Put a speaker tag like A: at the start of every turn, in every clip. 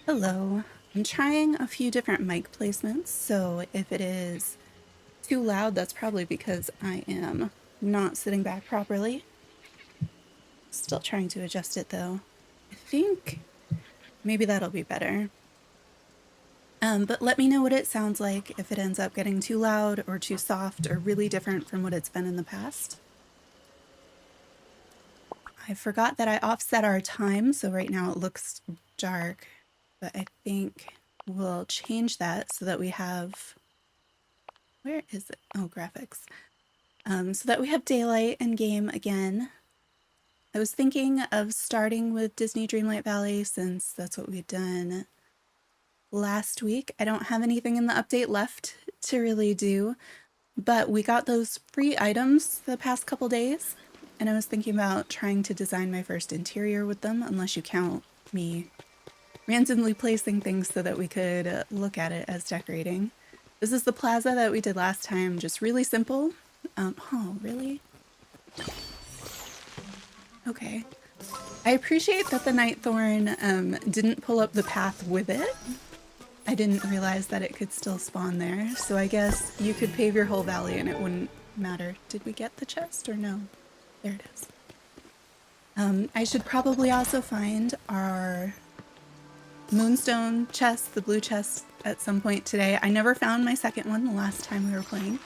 A: Hello. I'm trying a few different mic placements, so if it is too loud, that's probably because I am not sitting back properly. Still trying to adjust it though. I think maybe that'll be better. But let me know what it sounds like if it ends up getting too loud or too soft or really different from what it's been in the past. I forgot that I offset our time, so right now it looks dark, but I think we'll change that so that we have, where is it? Oh, graphics. So that we have daylight and game again. I was thinking of starting with Disney Dreamlight Valley since that's what we'd done last week. I don't have anything in the update left to really do, but we got those free items the past couple days, and I was thinking about trying to design my first interior with them, unless you count me randomly placing things so that we could look at it as decorating. This is the plaza that we did last time, just really simple. Oh, really? Okay. I appreciate that the Nightthorn didn't pull up the path with it. I didn't realize that it could still spawn there, so I guess you could pave your whole valley and it wouldn't matter. Did we get the chest or no? There it is. I should probably also find our moonstone chest, the blue chest, at some point today. I never found my second one the last time we were playing.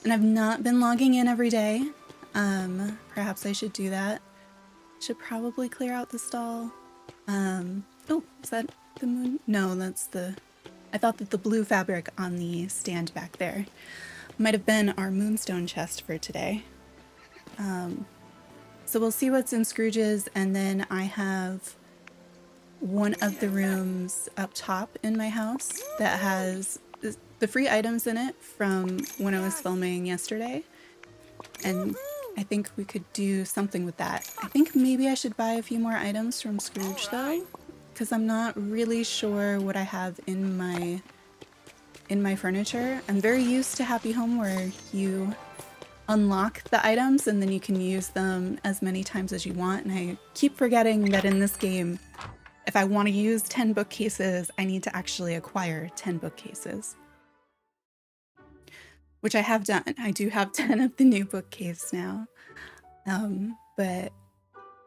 A: And I've not been logging in every day. Perhaps I should do that. Should probably clear out the stall. Oh, is that the moon? No, that's the... I thought that the blue fabric on the stand back there might have been our moonstone chest for today. So we'll see what's in Scrooge's, and then I have one of the rooms up top in my house that has the free items in it from when I was filming yesterday. And I think we could do something with that. I think maybe I should buy a few more items from Scrooge though, because I'm not really sure what I have in my furniture. I'm very used to Happy Home where you unlock the items and then you can use them as many times as you want. And I keep forgetting that in this game, if I want to use 10 bookcases, I need to actually acquire 10 bookcases. Which I have done. I do have 10 of the new bookcases now. But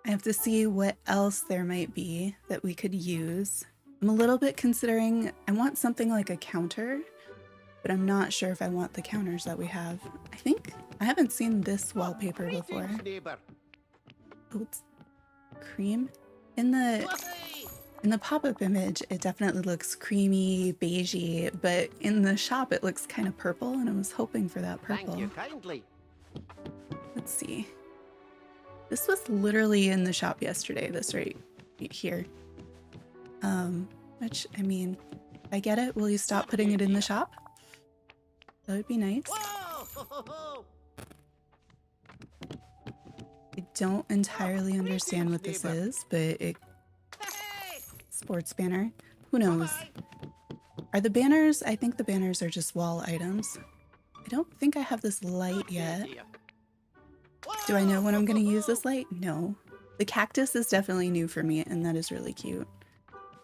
A: I have to see what else there might be that we could use. I'm a little bit considering, I want something like a counter, but I'm not sure if I want the counters that we have. I think I haven't seen this wallpaper before. Oh, it's cream. In the pop-up image, it definitely looks creamy, beigey, but in the shop it looks kind of purple, and I was hoping for that purple.
B: Thank you kindly.
A: Let's see. This was literally in the shop yesterday, this right here. Which, I mean, if I get it, will you stop putting it in the shop? That would be nice. I don't entirely understand what this is, but it... Sports banner. Who knows? Are the banners... I think the banners are just wall items. I don't think I have this light yet. Do I know when I'm going to use this light? No. The cactus is definitely new for me, and that is really cute.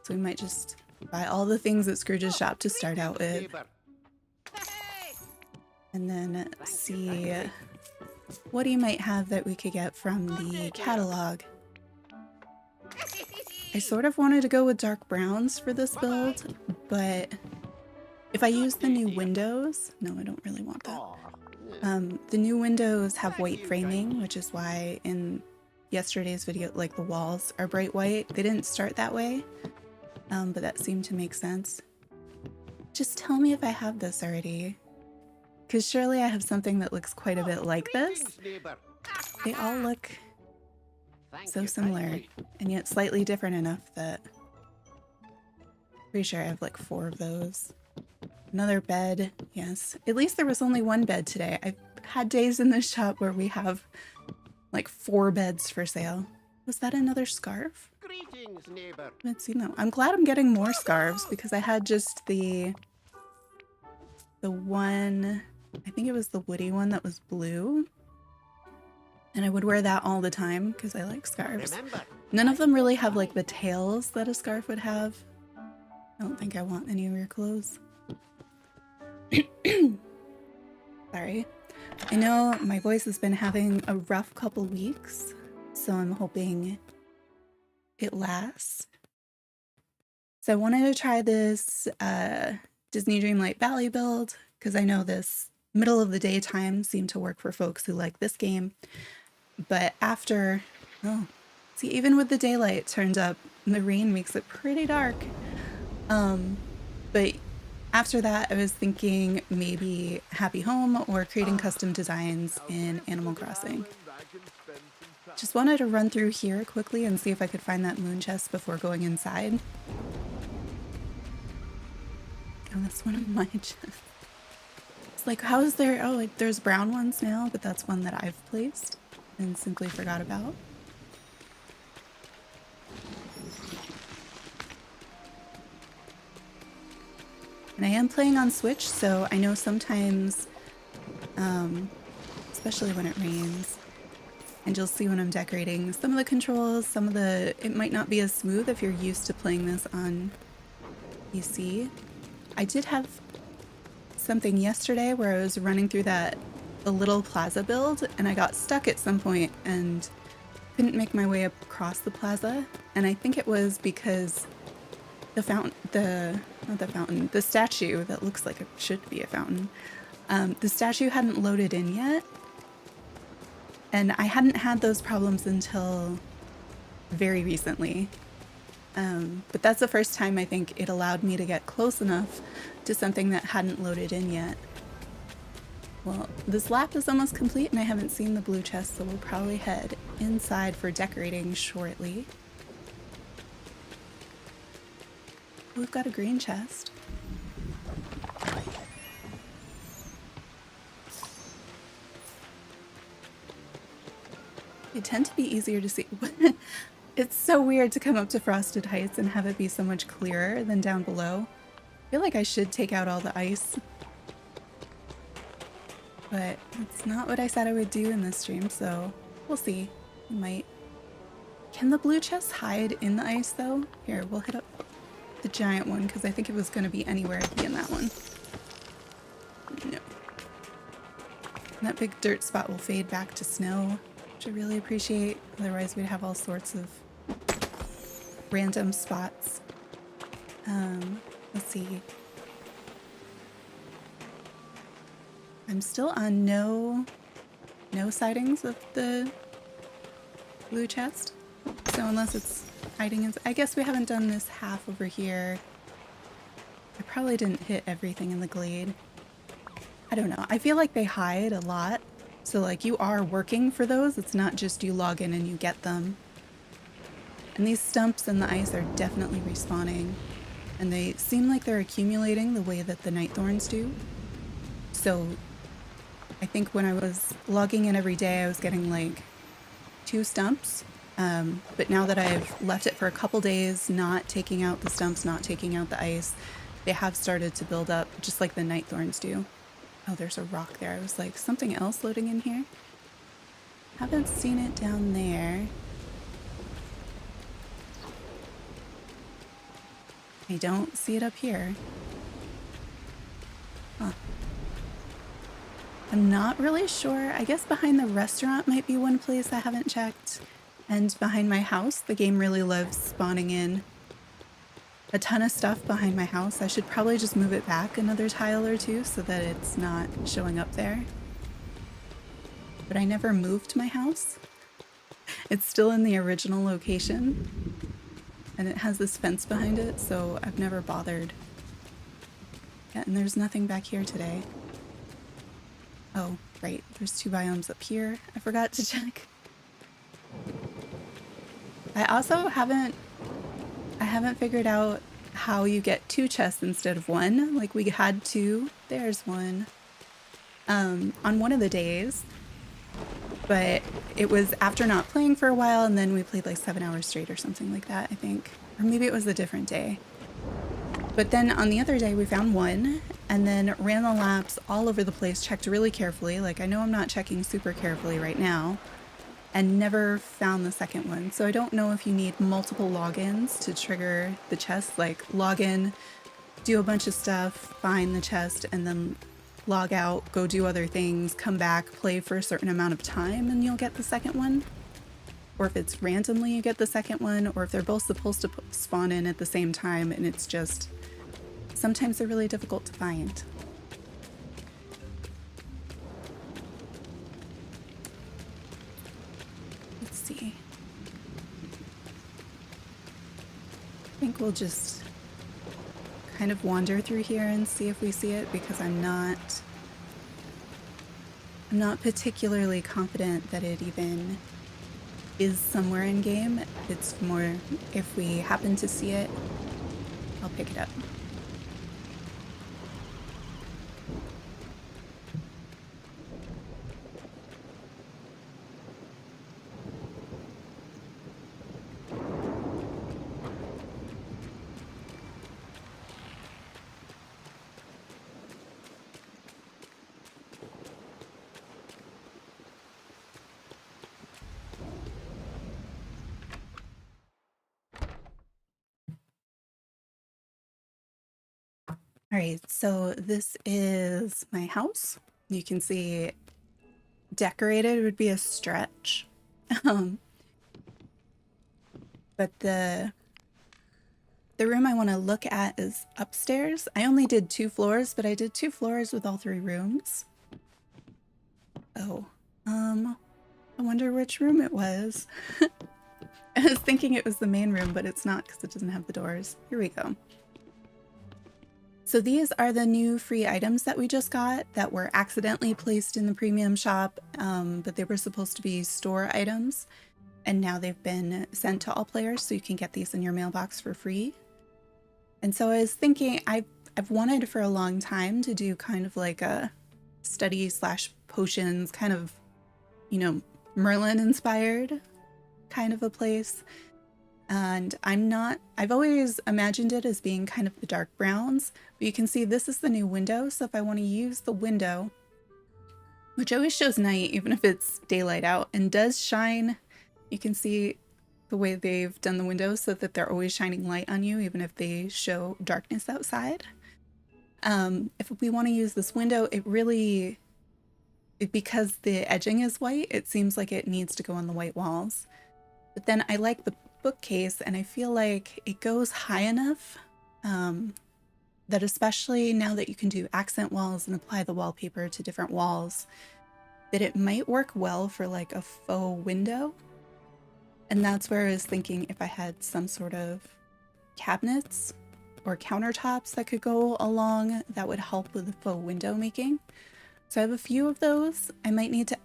A: So we might just buy all the things at Scrooge's shop to start out with. And then see what he might have that we could get from the catalog. I sort of wanted to go with dark browns for this build, but if I use the new windows... No, I don't really want that. The new windows have white framing, which is why in yesterday's video, like, the walls are bright white. They didn't start that way, but that seemed to make sense. Just tell me if I have this already, because surely I have something that looks quite a bit like this. They all look so similar, and yet slightly different enough that... Pretty sure I have like 4 of those. Another bed, yes. At least there was only 1 bed today. I've had days in this shop where we have like 4 beds for sale. Was that another scarf?
B: Greetings, neighbor.
A: Let's see, no. I'm glad I'm getting more scarves because I had just the one, I think it was the Woody one that was blue. And I would wear that all the time because I like scarves. None of them really have like the tails that a scarf would have. I don't think I want any of your clothes. Sorry. I know my voice has been having a rough couple weeks, so I'm hoping it lasts. So I wanted to try this Disney Dreamlight Valley build because I know this middle of the day time seemed to work for folks who like this game. But after, oh, see, even with the daylight turned up, the rain makes it pretty dark. But after that, I was thinking maybe Happy Home or creating custom designs in Animal Crossing. Just wanted to run through here quickly and see if I could find that moon chest before going inside. Oh, that's one of my chests. It's like, how is there? Oh, like there's brown ones now, but that's one that I've placed and simply forgot about. And I am playing on Switch, so I know sometimes, especially when it rains, and you'll see when I'm decorating, some of the controls, it might not be as smooth if you're used to playing this on PC. I did have something yesterday where I was running through the little plaza build, and I got stuck at some point and couldn't make my way across the plaza. And I think it was because the statue that looks like it should be a fountain, the statue hadn't loaded in yet. And I hadn't had those problems until very recently. But that's the first time I think it allowed me to get close enough to something that hadn't loaded in yet. Well, this lap is almost complete and I haven't seen the blue chest, so we'll probably head inside for decorating shortly. We've got a green chest. They tend to be easier to see. It's so weird to come up to Frosted Heights and have it be so much clearer than down below. I feel like I should take out all the ice. But it's not what I said I would do in this stream, so we'll see. I might. Can the blue chest hide in the ice though? Here, we'll hit up the giant one because I think it was going to be anywhere I'd be in that one. No. And that big dirt spot will fade back to snow, which I really appreciate. Otherwise we'd have all sorts of random spots. Let's see. I'm still on no sightings of the blue chest. So unless it's hiding in, I guess we haven't done this half over here. I probably didn't hit everything in the glade. I don't know. I feel like they hide a lot. So like you are working for those. It's not just you log in and you get them. And these stumps in the ice are definitely respawning. And they seem like they're accumulating the way that the night thorns do. So I think when I was logging in every day, I was getting like 2 stumps. But now that I've left it for a couple days, not taking out the stumps, not taking out the ice, they have started to build up just like the night thorns do. Oh, there's a rock there. I was like, something else loading in here? Haven't seen it down there. I don't see it up here. Huh. I'm not really sure. I guess behind the restaurant might be one place I haven't checked. And behind my house, the game really loves spawning in a ton of stuff behind my house. I should probably just move it back another tile or two so that it's not showing up there. But I never moved my house. It's still in the original location. And it has this fence behind it, so I've never bothered. Yeah, and there's nothing back here today. Oh, right. There's 2 biomes up here. I forgot to check. I also haven't figured out how you get 2 chests instead of 1. Like we had 2. There's 1. On one of the days. But it was after not playing for a while, and then we played like 7 hours straight or something like that, I think. Or maybe it was a different day. But then on the other day we found 1, and then ran the laps all over the place, checked really carefully. Like I know I'm not checking super carefully right now, and never found the second one. So I don't know if you need multiple logins to trigger the chest, like log in, do a bunch of stuff, find the chest, and then log out, go do other things, come back, play for a certain amount of time, and you'll get the second one. Or if it's randomly you get the second one, or if they're both supposed to spawn in at the same time, and it's just, sometimes they're really difficult to find. Let's see. I think we'll just kind of wander through here and see if we see it, because I'm not particularly confident that it even is somewhere in game. It's more if we happen to see it, I'll pick it up. All right, so this is my house. You can see decorated would be a stretch. But the room I want to look at is upstairs. I only did 2 floors, but I did 2 floors with all 3 rooms. Oh, I wonder which room it was. I was thinking it was the main room, but it's not because it doesn't have the doors. Here we go. So these are the new free items that we just got that were accidentally placed in the premium shop, but they were supposed to be store items, and now they've been sent to all players, so you can get these in your mailbox for free. And so I was thinking, I've wanted for a long time to do kind of like a study / potions, kind of, you know, Merlin inspired kind of a place. And I've always imagined it as being kind of the dark browns, but you can see this is the new window. So if I want to use the window, which always shows night, even if it's daylight out, and does shine, you can see the way they've done the windows so that they're always shining light on you, even if they show darkness outside. If we want to use this window, because the edging is white, it seems like it needs to go on the white walls. But then I like the bookcase, and I feel like it goes high enough that, especially now that you can do accent walls and apply the wallpaper to different walls, that it might work well for like a faux window. And that's where I was thinking if I had some sort of cabinets or countertops that could go along, that would help with the faux window making. So I have a few of those. I might need to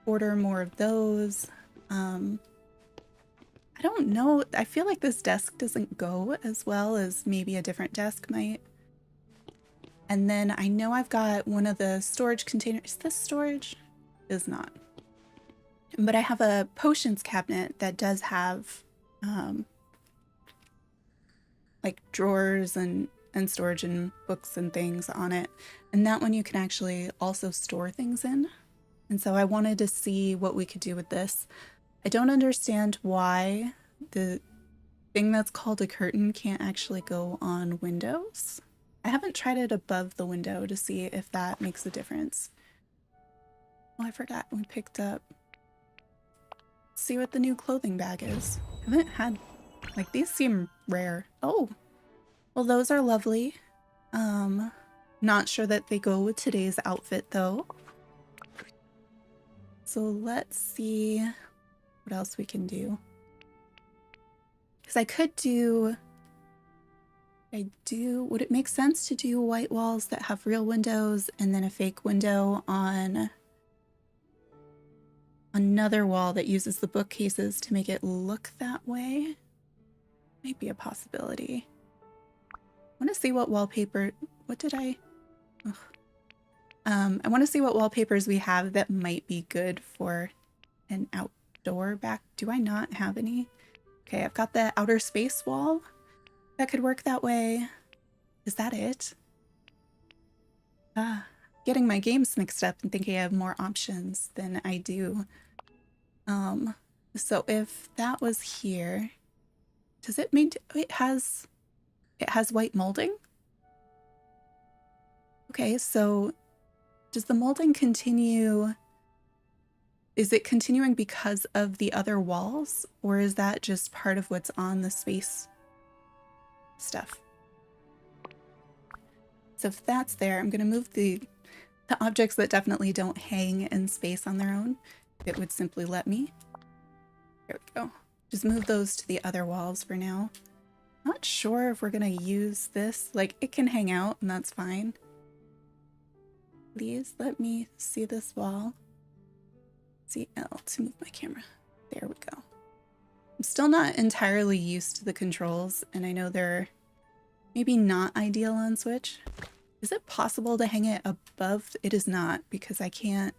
A: order more of those. I don't know. I feel like this desk doesn't go as well as maybe a different desk might. And then I know I've got one of the storage containers. Is this storage? It is not. But I have a potions cabinet that does have like drawers and storage and books and things on it. And that one you can actually also store things in. And so I wanted to see what we could do with this. I don't understand why the thing that's called a curtain can't actually go on windows. I haven't tried it above the window to see if that makes a difference. Oh, I forgot we picked up. Let's see what the new clothing bag is. I haven't had, like, these seem rare. Oh, well, those are lovely. Not sure that they go with today's outfit though. So let's see what else we can do. Because I could do, would it make sense to do white walls that have real windows and then a fake window on another wall that uses the bookcases to make it look that way? Might be a possibility. I want to see what wallpaper, I want to see what wallpapers we have that might be good for an outdoor back. Do I not have any? Okay, I've got the outer space wall that could work that way. Is that it? Getting my games mixed up and thinking I have more options than I do. So if that was here, does it mean it has white molding? Okay, so does the molding continue? Is it continuing because of the other walls, or is that just part of what's on the space stuff? So if that's there, I'm going to move the objects that definitely don't hang in space on their own. It would simply let me. There we go. Just move those to the other walls for now. Not sure if we're going to use this. Like, it can hang out, and that's fine. Please let me see this wall. CL to move my camera. There we go. I'm still not entirely used to the controls, and I know they're maybe not ideal on Switch. Is it possible to hang it above? It is not, because I can't.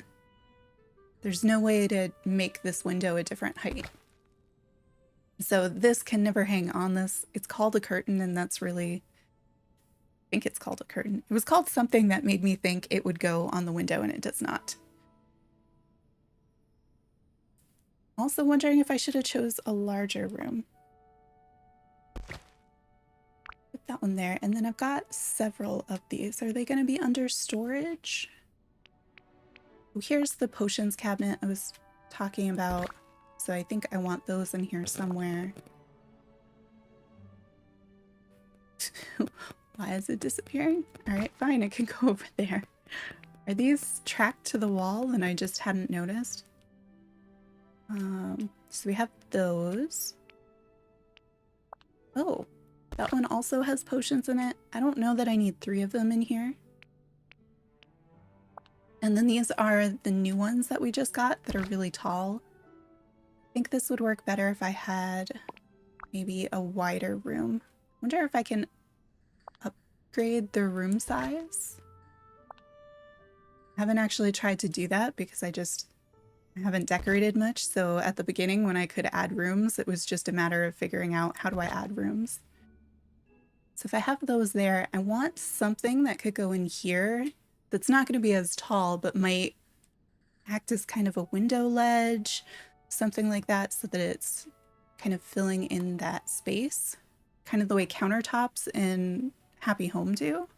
A: There's no way to make this window a different height. So this can never hang on this. It's called a curtain, and that's really, I think it's called a curtain. It was called something that made me think it would go on the window, and it does not. Also wondering if I should have chose a larger room. Put that one there, and then I've got several of these. Are they going to be under storage? Oh, here's the potions cabinet I was talking about. So I think I want those in here somewhere. Why is it disappearing? All right, fine, it can go over there. Are these tracked to the wall and I just hadn't noticed? So we have those. Oh, that one also has potions in it. I don't know that I need 3 of them in here. And then these are the new ones that we just got that are really tall. I think this would work better if I had maybe a wider room. Wonder if I can upgrade the room size. I haven't actually tried to do that because I haven't decorated much. So at the beginning when I could add rooms, it was just a matter of figuring out how do I add rooms. So if I have those there, I want something that could go in here that's not going to be as tall, but might act as kind of a window ledge, something like that, so that it's kind of filling in that space, kind of the way countertops in Happy Home do.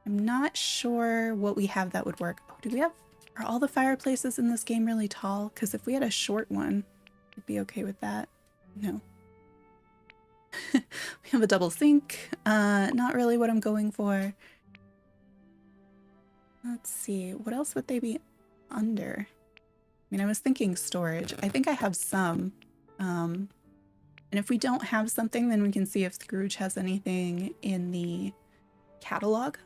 A: I'm not sure what we have that would work. Oh, do we have, are all the fireplaces in this game really tall? Because if we had a short one, I'd be okay with that. No. We have a double sink. Not really what I'm going for. Let's see, what else would they be under? I mean, I was thinking storage. I think I have some. And if we don't have something, then we can see if Scrooge has anything in the catalog.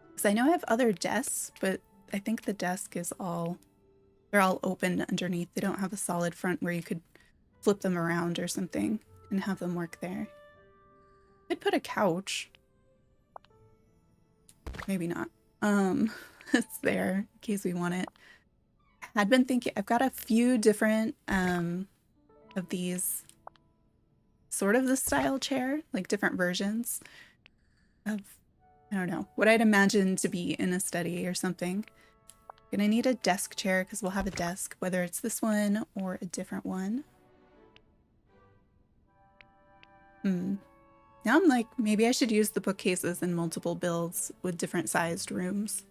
A: Because I know I have other desks, but I think the desk is they're all open underneath. They don't have a solid front where you could flip them around or something and have them work there. I'd put a couch. Maybe not. It's there in case we want it. I'd been thinking, I've got a few different of these sort of the style chair, like different versions of, I don't know, what I'd imagine to be in a study or something. Gonna need a desk chair because we'll have a desk, whether it's this one or a different one. Now I'm like, maybe I should use the bookcases in multiple builds with different sized rooms.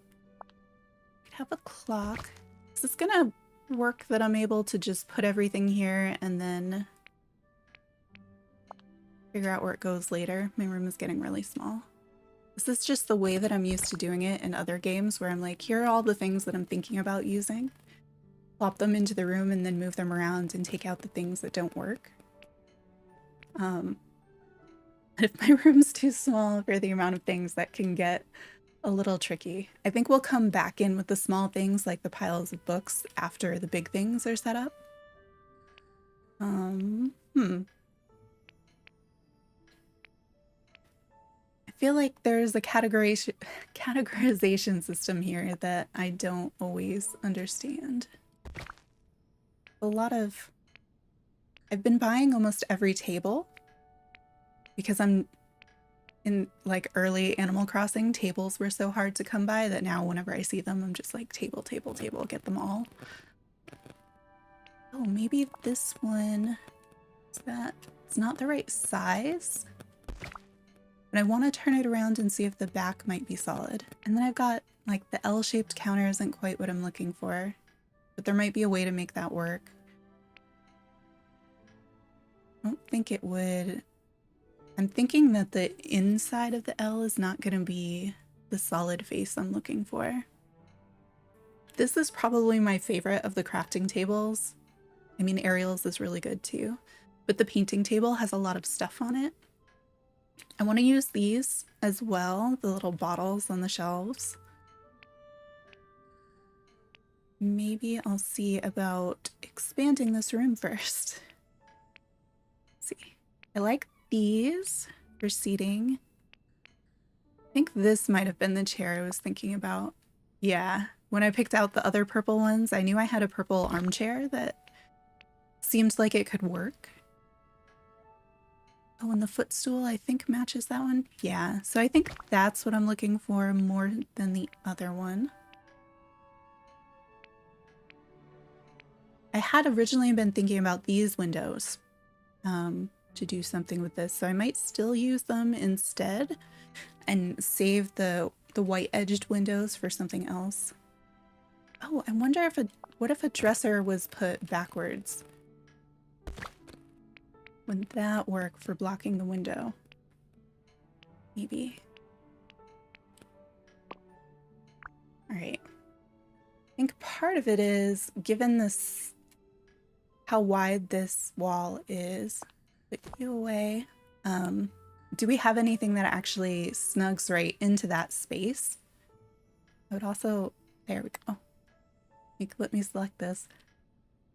A: Could have a clock. Is this gonna work that I'm able to just put everything here and then figure out where it goes later? My room is getting really small. Is this just the way that I'm used to doing it in other games where I'm like, here are all the things that I'm thinking about using, plop them into the room and then move them around and take out the things that don't work? If my room's too small for the amount of things, that can get a little tricky. I think we'll come back in with the small things like the piles of books after the big things are set up. I feel like there's a categorization system here that I don't always understand. I've been buying almost every table because I'm in like early Animal Crossing, tables were so hard to come by that now whenever I see them, I'm just like table, table, table, get them all. Oh, maybe this one is that it's not the right size. But I want to turn it around and see if the back might be solid. And then I've got like the L-shaped counter isn't quite what I'm looking for, but there might be a way to make that work. I don't think it would. I'm thinking that the inside of the L is not going to be the solid face I'm looking for. This is probably my favorite of the crafting tables. I mean, Ariel's is really good too, but the painting table has a lot of stuff on it. I want to use these as well, the little bottles on the shelves. Maybe I'll see about expanding this room first. Let's see. I like these for seating. I think this might have been the chair I was thinking about. Yeah, when I picked out the other purple ones, I knew I had a purple armchair that seemed like it could work. Oh, and the footstool I think matches that one. Yeah, so I think that's what I'm looking for more than the other one. I had originally been thinking about these windows to do something with this, so I might still use them instead and save the white edged windows for something else. Oh, I wonder if what if a dresser was put backwards? Would that work for blocking the window? Maybe. All right. I think part of it is, given this, how wide this wall is, put you away. Do we have anything that actually snugs right into that space? I would also, there we go. You could let me select this.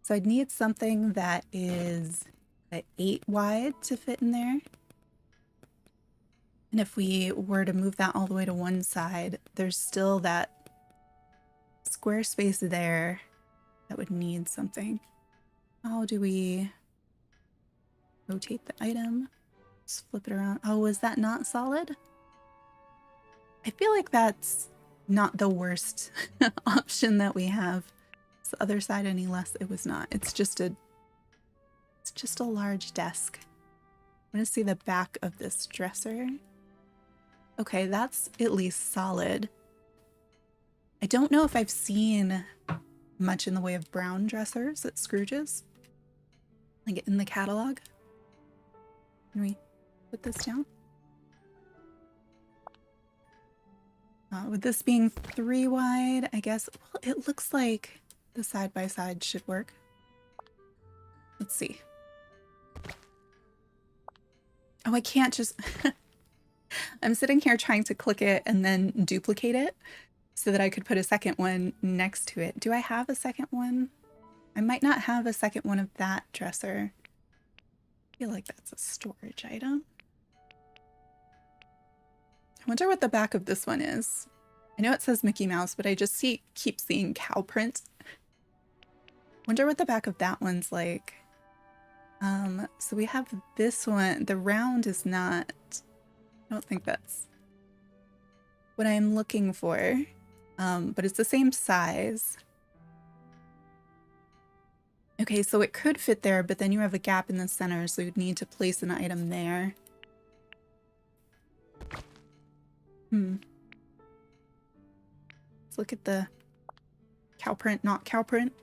A: So I'd need something that is at 8 wide to fit in there. And if we were to move that all the way to one side, there's still that square space there that would need something. How do we rotate the item? Just flip it around. Oh, is that not solid? I feel like that's not the worst option that we have. Is the other side any less? It was not. It's just a large desk. I want to see the back of this dresser. Okay, that's at least solid. I don't know if I've seen much in the way of brown dressers at Scrooge's, like in the catalog. Can we put this down? With this being 3 wide, I guess, well, it looks like the side-by-side should work. Let's see. Oh, I can't just... I'm sitting here trying to click it and then duplicate it so that I could put a second one next to it. Do I have a second one? I might not have a second one of that dresser. I feel like that's a storage item. I wonder what the back of this one is. I know it says Mickey Mouse, but I just keep seeing cow print. Wonder what the back of that one's like. So we have this one. The round is not... I don't think that's what I'm looking for, but it's the same size. Okay, so it could fit there, but then you have a gap in the center, so you'd need to place an item there. Let's look at the cow print, not cow print.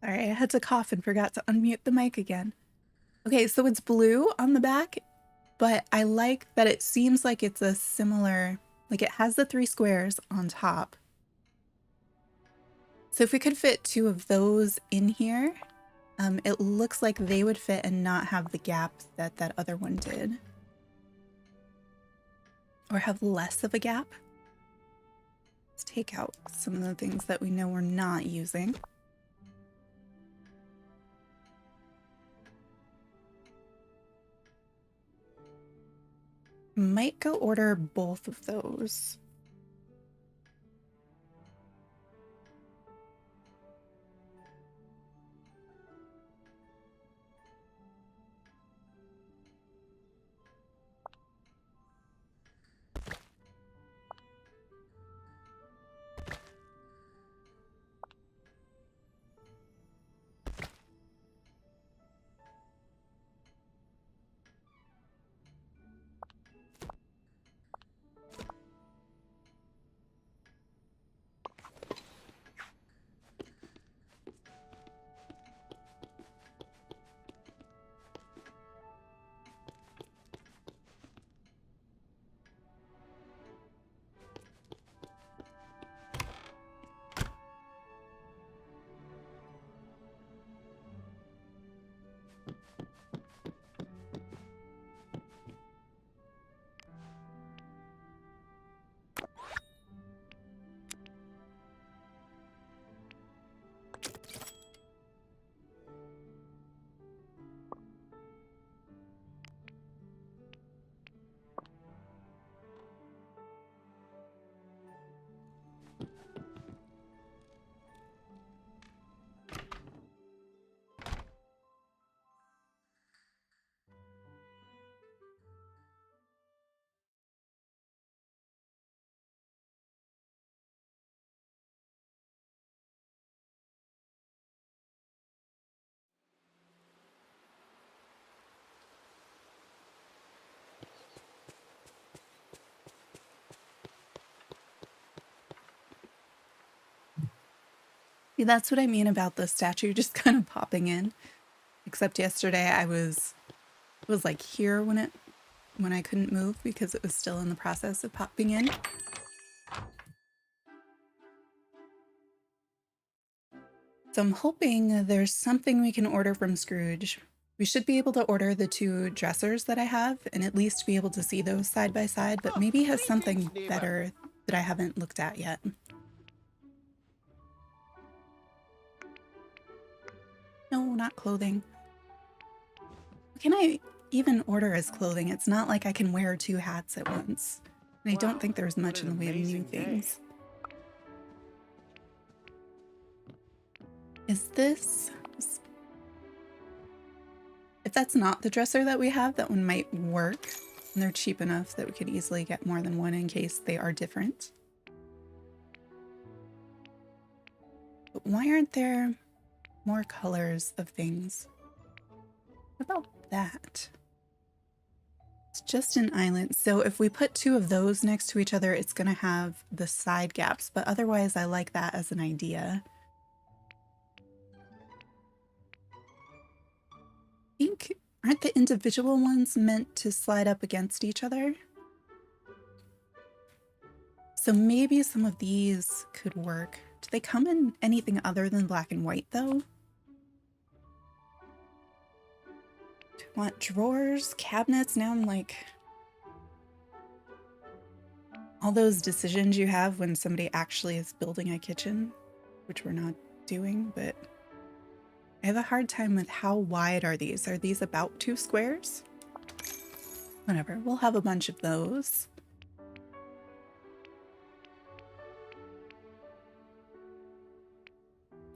A: Sorry, I had to cough and forgot to unmute the mic again. Okay, so it's blue on the back, but I like that it seems like it's a similar, like it has the 3 squares on top. So if we could fit 2 of those in here, it looks like they would fit and not have the gap that that other one did. Or have less of a gap. Let's take out some of the things that we know we're not using. Might go order both of those. See, that's what I mean about the statue just kind of popping in. Except yesterday I was like here when I couldn't move because it was still in the process of popping in. So I'm hoping there's something we can order from Scrooge. We should be able to order the 2 dressers that I have and at least be able to see those side by side, but maybe he has something better that I haven't looked at yet. No, not clothing. Can I even order as clothing? It's not like I can wear 2 hats at once. And I don't think there's much in the way of new things. Is this... If that's not the dresser that we have, that one might work. And they're cheap enough that we could easily get more than one in case they are different. But why aren't there more colors of things? What about that? It's just an island. So if we put 2 of those next to each other, it's going to have the side gaps. But otherwise, I like that as an idea. I think, aren't the individual ones meant to slide up against each other? So maybe some of these could work. Do they come in anything other than black and white, though? Do I want drawers, cabinets? Now I'm like... all those decisions you have when somebody actually is building a kitchen, which we're not doing, but... I have a hard time with how wide are these? Are these about 2 squares? Whatever, we'll have a bunch of those.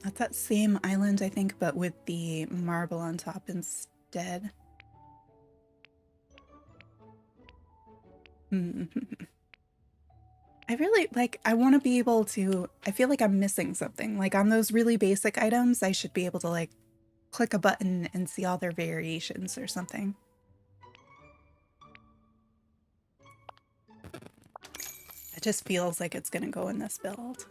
A: That's that same island, I think, but with the marble on top instead. I really, like, I want to be able to, I feel like I'm missing something. Like, on those really basic items, I should be able to, like, click a button and see all their variations or something. It just feels like it's going to go in this build.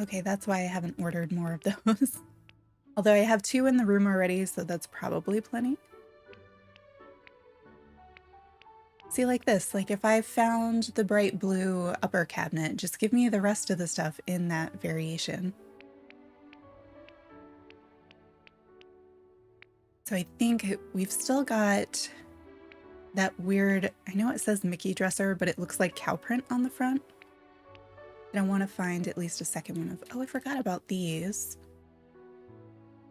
A: Okay, that's why I haven't ordered more of those. Although I have 2 in the room already, so that's probably plenty. See, like this, like if I found the bright blue upper cabinet, just give me the rest of the stuff in that variation. So I think we've still got that weird, I know it says Mickey dresser, but it looks like cow print on the front. And I want to find at least a second one of, oh, I forgot about these.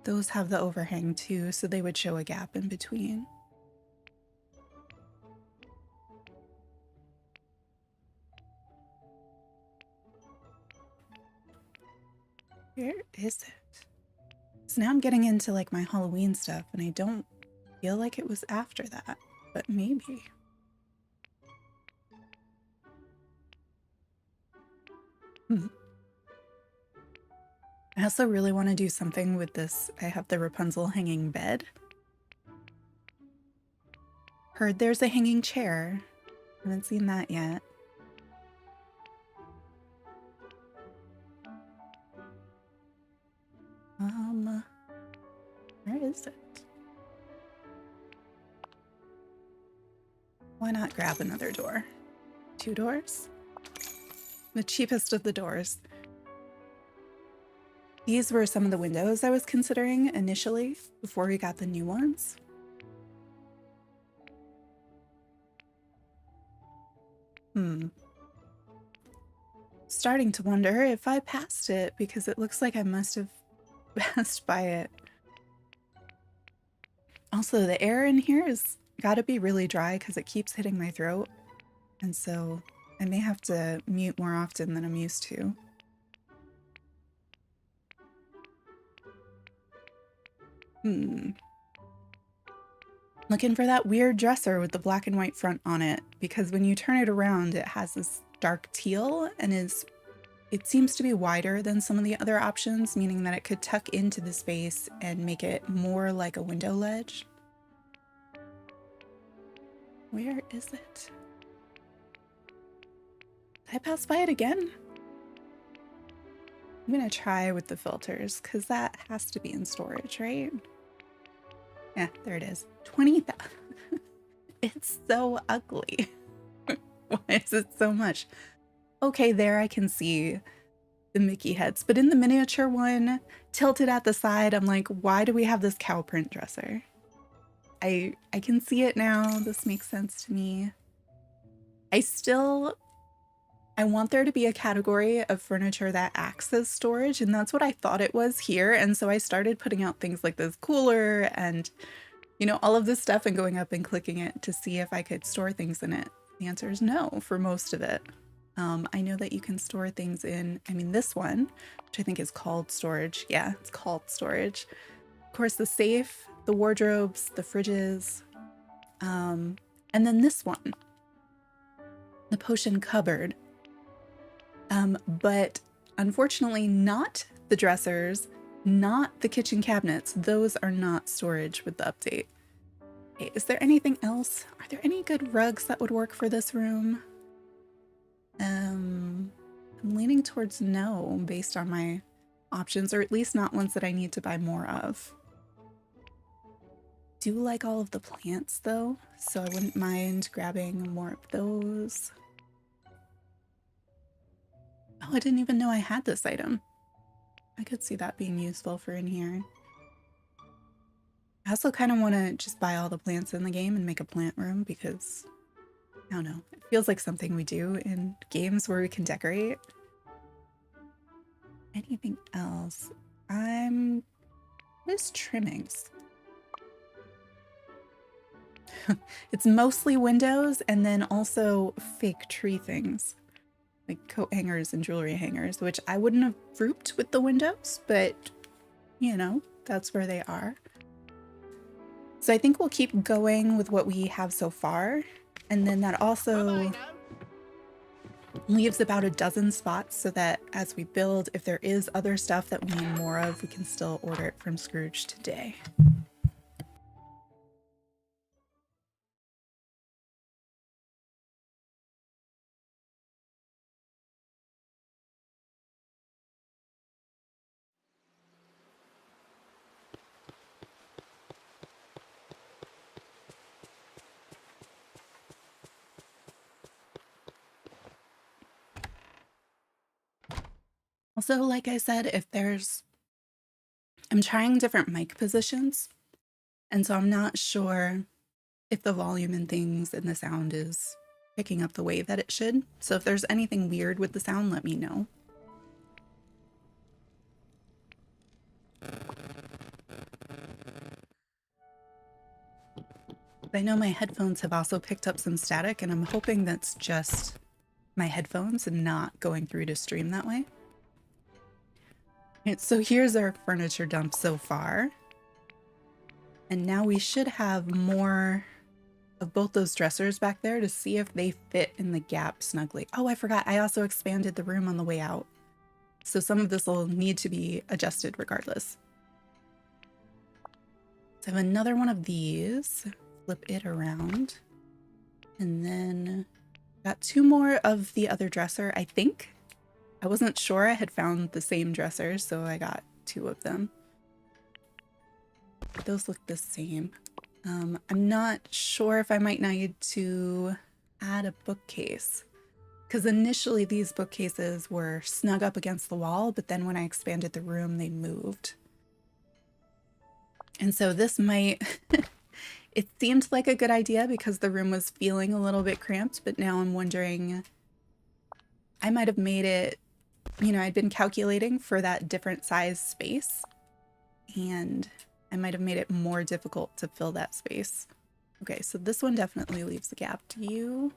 A: those have the overhang too, so they would show a gap in between. Where is it? So now I'm getting into like my Halloween stuff, and I don't feel like it was after that, but maybe. I also really want to do something with this. I have the Rapunzel hanging bed. Heard there's a hanging chair. Haven't seen that yet. Where is it? Why not grab another door? 2 doors? The cheapest of the doors. These were some of the windows I was considering initially before we got the new ones. Starting to wonder if I passed it, because it looks like I must have passed by it. Also, the air in here has got to be really dry because it keeps hitting my throat. And so I may have to mute more often than I'm used to. Looking for that weird dresser with the black and white front on it, because when you turn it around, it has this dark teal and it seems to be wider than some of the other options, meaning that it could tuck into the space and make it more like a window ledge. Where is it? Did I pass by it again? I'm gonna try with the filters, because that has to be in storage, right? Yeah, there it is. 20,000. It's so ugly. Why is it so much? Okay, there I can see the Mickey heads, but in the miniature one, tilted at the side, I'm like, why do we have this cow print dresser? I can see it now. This makes sense to me. I want there to be a category of furniture that acts as storage, and that's what I thought it was here. And so I started putting out things like this cooler and, you know, all of this stuff and going up and clicking it to see if I could store things in it. The answer is no for most of it. I know that you can store things in, I mean, this one, which I think is called storage. Yeah, it's called storage. Of course, the safe, the wardrobes, the fridges, and then this one, the potion cupboard. But unfortunately not the dressers, not the kitchen cabinets. Those are not storage with the update. Okay, is there anything else? Are there any good rugs that would work for this room? I'm leaning towards no based on my options, or at least not ones that I need to buy more of. Do like all of the plants though, so I wouldn't mind grabbing more of those. Oh, I didn't even know I had this item. I could see that being useful for in here. I also kind of want to just buy all the plants in the game and make a plant room because, I don't know, it feels like something we do in games where we can decorate. Anything else? What is trimmings? It's mostly windows and then also fake tree things. Like coat hangers and jewelry hangers, which I wouldn't have grouped with the windows, but you know, that's where they are. So I think we'll keep going with what we have so far. And then that also leaves about a dozen spots so that as we build, if there is other stuff that we need more of, we can still order it from Scrooge today. Also, like I said, I'm trying different mic positions, and so I'm not sure if the volume and things and the sound is picking up the way that it should. So if there's anything weird with the sound, let me know. I know my headphones have also picked up some static, and I'm hoping that's just my headphones and not going through to stream that way. And so here's our furniture dump so far. And now we should have more of both those dressers back there to see if they fit in the gap snugly. Oh, I forgot. I also expanded the room on the way out. So some of this will need to be adjusted regardless. So I have another one of these. Flip it around. And then got two more of the other dresser, I think. I wasn't sure I had found the same dressers, so I got two of them. Those look the same. I'm not sure if I might need to add a bookcase, because initially these bookcases were snug up against the wall, but then when I expanded the room, they moved. And so this might, it seemed like a good idea because the room was feeling a little bit cramped, but now I'm wondering, I might have made it, you know, I'd been calculating for that different size space, and I might have made it more difficult to fill that space. Okay, so this one definitely leaves a gap. Do you?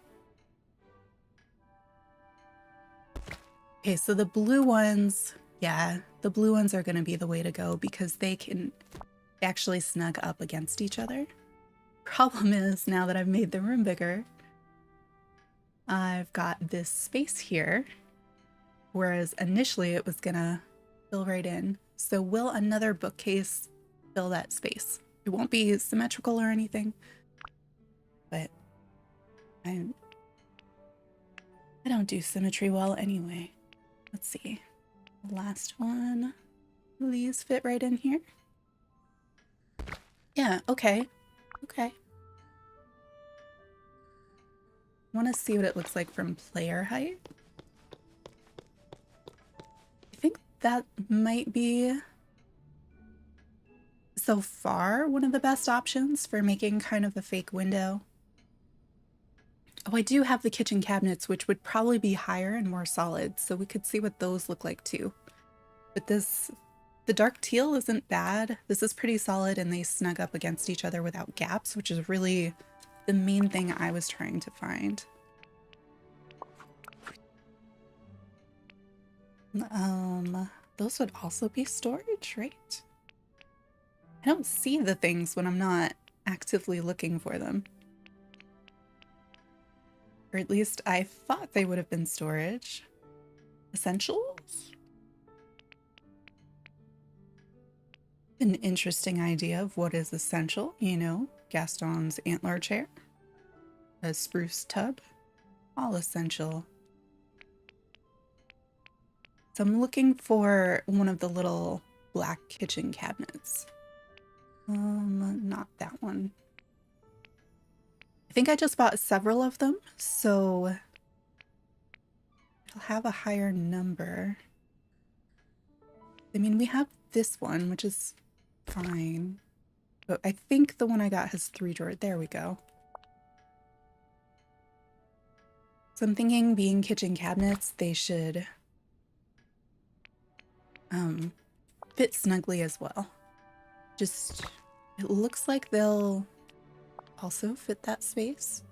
A: Okay, so the blue ones, yeah, the blue ones are going to be the way to go because they can actually snug up against each other. Problem is, now that I've made the room bigger, I've got this space here, whereas initially it was going to fill right in. So will another bookcase fill that space? It won't be symmetrical or anything, but I don't do symmetry well anyway. Let's see. The last one. Will these fit right in here? Yeah, okay. Okay. Want to see what it looks like from player height. I think that might be so far one of the best options for making kind of a fake window. Oh, I do have the kitchen cabinets, which would probably be higher and more solid, so we could see what those look like too. But this, the dark teal isn't bad. This is pretty solid and they snug up against each other without gaps, which is really the main thing I was trying to find. Those would also be storage, right? I don't see the things when I'm not actively looking for them. Or at least I thought they would have been storage. Essentials? An interesting idea of what is essential, you know, Gaston's antler chair, a spruce tub, all essential. So I'm looking for one of the little black kitchen cabinets. Not that one. I think I just bought several of them, so it'll have a higher number. I mean, we have this one, which is fine, but I think the one I got has 3 drawers. There we go. So I'm thinking, being kitchen cabinets, they should fit snugly as well. Just, it looks like they'll also fit that space.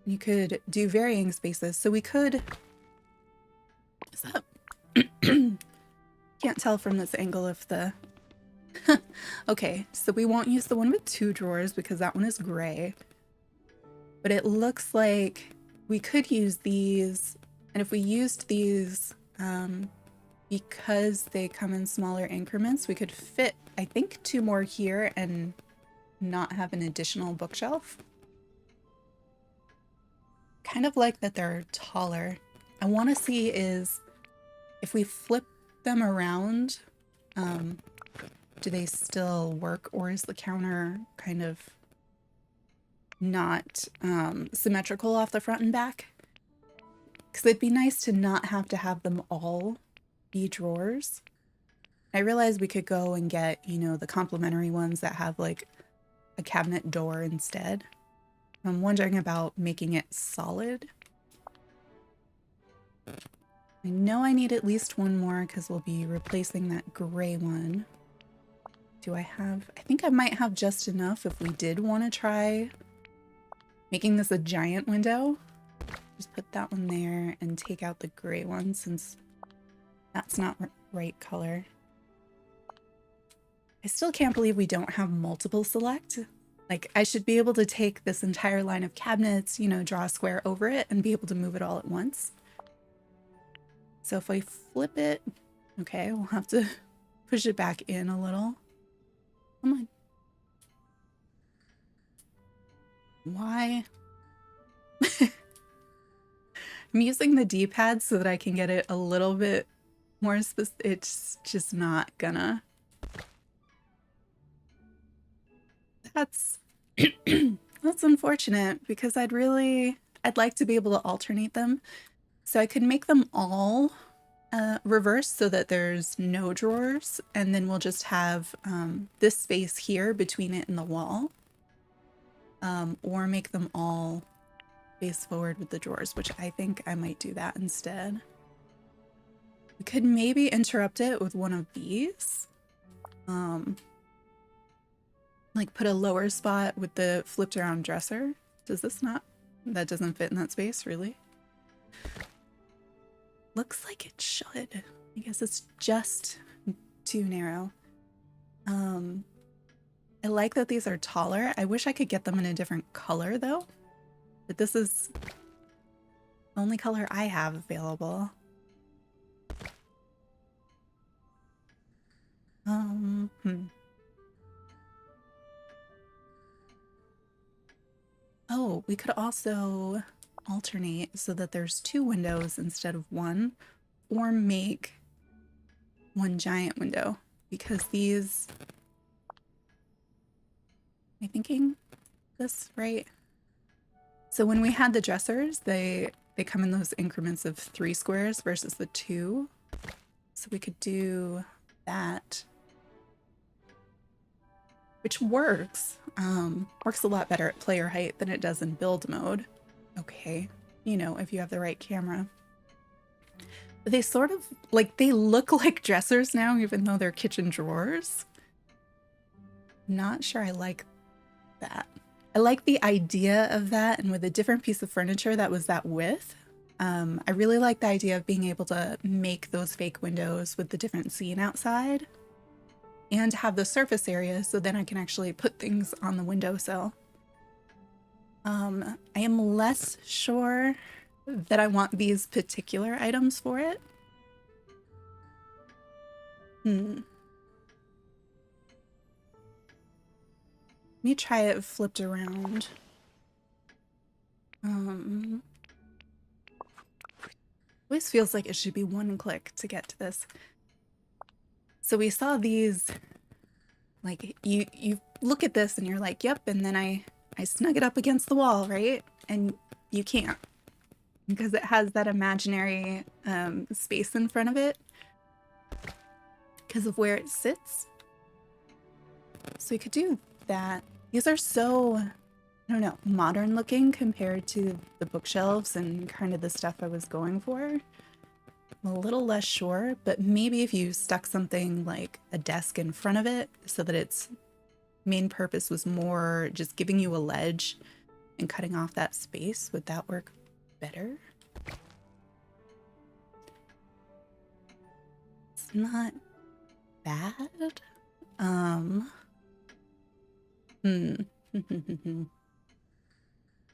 A: You could do varying spaces. So we could, is that, can't tell from this angle if the, okay, so we won't use the one with 2 drawers because that one is gray. But it looks like we could use these, and if we used these, because they come in smaller increments, we could fit, I think, 2 more here and not have an additional bookshelf. Kind of like that they're taller. I want to see is if we flip them around, do they still work, or is the counter kind of not symmetrical off the front and back? Because it'd be nice to not have to have them all be drawers. I realized we could go and get, you know, the complimentary ones that have like a cabinet door instead. I'm wondering about making it solid. I know I need at least one more because we'll be replacing that gray one. do I have? I think I might have just enough if we did want to try making this a giant window. Just put that one there and take out the gray one since that's not right color. I still can't believe we don't have multiple select. Like, I should be able to take this entire line of cabinets, you know, draw a square over it and be able to move it all at once. So if I flip it, okay, we'll have to push it back in a little. Come on. Why? I'm using the D-pad so that I can get it a little bit more specific. It's just not gonna. That's that's unfortunate because I'd like to be able to alternate them. So I could make them all reversed so that there's no drawers, and then we'll just have this space here between it and the wall, or make them all face forward with the drawers, which I think I might do that instead. We could maybe interrupt it with one of these, like put a lower spot with the flipped around dresser. Does this not? That doesn't fit in that space, really? Looks like it should. I guess it's just too narrow. I like that these are taller. I wish I could get them in a different color though. But this is the only color I have available. Oh, we could also alternate so that there's 2 windows instead of 1, or make 1 giant window, because these, am I thinking this right? So when we had the dressers, they come in those increments of 3 squares versus the 2. So we could do that, which works. Works a lot better at player height than it does in build mode. Okay, you know, if you have the right camera. But they sort of, like, they look like dressers now, even though they're kitchen drawers. Not sure I like that. I like the idea of that, and with a different piece of furniture that was that width. I really like the idea of being able to make those fake windows with the different scene outside and have the surface area so then I can actually put things on the windowsill. I am less sure that I want these particular items for it. Let me try it flipped around. Always feels like it should be 1 click to get to this. So we saw these, like, you look at this and you're like, yep, and then I snug it up against the wall, right? And you can't, because it has that imaginary space in front of it because of where it sits. So we could do that. These are so, I don't know, modern looking compared to the bookshelves and kind of the stuff I was going for. I'm a little less sure, but maybe if you stuck something like a desk in front of it so that its main purpose was more just giving you a ledge and cutting off that space, would that work better? It's not bad.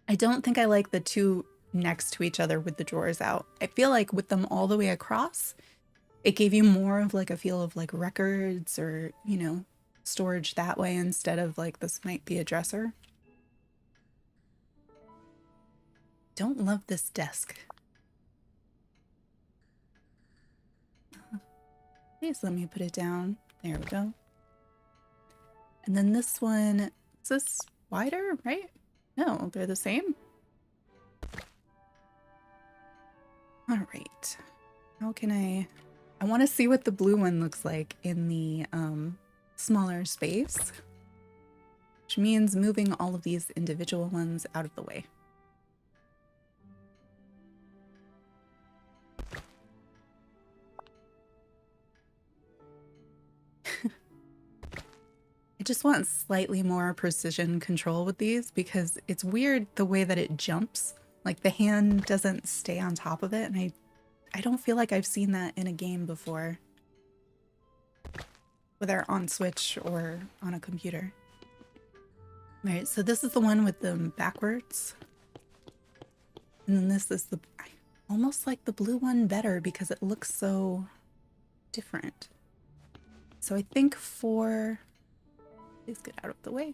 A: I don't think I like the 2 next to each other with the drawers out. I feel like with them all the way across, it gave you more of like a feel of like records or, you know, storage that way instead of like this might be a dresser. Don't love this desk. Please let me put it down. There we go. And then this one, is this wider, right? No, they're the same. All right. How can I want to see what the blue one looks like in the smaller space, which means moving all of these individual ones out of the way. just want slightly more precision control with these because it's weird the way that it jumps. Like the hand doesn't stay on top of it, and I don't feel like I've seen that in a game before. Whether on Switch or on a computer. Right, so this is the one with them backwards. And then this is the, I almost like the blue one better because it looks so different. So I think please get out of the way.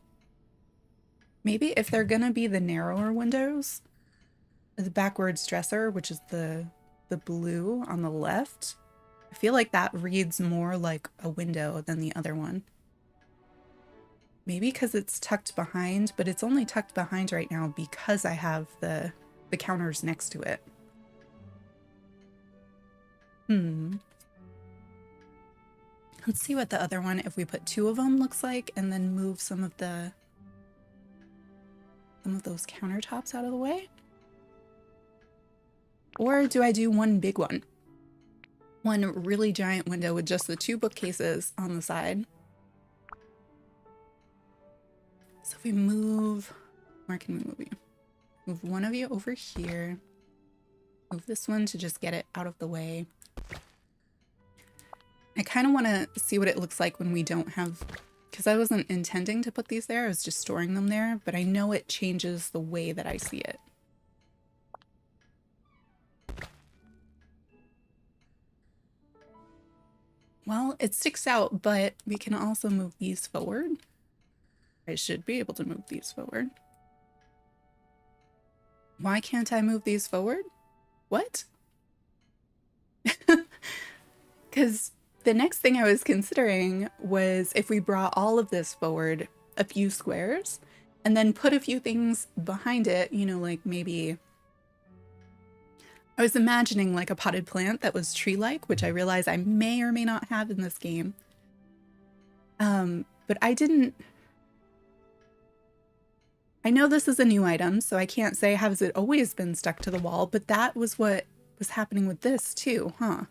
A: Maybe if they're gonna be the narrower windows, the backwards dresser, which is the blue on the left, I feel like that reads more like a window than the other one. Maybe because it's tucked behind, but it's only tucked behind right now because I have the counters next to it. Let's see what the other one, if we put 2 of them, looks like, and then move some of those countertops out of the way. Or do I do one big one? One really giant window with just the 2 bookcases on the side. So if we move, where can we move you? Move one of you over here. Move this one to just get it out of the way. I kind of want to see what it looks like when we don't have, because I wasn't intending to put these there, I was just storing them there, but I know it changes the way that I see it. Well, it sticks out, but we can also move these forward. I should be able to move these forward. Why can't I move these forward? What? Because the next thing I was considering was if we brought all of this forward a few squares and then put a few things behind it, you know, like maybe I was imagining like a potted plant that was tree-like, which I realize I may or may not have in this game. But I didn't. I know this is a new item, so I can't say has it always been stuck to the wall, but that was what was happening with this too, huh?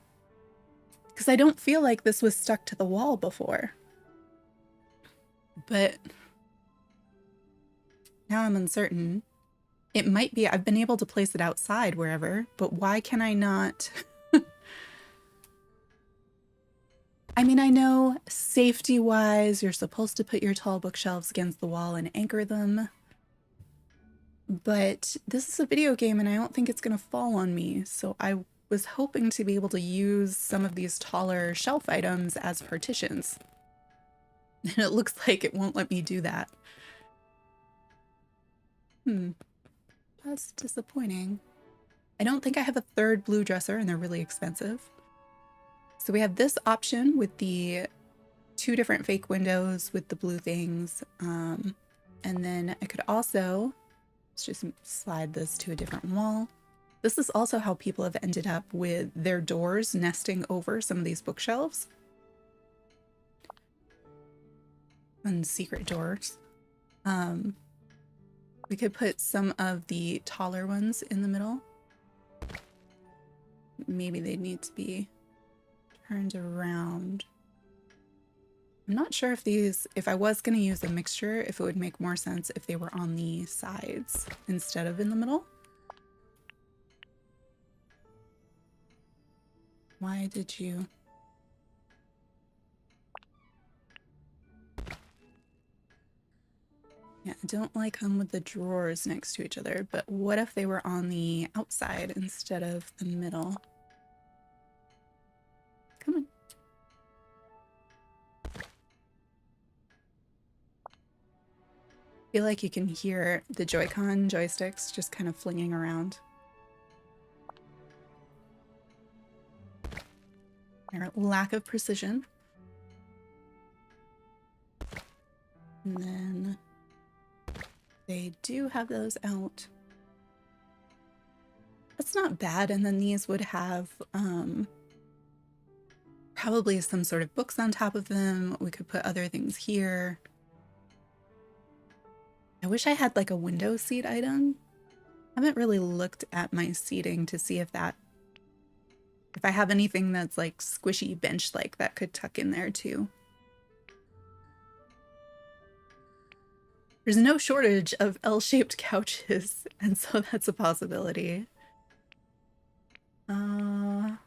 A: Because I don't feel like this was stuck to the wall before. But now I'm uncertain. It might be, I've been able to place it outside wherever, but why can I not? I mean, I know safety-wise, you're supposed to put your tall bookshelves against the wall and anchor them. But this is a video game and I don't think it's going to fall on me. So I was hoping to be able to use some of these taller shelf items as partitions. And it looks like it won't let me do that. That's disappointing. I don't think I have a third blue dresser and they're really expensive. So we have this option with the 2 different fake windows with the blue things. And then I could also, let's just slide this to a different wall. This is also how people have ended up with their doors nesting over some of these bookshelves. And secret doors. We could put some of the taller ones in the middle. Maybe they need to be turned around. I'm not sure if these, if I was going to use a mixture, if it would make more sense if they were on the sides instead of in the middle. Why did you? Yeah, I don't like them with the drawers next to each other, but what if they were on the outside instead of the middle? Come on. I feel like you can hear the Joy-Con joysticks just kind of flinging around. Their lack of precision. And then they do have those out. That's not bad. And then these would have probably some sort of books on top of them. We could put other things here. I wish I had like a window seat item. I haven't really looked at my seating to see if I have anything that's like squishy bench like that could tuck in there too. There's no shortage of L-shaped couches, and so that's a possibility. I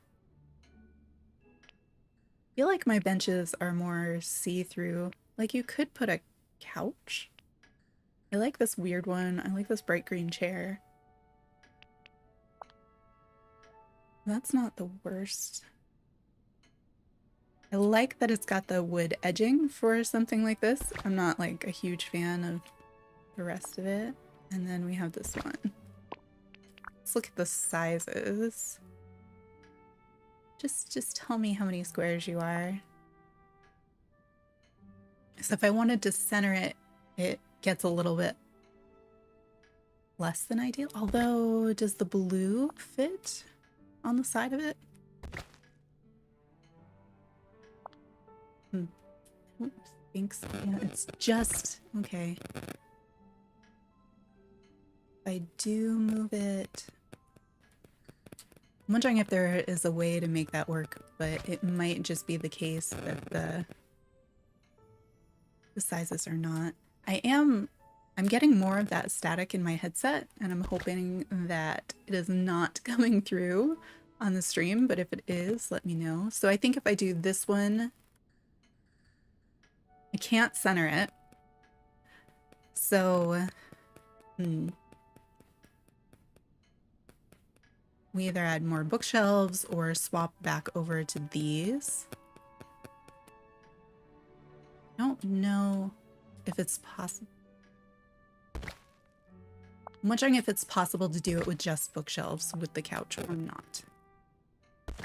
A: feel like my benches are more see-through. Like, you could put a couch. I like this weird one. I like this bright green chair. That's not the worst. I like that it's got the wood edging for something like this. I'm not like a huge fan of the rest of it. And then we have this one. Let's look at the sizes. Just tell me how many squares you are. So if I wanted to center it, it gets a little bit less than ideal. Although, does the blue fit on the side of it? I don't think so. Yeah, it's just okay. If I do move it, I'm wondering if there is a way to make that work, but it might just be the case that the sizes are not. I'm getting more of that static in my headset, and I'm hoping that it is not coming through on the stream, but if it is, let me know. So I think if I do this one, I can't center it. So, we either add more bookshelves or swap back over to these. I don't know if it's possible. I'm wondering if it's possible to do it with just bookshelves with the couch or not. I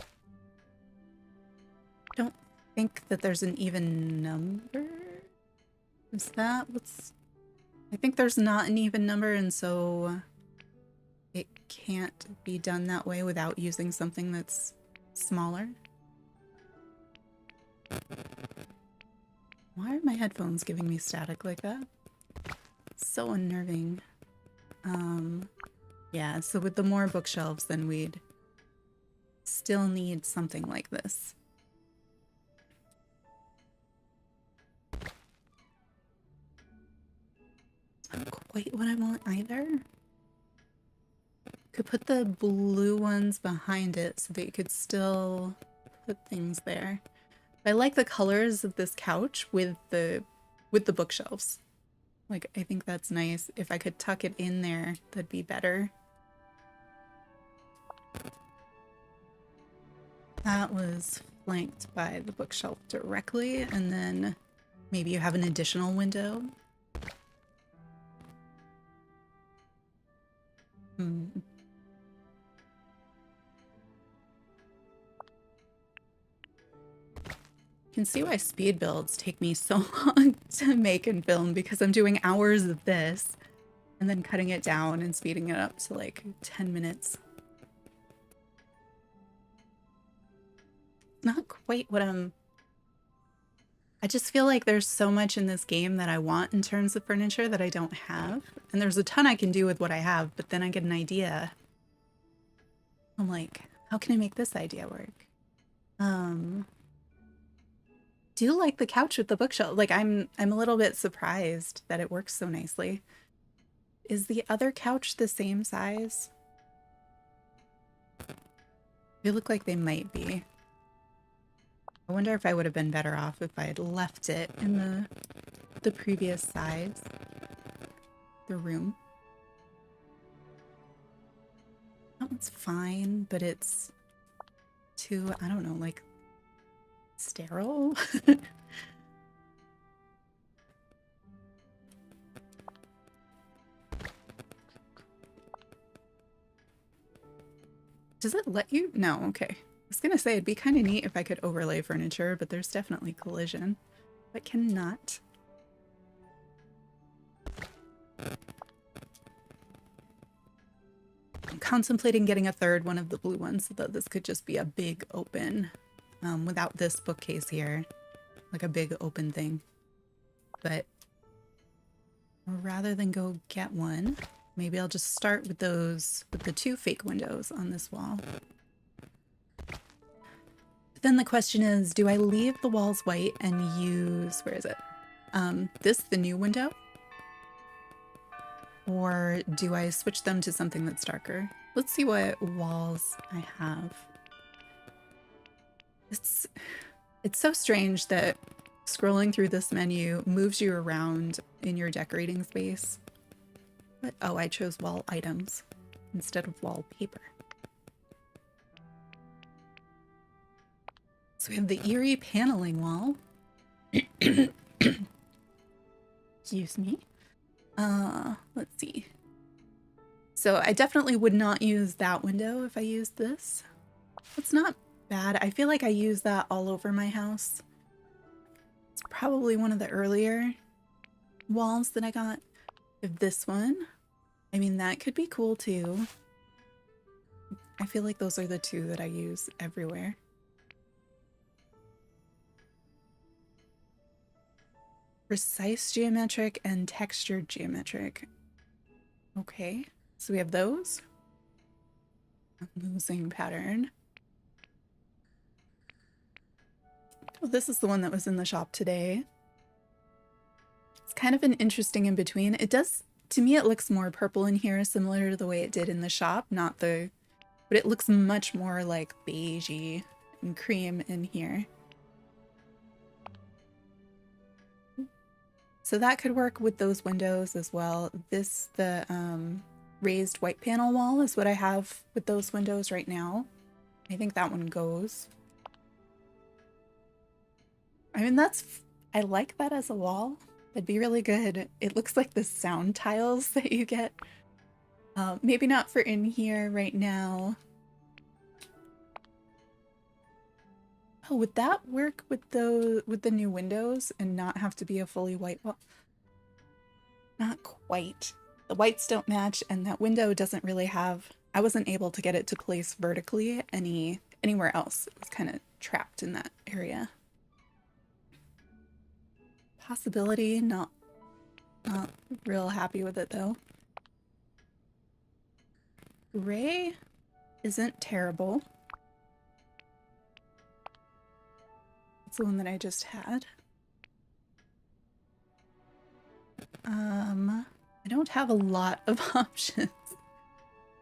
A: don't think that there's an even number. Is that what's... I think there's not an even number, and so it can't be done that way without using something that's smaller. Why are my headphones giving me static like that? It's so unnerving. Yeah, so with the more bookshelves, then we'd still need something like this. Not quite what I want either. Could put the blue ones behind it so that you could still put things there. But I like the colors of this couch with the bookshelves. Like, I think that's nice. If I could tuck it in there, that'd be better. That was flanked by the bookshelf directly, and then maybe you have an additional window. You can see why speed builds take me so long to make and film, because I'm doing hours of this and then cutting it down and speeding it up to like 10 minutes. Not quite what I just feel like there's so much in this game that I want in terms of furniture that I don't have. And there's a ton I can do with what I have, but then I get an idea. I'm like, how can I make this idea work? Do like the couch with the bookshelf. Like, I'm a little bit surprised that it works so nicely. Is the other couch the same size? They look like they might be. I wonder if I would have been better off if I had left it in the previous size. The room. That one's fine, but it's too, I don't know, like sterile? Does it let you? No, okay. I was gonna say it'd be kind of neat if I could overlay furniture, but there's definitely collision. But cannot. I'm contemplating getting a third one of the blue ones so that this could just be a big open, without this bookcase here, like a big open thing. But rather than go get one, maybe I'll just start with those, with the two fake windows on this wall. But then the question is, do I leave the walls white and use, where is it? The new window? or do I switch them to something that's darker? Let's see what walls I have. It's so strange that scrolling through this menu moves you around in your decorating space. But, oh, I chose wall items instead of wallpaper. So we have the eerie paneling wall. Excuse me. Let's see. So I definitely would not use that window if I used this. It's not bad. I feel like I use that all over my house. It's probably one of the earlier walls that I got. If this one, I mean, that could be cool too. I feel like those are the two that I use everywhere. Precise geometric and textured geometric. Okay, so we have those. Losing pattern. Oh, this is the one that was in the shop today. It's kind of an interesting in between. It does, to me, it looks more purple in here, similar to the way it did in the shop, but it looks much more like beigey and cream in here. So that could work with those windows as well. The raised white panel wall is what I have with those windows right now. I think that one goes. I mean, I like that as a wall. That'd be really good. It looks like the sound tiles that you get. Maybe not for in here right now. Oh, would that work with the new windows and not have to be a fully white wall? Not quite. The whites don't match, and that window doesn't really have... I wasn't able to get it to place vertically anywhere else. It was kind of trapped in that area. Possibility, not real happy with it though. Gray isn't terrible. It's the one that I just had. I don't have a lot of options.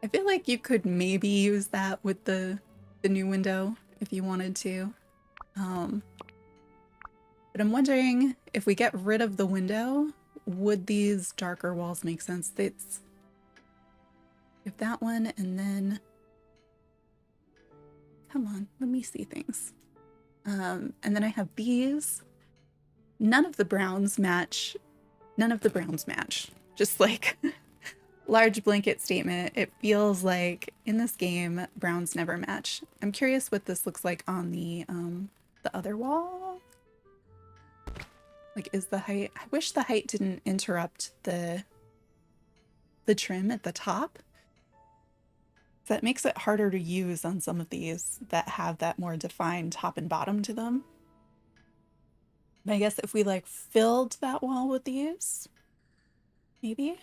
A: I feel like you could maybe use that with the new window if you wanted to. But I'm wondering if we get rid of the window, would these darker walls make sense? If that one and then... Come on, let me see things. And then I have these. None of the browns match. None of the browns match. Just like large blanket statement. It feels like in this game, browns never match. I'm curious what this looks like on the other wall. Like, is the height... I wish the height didn't interrupt the trim at the top. That makes it harder to use on some of these that have that more defined top and bottom to them. But I guess if we like filled that wall with these, maybe?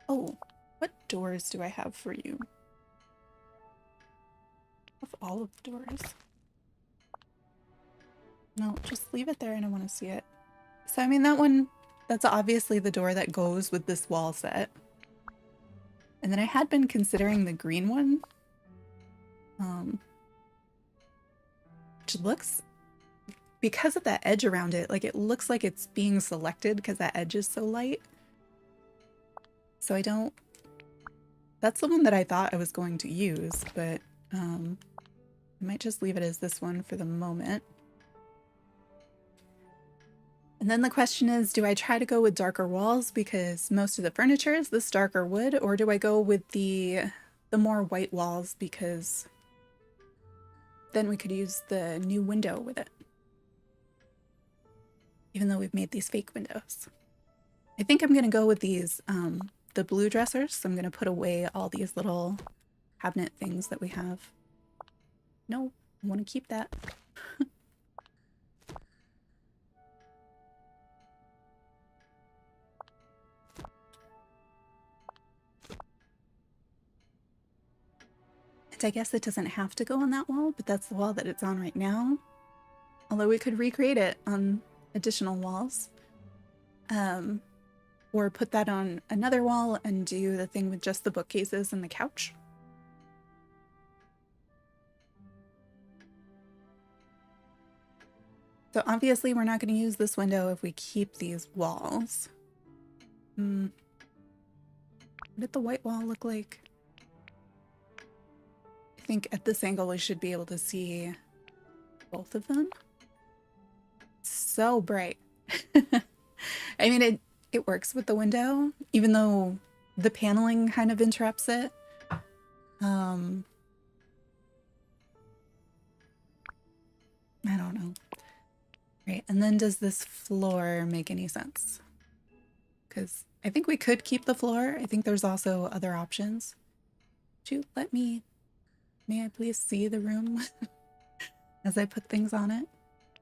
A: Oh, what doors do I have for you? Of all of the doors. No, just leave it there and I want to see it. So I mean that one, that's obviously the door that goes with this wall set. And then I had been considering the green one, which looks, because of that edge around it, like it looks like it's being selected because that edge is so light. So I don't, that's the one that I thought I was going to use, but I might just leave it as this one for the moment. And then the question is, do I try to go with darker walls because most of the furniture is this darker wood, or do I go with the more white walls because then we could use the new window with it? Even though we've made these fake windows. I think I'm going to go with these, the blue dressers. So I'm going to put away all these little cabinet things that we have. No, I want to keep that. I guess it doesn't have to go on that wall, but that's the wall that it's on right now. Although we could recreate it on additional walls. Or put that on another wall and do the thing with just the bookcases and the couch. So obviously we're not going to use this window if we keep these walls. What did the white wall look like? I think at this angle we should be able to see both of them. So bright. I mean, it works with the window, even though the paneling kind of interrupts it. I don't know. Right, and then does this floor make any sense? Because I think we could keep the floor. I think there's also other options. Would you may I please see the room as I put things on it?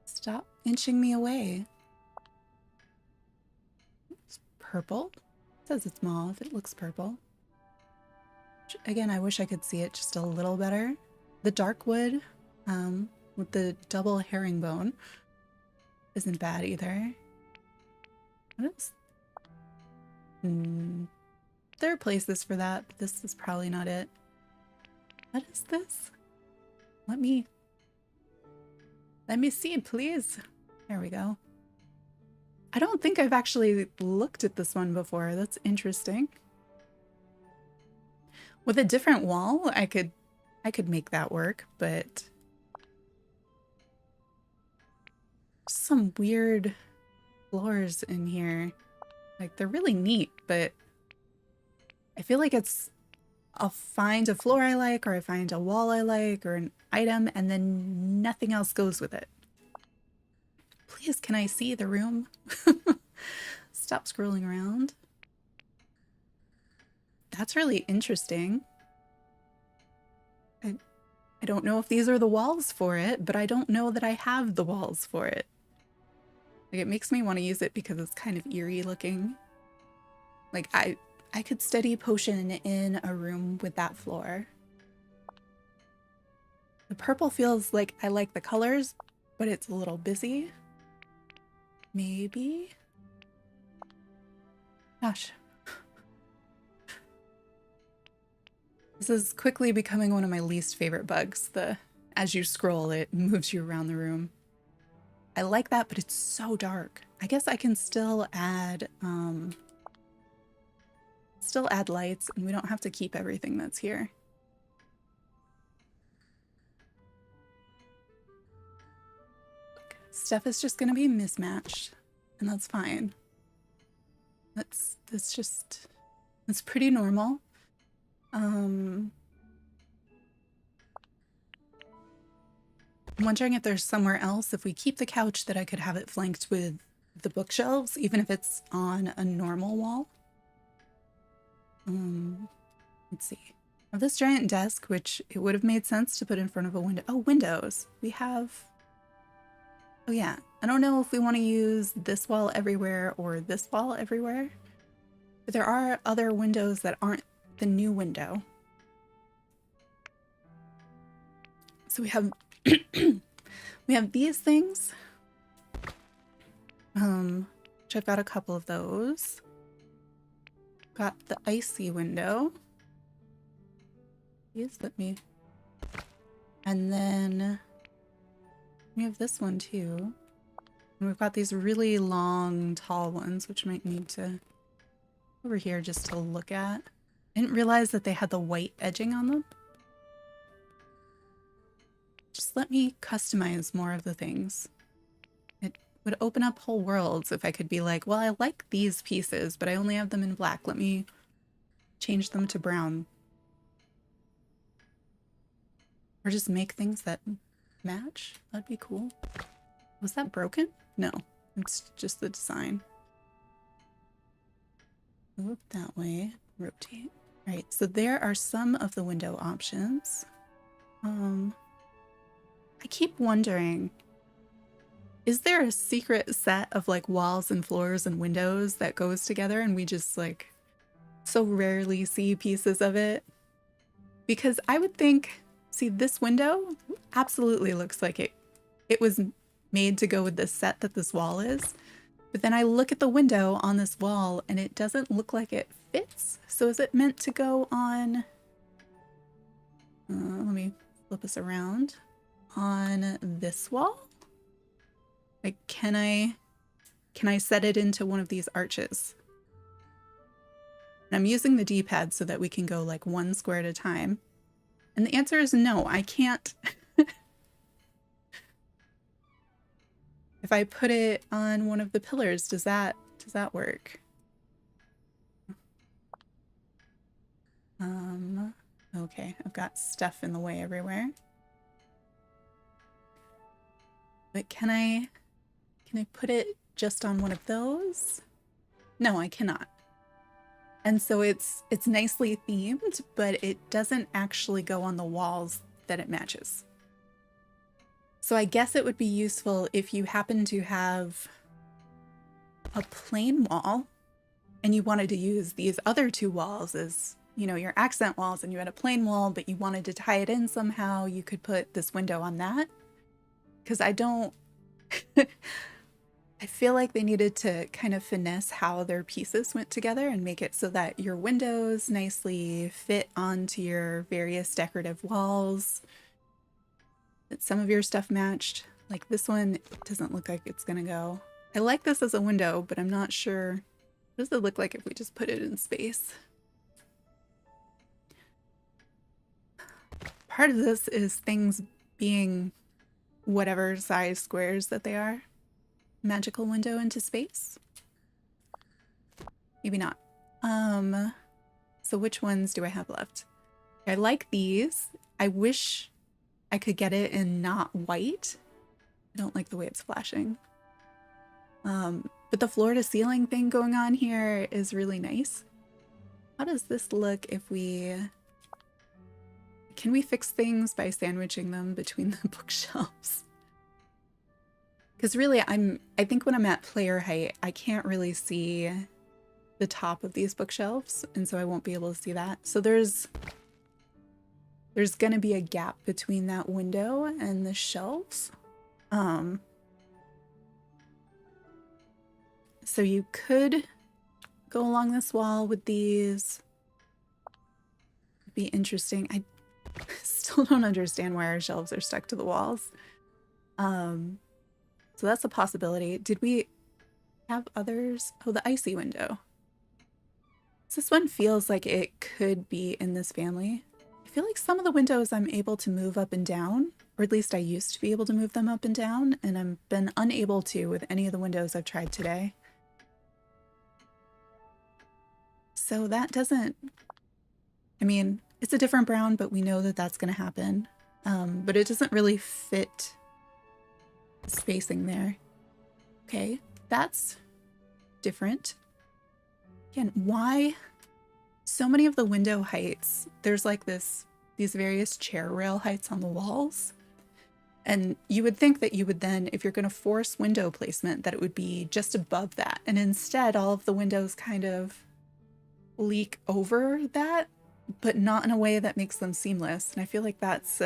A: Stop inching me away. It's purple. It says it's mauve. It looks purple. Again, I wish I could see it just a little better. The dark wood with the double herringbone isn't bad either. What is... there are places for that, but this is probably not it. What is this? Let me see, please. There we go. I don't think I've actually looked at this one before. That's interesting. With a different wall, I could make that work, but some weird floors in here. Like, they're really neat, but I feel like I'll find a floor I like, or I find a wall I like, or an item, and then nothing else goes with it. Please, can I see the room? Stop scrolling around. That's really interesting. I don't know if these are the walls for it, but I don't know that I have the walls for it. Like, it makes me want to use it because it's kind of eerie looking. Like, I could steady potion in a room with that floor. The purple feels like I like the colors, but it's a little busy. Maybe? Gosh. This is quickly becoming one of my least favorite bugs. As you scroll, it moves you around the room. I like that, but it's so dark. I guess I can still add lights, and we don't have to keep everything that's here. Stuff is just gonna be mismatched, and that's fine. That's pretty normal. I'm wondering if there's somewhere else, if we keep the couch, that I could have it flanked with the bookshelves, even if it's on a normal wall. Let's see. I have this giant desk, which it would have made sense to put in front of a window. Oh, windows. We have... Oh yeah. I don't know if we want to use this wall everywhere or this wall everywhere, but there are other windows that aren't the new window. So we have we have these things, which I've got a couple of those. Got the icy window. Please let me. And then we have this one too. And we've got these really long, tall ones, which might need to over here just to look at. I didn't realize that they had the white edging on them. Just let me customize more of the things. It would open up whole worlds if I could be like, well, I like these pieces, but I only have them in black. Let me change them to brown. Or just make things that match. That'd be cool. Was that broken? No, it's just the design. Move that way. Rotate. All right, so there are some of the window options. I keep wondering, is there a secret set of like walls and floors and windows that goes together and we just like so rarely see pieces of it? Because I would think, see, this window absolutely looks like it was made to go with the set that this wall is. But then I look at the window on this wall and it doesn't look like it fits. So is it meant to go on? Let me flip us around. On this wall? Like, can I set it into one of these arches? And I'm using the D-pad so that we can go like one square at a time. And the answer is no, I can't. If I put it on one of the pillars, does that work? Okay, I've got stuff in the way everywhere. But can I put it just on one of those? No, I cannot. And so it's nicely themed, but it doesn't actually go on the walls that it matches. So I guess it would be useful if you happen to have a plain wall and you wanted to use these other two walls as, you know, your accent walls, and you had a plain wall, but you wanted to tie it in somehow, you could put this window on that. Because I don't... I feel like they needed to kind of finesse how their pieces went together and make it so that your windows nicely fit onto your various decorative walls. That some of your stuff matched. Like this one doesn't look like it's gonna go. I like this as a window, but I'm not sure. What does it look like if we just put it in space? Part of this is things being whatever size squares that they are. Magical window into space? Maybe not. So which ones do I have left? I like these. I wish I could get it in not white. I don't like the way it's flashing. But the floor to ceiling thing going on here is really nice. How does this look if we... Can we fix things by sandwiching them between the bookshelves? Because really, I think when I'm at player height, I can't really see the top of these bookshelves, and so I won't be able to see that. So there's gonna be a gap between that window and the shelves. So you could go along this wall with these. It'd be interesting. I still don't understand why our shelves are stuck to the walls. So that's a possibility. Did we have others? Oh, the icy window. So this one feels like it could be in this family. I feel like some of the windows I'm able to move up and down, or at least I used to be able to move them up and down, and I've been unable to with any of the windows I've tried today. So that doesn't... I mean, it's a different brown, but we know that that's going to happen. But it doesn't really fit the spacing there. Okay, that's different. Again, why so many of the window heights, there's like these various chair rail heights on the walls. And you would think that you would then, if you're going to force window placement, that it would be just above that. And instead, all of the windows kind of leak over that, but not in a way that makes them seamless. And I feel like that's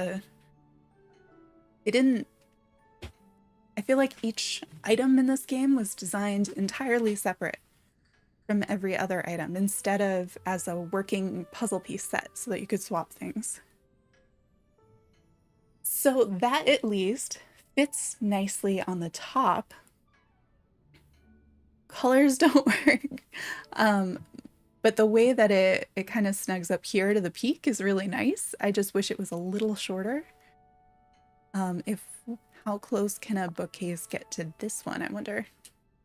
A: I feel like each item in this game was designed entirely separate from every other item instead of as a working puzzle piece set so that you could swap things. So that at least fits nicely on the top. Colors don't work. But the way that it kind of snugs up here to the peak is really nice. I just wish it was a little shorter. How close can a bookcase get to this one, I wonder?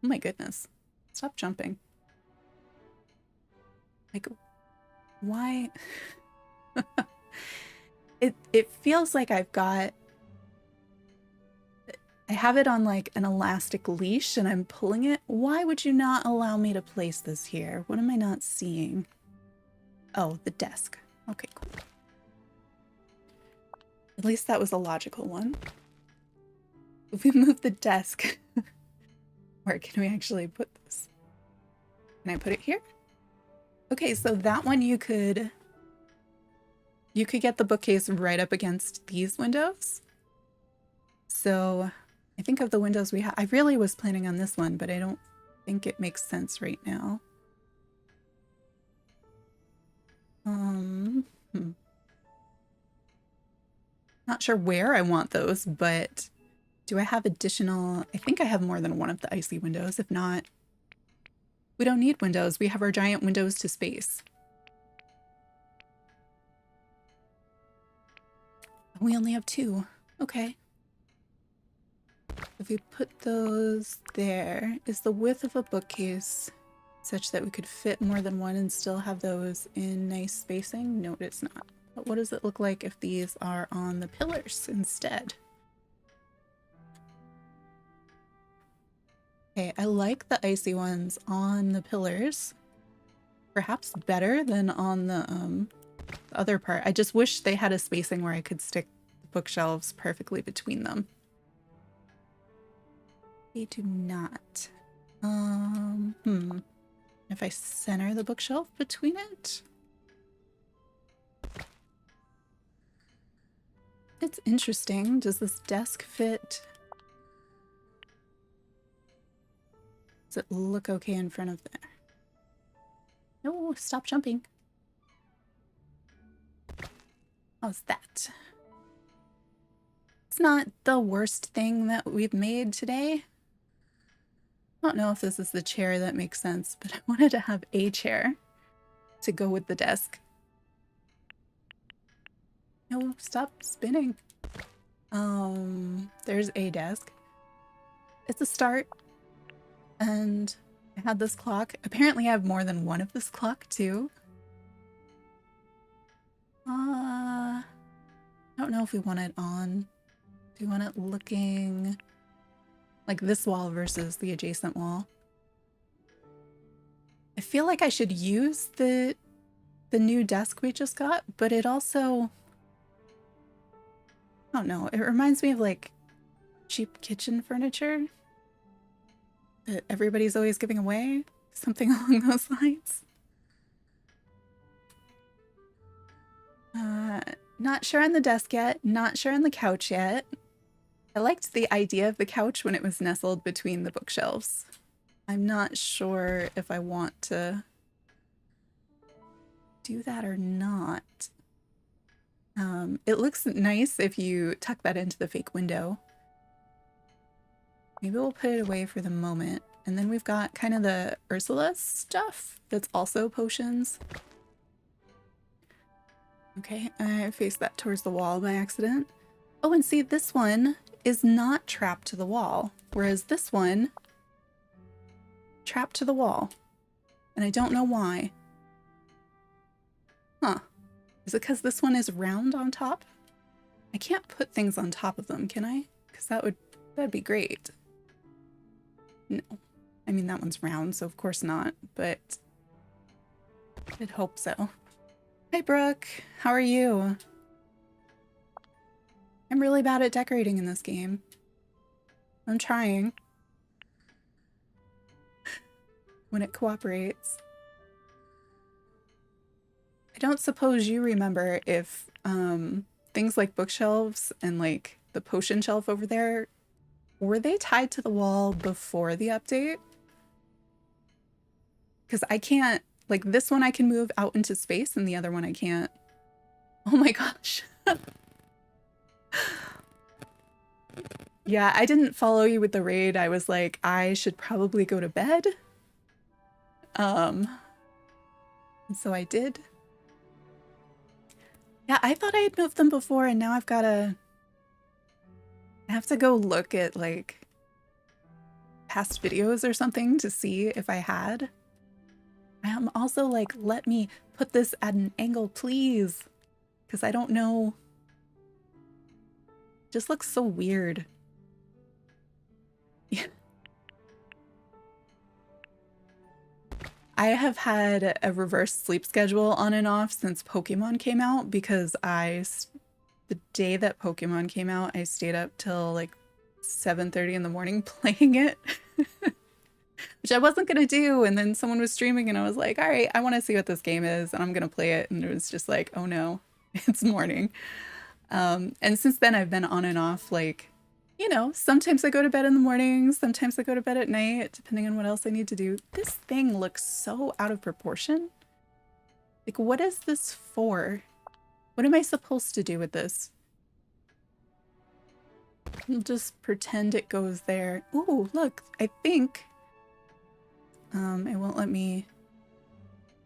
A: Oh my goodness. Stop jumping. Like, why? It feels like I have it on like an elastic leash and I'm pulling it. Why would you not allow me to place this here? What am I not seeing? Oh, the desk. Okay, cool. At least that was a logical one. If we move the desk, where can we actually put this? Can I put it here? Okay, so that one you could get the bookcase right up against these windows. So I think of the windows we have, I really was planning on this one, but I don't think it makes sense right now. Not sure where I want those, but do I have additional? I think I have more than one of the icy windows. If not, we don't need windows. We have our giant windows to space. We only have 2. Okay. If we put those there, is the width of a bookcase such that we could fit more than one and still have those in nice spacing? No, it's not. But what does it look like if these are on the pillars instead? Okay, I like the icy ones on the pillars. Perhaps better than on the other part. I just wish they had a spacing where I could stick the bookshelves perfectly between them. They do not. If I center the bookshelf between it? It's interesting. Does this desk fit? Does it look okay in front of there? No, stop jumping. How's that? It's not the worst thing that we've made today. I don't know if this is the chair that makes sense, but I wanted to have a chair to go with the desk. No, stop spinning. There's a desk. It's a start. And I had this clock. Apparently I have more than one of this clock too. I don't know if we want it on. Do you want it looking like this wall versus the adjacent wall? I feel like I should use the new desk we just got, but it also, I don't know, it reminds me of like cheap kitchen furniture that everybody's always giving away, something along those lines. Not sure on the desk yet, not sure on the couch yet. I liked the idea of the couch when it was nestled between the bookshelves. I'm not sure if I want to do that or not. It looks nice if you tuck that into the fake window. Maybe we'll put it away for the moment. And then we've got kind of the Ursula stuff that's also potions. Okay, I faced that towards the wall by accident. Oh, and see, this one is not trapped to the wall, whereas this one trapped to the wall. And I don't know why. Huh. Is it because this one is round on top? I can't put things on top of them, can I? Because that'd be great. No. I mean, that one's round, so of course not, but I'd hope so. Hi, Brooke. How are you? I'm really bad at decorating in this game. I'm trying. When it cooperates. I don't suppose you remember if things like bookshelves and like the potion shelf over there, were they tied to the wall before the update? Because I can't, like this one I can move out into space and the other one I can't. Oh my gosh. Yeah, I didn't follow you with the raid. I was like, I should probably go to bed. And so I did. Yeah, I thought I had moved them before and now I have to go look at like past videos or something to see if I had. I'm also like, let me put this at an angle, please. Because I don't know. It just looks so weird. Yeah. I have had a reverse sleep schedule on and off since Pokemon came out because the day that Pokemon came out, I stayed up till like 7:30 in the morning playing it, which I wasn't going to do. And then someone was streaming and I was like, all right, I want to see what this game is and I'm going to play it. And it was just like, oh no, it's morning. And since then I've been on and off like you know, sometimes I go to bed in the morning, sometimes I go to bed at night, depending on what else I need to do. This thing looks so out of proportion. Like, what is this for? What am I supposed to do with this? I'll just pretend it goes there. Ooh, look, I think it won't let me.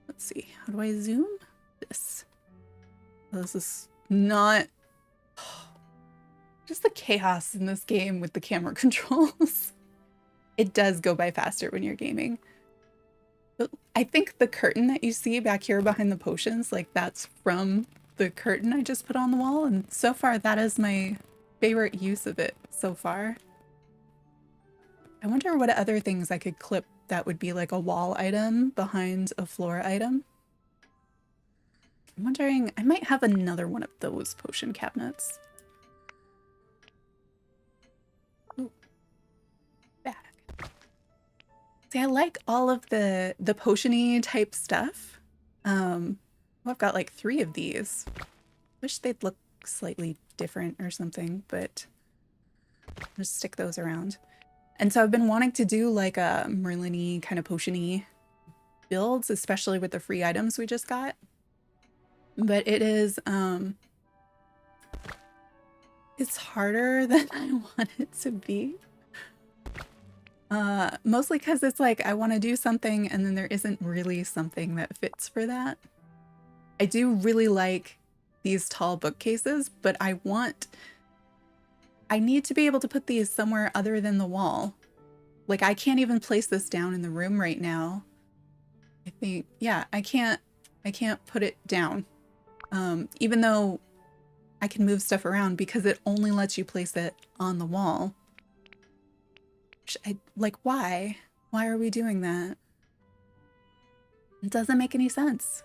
A: Let's see. How do I zoom this? Oh, this is not just the chaos in this game with the camera controls. It does go by faster when you're gaming. But I think the curtain that you see back here behind the potions, like that's from the curtain I just put on the wall. And so far, that is my favorite use of it so far. I wonder what other things I could clip that would be like a wall item behind a floor item. I'm wondering, I might have another one of those potion cabinets. Ooh. Back. See, I like all of the potion-y type stuff. Well, I've got like 3 of these. Wish they'd look slightly different or something, but I'll just stick those around. And so I've been wanting to do like a Merlin-y kind of potion-y builds, especially with the free items we just got. But it is, it's harder than I want it to be. Mostly because it's like I want to do something and then there isn't really something that fits for that. I do really like these tall bookcases, but I need to be able to put these somewhere other than the wall. Like I can't even place this down in the room right now. I think, yeah, I can't put it down. Even though I can move stuff around because it only lets you place it on the wall. Like, why? Why are we doing that? It doesn't make any sense.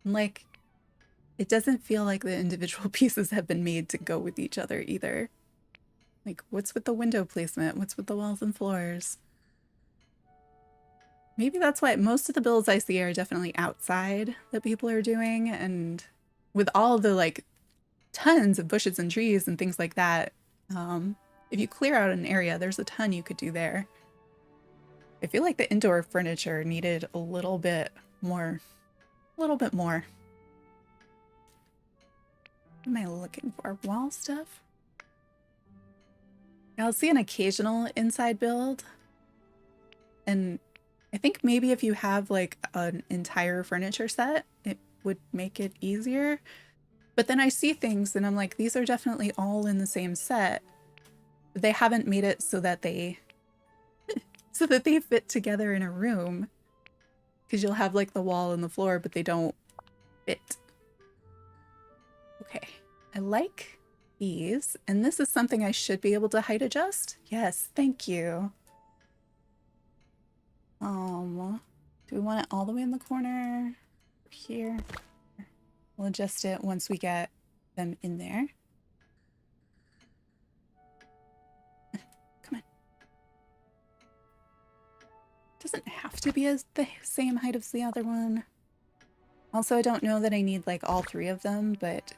A: Like, it doesn't feel like the individual pieces have been made to go with each other either. Like, what's with the window placement? What's with the walls and floors? Maybe that's why most of the builds I see are definitely outside that people are doing. And with all the like tons of bushes and trees and things like that, if you clear out an area, there's a ton you could do there. I feel like the indoor furniture needed a little bit more. What am I looking for? Wall stuff? I'll see an occasional inside build. And I think maybe if you have like an entire furniture set, it would make it easier. But then I see things and I'm like, these are definitely all in the same set. But they haven't made it so that they fit together in a room. Because you'll have like the wall and the floor, but they don't fit. Okay, I like these. And this is something I should be able to height adjust. Yes, thank you. Do we want it all the way in the corner? Here. We'll adjust it once we get them in there. Come on. Doesn't have to be the same height as the other one. Also, I don't know that I need like all 3 of them, but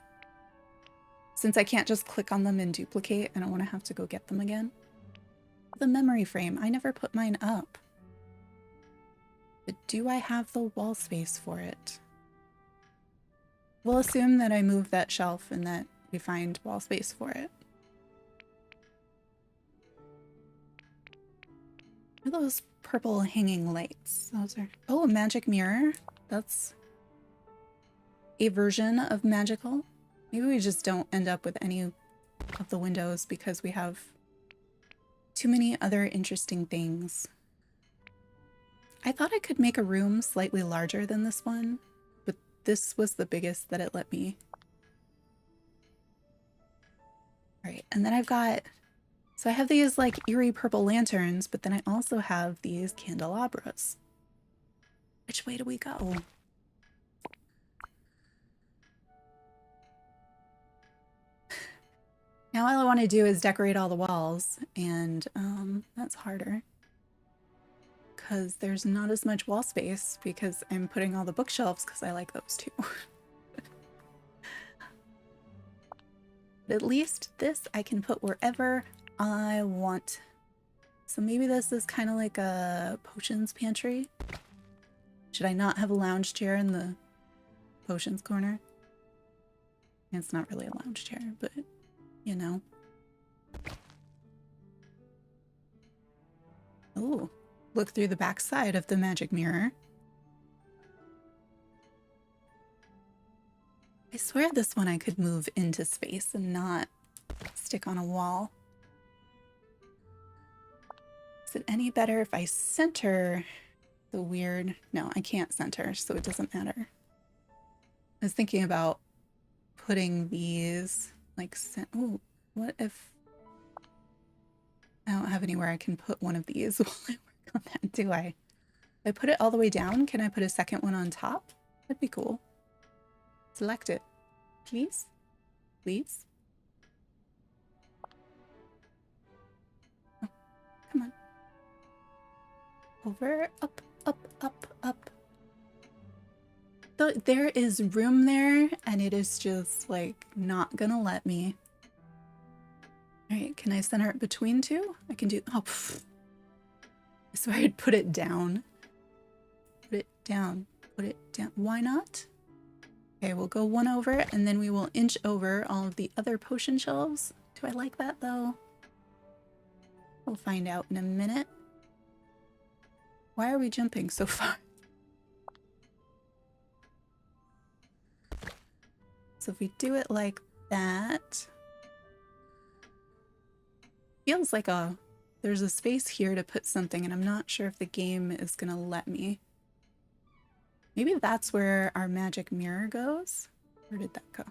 A: since I can't just click on them and duplicate, I don't want to have to go get them again. The memory frame. I never put mine up. But do I have the wall space for it? We'll assume that I move that shelf and that we find wall space for it. What are those purple hanging lights? Those are... Oh, a magic mirror. That's a version of magical. Maybe we just don't end up with any of the windows because we have too many other interesting things. I thought I could make a room slightly larger than this one, but this was the biggest that it let me. All right, and then I've got, so I have these like eerie purple lanterns, but then I also have these candelabras. Which way do we go? Now all I want to do is decorate all the walls, and that's harder. because there's not as much wall space because I'm putting all the bookshelves because I like those too. But at least this I can put wherever I want. So maybe this is kind of like a potions pantry. Should I not have a lounge chair in the potions corner? It's not really a lounge chair, but you know. Oh, look through the back side of the magic mirror. I swear this one I could move into space and not stick on a wall. Is it any better if I center the weird... No, I can't center, so it doesn't matter. I was thinking about putting these like... Oh, what if... I don't have anywhere I can put one of these while I work on that, do I? If I put it all the way down, can I put a second one on top? That'd be cool. Select it. Please? Please? Oh, come on. Over, up, up, up, up. There is room there, and it is just, like, not gonna let me. Alright, can I center it between two? I can do... Oh, pfft. I swear I'd put it down. Put it down. Put it down. Why not? Okay, we'll go one over, and then we will inch over all of the other potion shelves. Do I like that, though? We'll find out in a minute. Why are we jumping so far? So if we do it like that... Feels like there's a space here to put something, and I'm not sure if the game is gonna let me. Maybe that's where our magic mirror goes? Where did that go?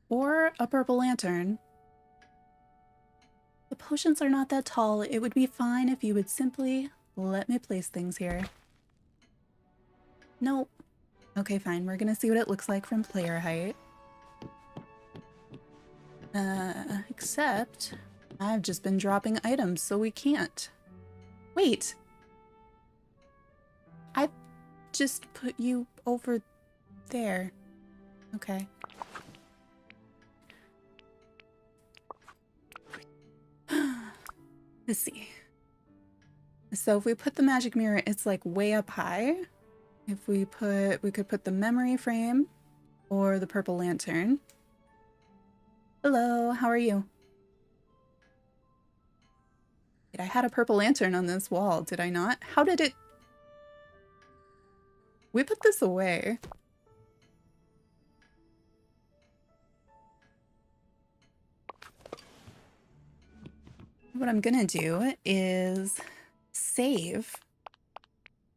A: Or a purple lantern. The potions are not that tall. It would be fine if you would simply let me place things here. Nope. Okay, fine. We're gonna see what it looks like from player height. Except I've just been dropping items, so we can't. Wait. I just put you over there. Okay. Let's see. So if we put the magic mirror, it's like way up high. If we could put the memory frame or the purple lantern. Hello, how are you? Wait, I had a purple lantern on this wall, did I not? How did it... We put this away. What I'm gonna do is save,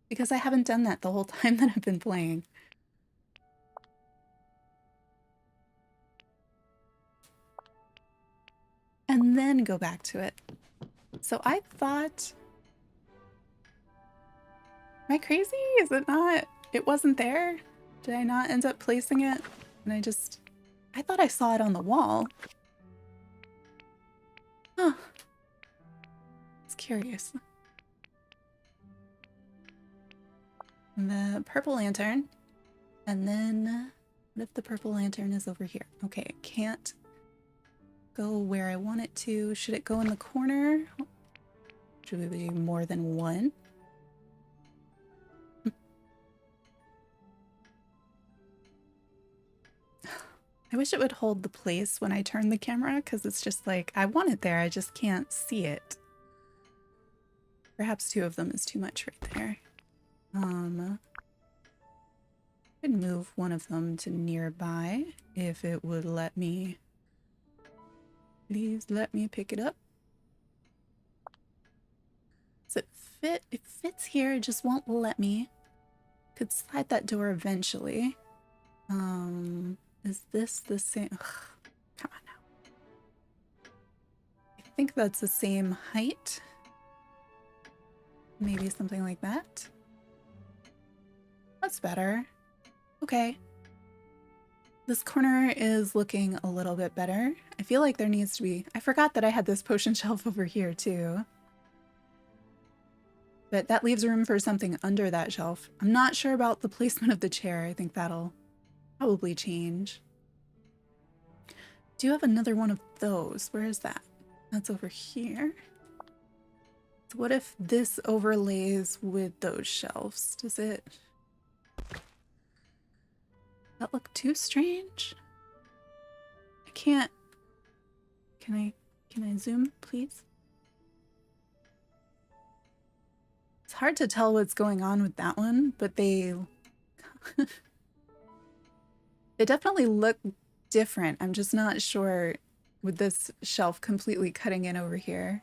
A: because I haven't done that the whole time that I've been playing. And then go back to it. So I thought... Am I crazy? Is it not? It wasn't there? Did I not end up placing it? And I thought I saw it on the wall. Huh. It's curious. The purple lantern. And then... What if the purple lantern is over here? Okay, it can't go where I want it to. Should it go in the corner? Should we do more than one? I wish it would hold the place when I turn the camera, because it's just like, I want it there, I just can't see it. Perhaps two of them is too much right there. I could move one of them to nearby if it would let me. Please let me pick it up. Does it fit? It fits here, it just won't let me. Could slide that door eventually. Is this the same? Ugh, come on now. I think that's the same height. Maybe something like that. That's better. Okay. This corner is looking a little bit better. I feel like there needs to be... I forgot that I had this potion shelf over here too. But that leaves room for something under that shelf. I'm not sure about the placement of the chair. I think that'll probably change. Do you have another one of those? Where is that? That's over here. So what if this overlays with those shelves? Does it... that look too strange? I can't... Can I zoom, please? It's hard to tell what's going on with that one, but they... they definitely look different. I'm just not sure with this shelf completely cutting in over here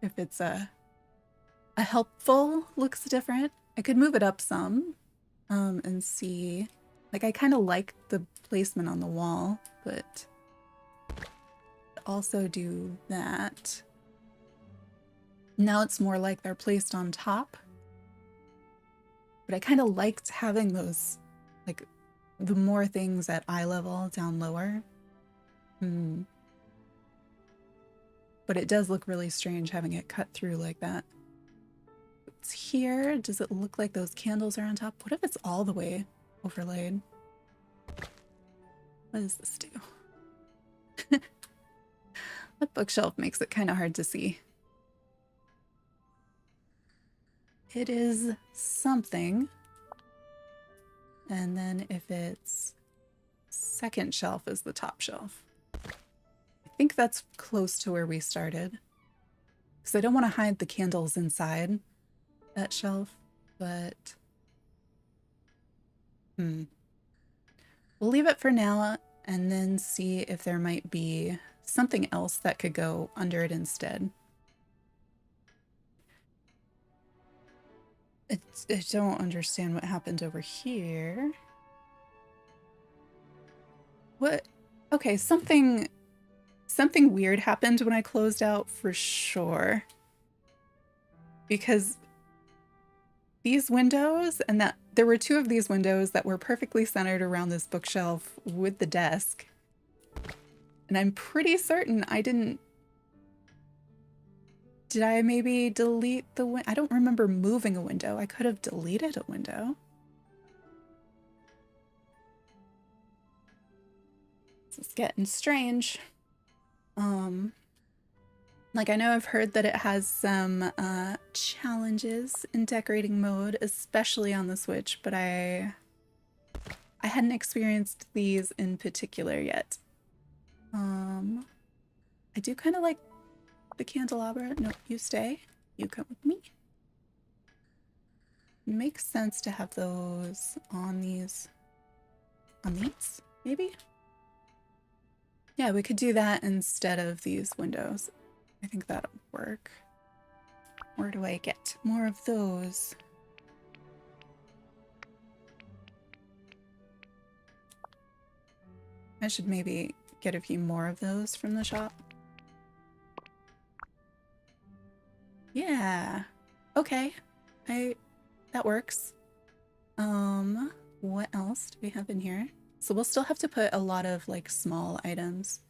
A: if it's a helpful looks different. I could move it up some and see. Like, I kind of like the placement on the wall, but also do that. Now it's more like they're placed on top. But I kind of liked having those, like, the more things at eye level down lower. But it does look really strange having it cut through like that. It's here. Does it look like those candles are on top? What if it's all the way overlaid? What does this do? That bookshelf makes it kind of hard to see. It is something. And then if it's second shelf is the top shelf. I think that's close to where we started. Because I don't want to hide the candles inside that shelf, but... we'll leave it for now and then see if there might be something else that could go under it instead. I don't understand what happened over here. What? Okay, something weird happened when I closed out for sure. Because these windows, and that there were two of these windows that were perfectly centered around this bookshelf with the desk. And I'm pretty certain I didn't... Did I maybe delete the window? I don't remember moving a window. I could have deleted a window. This is getting strange. Like, I know I've heard that it has some challenges in decorating mode, especially on the Switch, but I hadn't experienced these in particular yet. I do kind of like the candelabra. No, you stay. You come with me. Makes sense to have those on these. On these, maybe? Yeah, we could do that instead of these windows. I think that'll work. Where do I get more of those? I should maybe get a few more of those from the shop. Yeah. Okay. That works. What else do we have in here? So we'll still have to put a lot of like small items.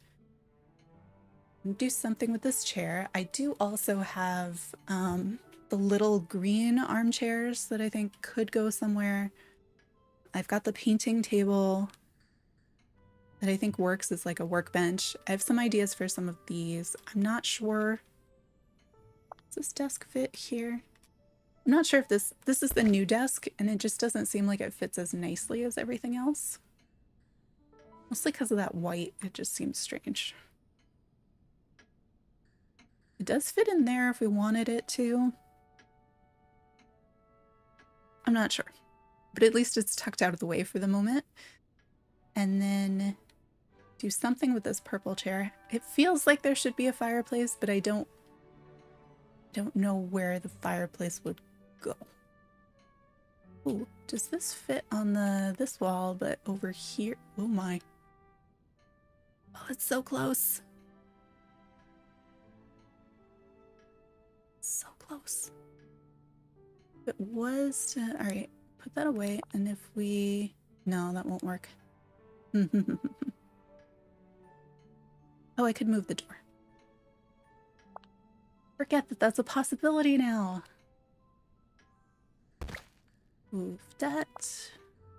A: Do something with this chair. I do also have the little green armchairs that I think could go somewhere. I've got the painting table that I think works as like a workbench. I have some ideas for some of these. I'm not sure. Does this desk fit here? I'm not sure if this is the new desk and it just doesn't seem like it fits as nicely as everything else. Mostly because of that white, it just seems strange. It does fit in there if we wanted it to. I'm not sure, but at least it's tucked out of the way for the moment. And then do something with this purple chair. It feels like there should be a fireplace, but I don't know where the fireplace would go. Ooh, does this fit on this wall, but over here? Oh my. Oh, it's so close. So close. If it was to, all right, put that away. And if we, no, that won't work. Oh, I could move the door. Forget that that's a possibility now. Move that.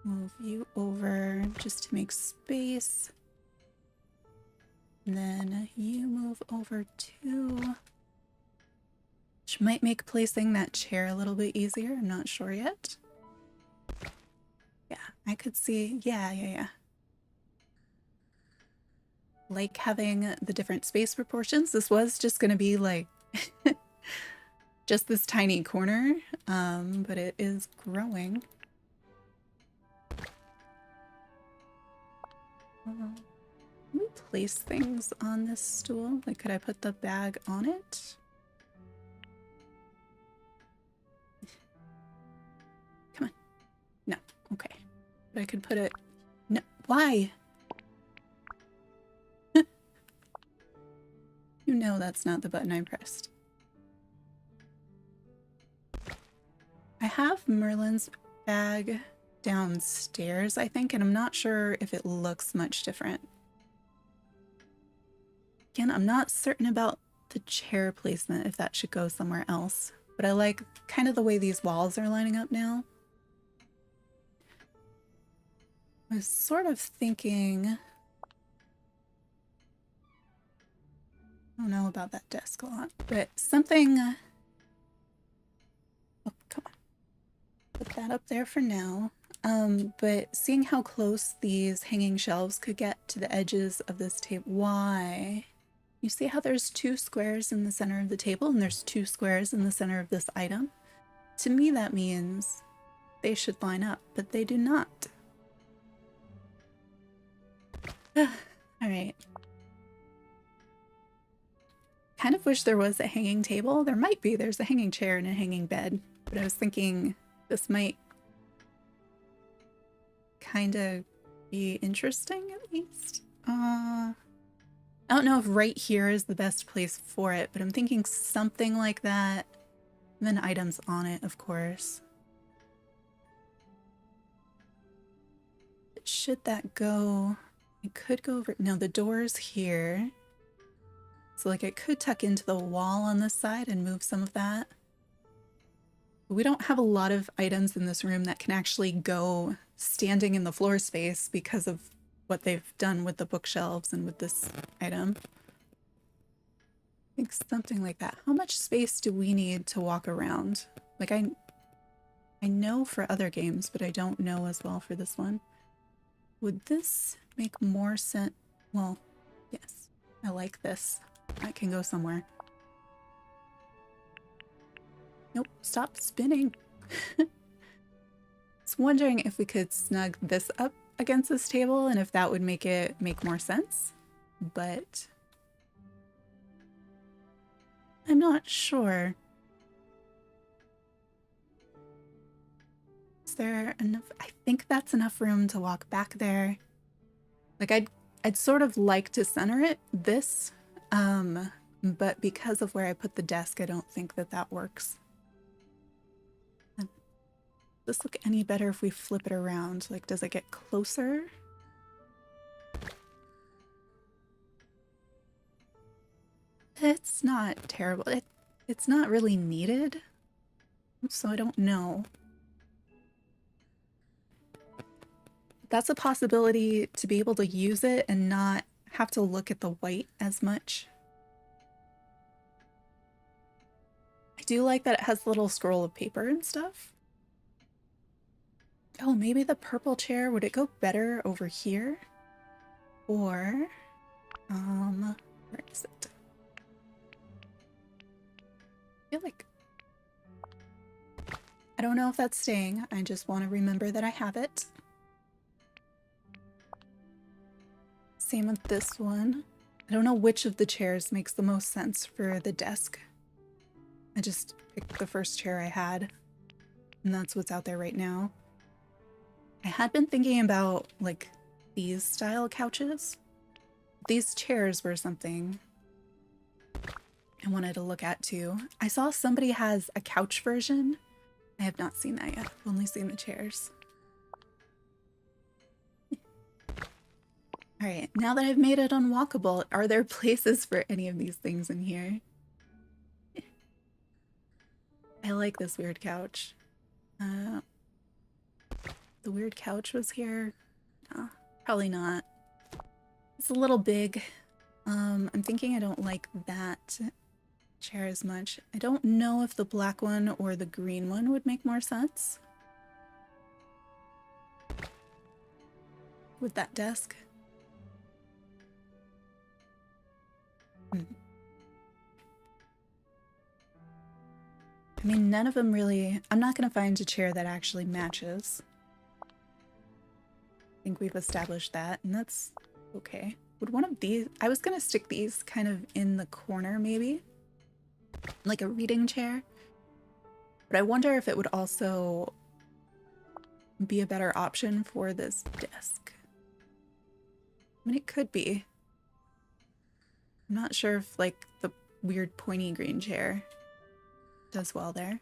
A: Move you over just to make space. And then you move over too. Which might make placing that chair a little bit easier. I'm not sure yet. Yeah, I could see. Yeah. Like having the different space proportions. This was just going to be like just this tiny corner, but it is growing. Can we place things on this stool? Like, could I put the bag on it? Come on. No. Okay. But I could put it... No. Why? You know that's not the button I pressed. I have Merlin's bag downstairs, I think, and I'm not sure if it looks much different. Again, I'm not certain about the chair placement, if that should go somewhere else. But I like kind of the way these walls are lining up now. I was sort of thinking... I don't know about that desk a lot, but something... Oh, come on. Put that up there for now. But seeing how close these hanging shelves could get to the edges of this table... Why? You see how there's 2 squares in the center of the table and there's 2 squares in the center of this item? To me, that means they should line up, but they do not. All right. Kind of wish there was a hanging table. There might be. There's a hanging chair and a hanging bed. But I was thinking this might kind of be interesting, at least. I don't know if right here is the best place for it, but I'm thinking something like that. And then items on it, of course. Should that go... It could go over... No, the door's here. So, like, it could tuck into the wall on this side and move some of that. But we don't have a lot of items in this room that can actually go standing in the floor space because of what they've done with the bookshelves and with this item. I think something like that. How much space do we need to walk around? Like, I know for other games, but I don't know as well for this one. Would this make more sense? Well, yes. I like this. That can go somewhere. Nope, stop spinning. I was wondering if we could snug this up against this table and if that would make it make more sense, but I'm not sure. Is there enough? I think that's enough room to walk back there. Like, I'd sort of like to center it, this, but because of where I put the desk, I don't think that that works. Does this look any better if we flip it around? Like, does it get closer? It's not terrible. It's not really needed, so I don't know. That's a possibility, to be able to use it and not have to look at the white as much. I do like that it has a little scroll of paper and stuff. Oh, maybe the purple chair, would it go better over here? Or, where is it? I feel like... I don't know if that's staying. I just want to remember that I have it. Same with this one. I don't know which of the chairs makes the most sense for the desk. I just picked the first chair I had, and that's what's out there right now. I had been thinking about, like, these style couches. These chairs were something I wanted to look at too. I saw somebody has a couch version. I have not seen that yet. I've only seen the chairs. All right, now that I've made it unwalkable, are there places for any of these things in here? I like this weird couch. The weird couch was here? No, probably not. It's a little big. I'm thinking I don't like that chair as much. I don't know if the black one or the green one would make more sense. With that desk. I mean, none of them really... I'm not going to find a chair that actually matches. I think we've established that, and that's okay. Would one of these... I was going to stick these kind of in the corner, maybe. Like a reading chair. But I wonder if it would also be a better option for this desk. I mean, it could be. I'm not sure if, like, the weird pointy green chair does well there.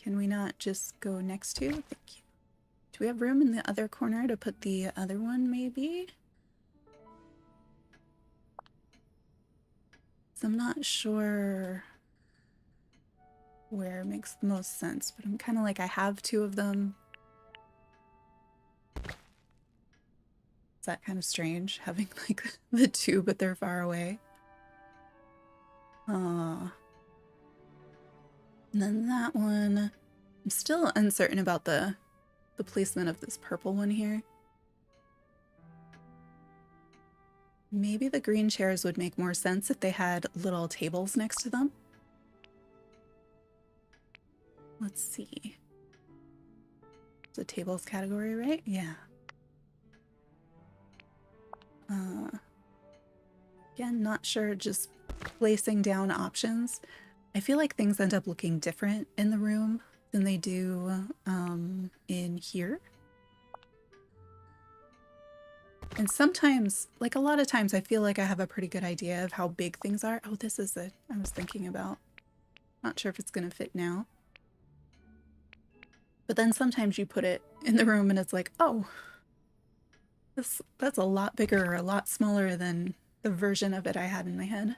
A: Can we not just go next to? Thank you. Do we have room in the other corner to put the other one, maybe? So I'm not sure where it makes the most sense, but I'm kind of like, I have two of them. Is that kind of strange, having like the two, but they're far away? And then that one, I'm still uncertain about the placement of this purple one here. Maybe the green chairs would make more sense if they had little tables next to them. Let's see. It's a tables category, right? Yeah. Again, not sure, just placing down options. I feel like things end up looking different in the room than they do in here. And sometimes, like a lot of times, I feel like I have a pretty good idea of how big things are. Oh, this is it I was thinking about. Not sure if it's going to fit now. But then sometimes you put it in the room and it's like, oh, that's a lot bigger or a lot smaller than the version of it I had in my head.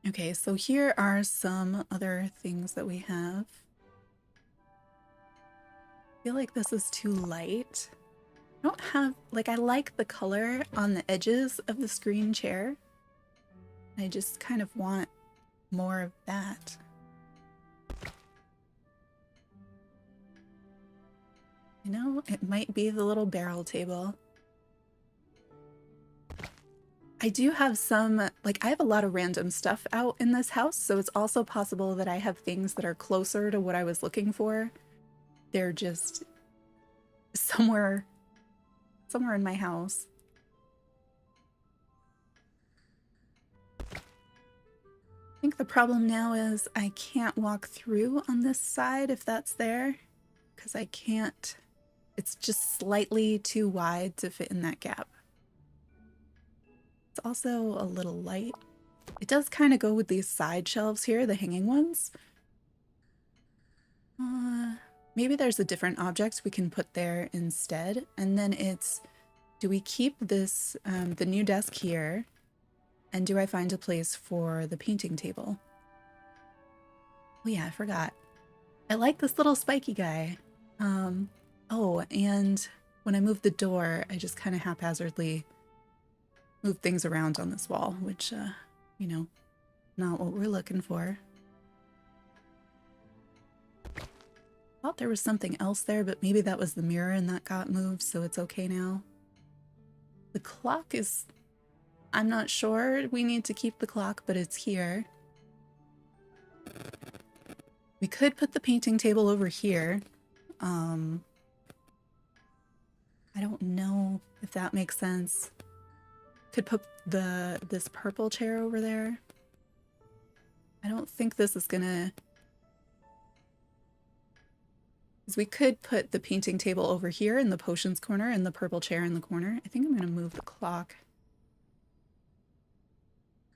A: Okay, so here are some other things that we have. I feel like this is too light. I don't have, like, I like the color on the edges of the screen chair. I just kind of want more of that. You know, it might be the little barrel table. I do have some, like, I have a lot of random stuff out in this house, so it's also possible that I have things that are closer to what I was looking for. They're just somewhere in my house. I think the problem now is I can't walk through on this side if that's there, because I can't. It's just slightly too wide to fit in that gap. It's also a little light. It does kind of go with these side shelves here, the hanging ones. Maybe there's a different object we can put there instead. And then it's, do we keep this, the new desk here? And do I find a place for the painting table? Oh yeah, I forgot. I like this little spiky guy. Oh, and when I moved the door, I just kind of haphazardly moved things around on this wall, which, you know, not what we're looking for. Thought there was something else there, but maybe that was the mirror and that got moved, so it's okay now. The clock is... I'm not sure we need to keep the clock, but it's here. We could put the painting table over here. I don't know if that makes sense. Could put this purple chair over there. I don't think this is gonna... Because we could put the painting table over here in the potions corner and the purple chair in the corner. I think I'm gonna move the clock.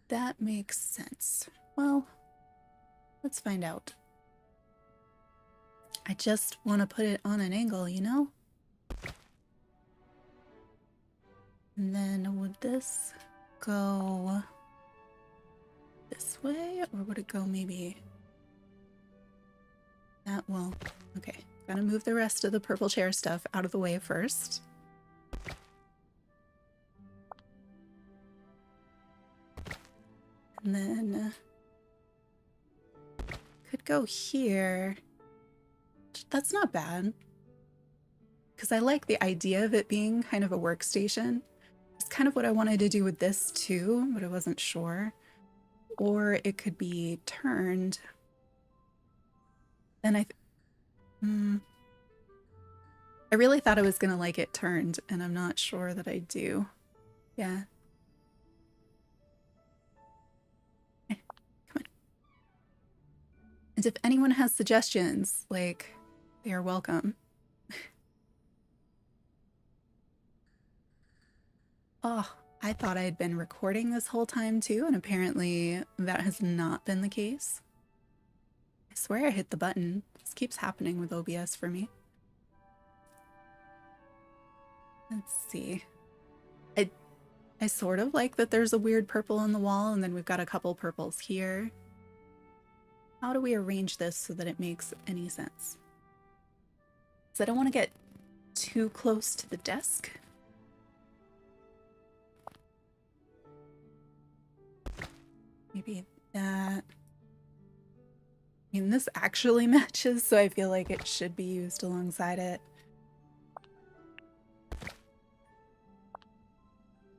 A: That makes sense. Well, let's find out. I just want to put it on an angle, you know? And then would this go this way, or would it go maybe that? Well, okay. Gotta move the rest of the purple chair stuff out of the way first. And then could go here. That's not bad. Because I like the idea of it being kind of a workstation. It's kind of what I wanted to do with this too, but I wasn't sure. Or it could be turned. Then I really thought I was going to like it turned, and I'm not sure that I do. Yeah. Come on. And if anyone has suggestions, like, they are welcome. Oh, I thought I had been recording this whole time too, and apparently that has not been the case. I swear I hit the button. This keeps happening with OBS for me. Let's see. I sort of like that there's a weird purple on the wall, and then we've got a couple purples here. How do we arrange this so that it makes any sense? So I don't want to get too close to the desk. Maybe that. I mean, this actually matches, so I feel like it should be used alongside it.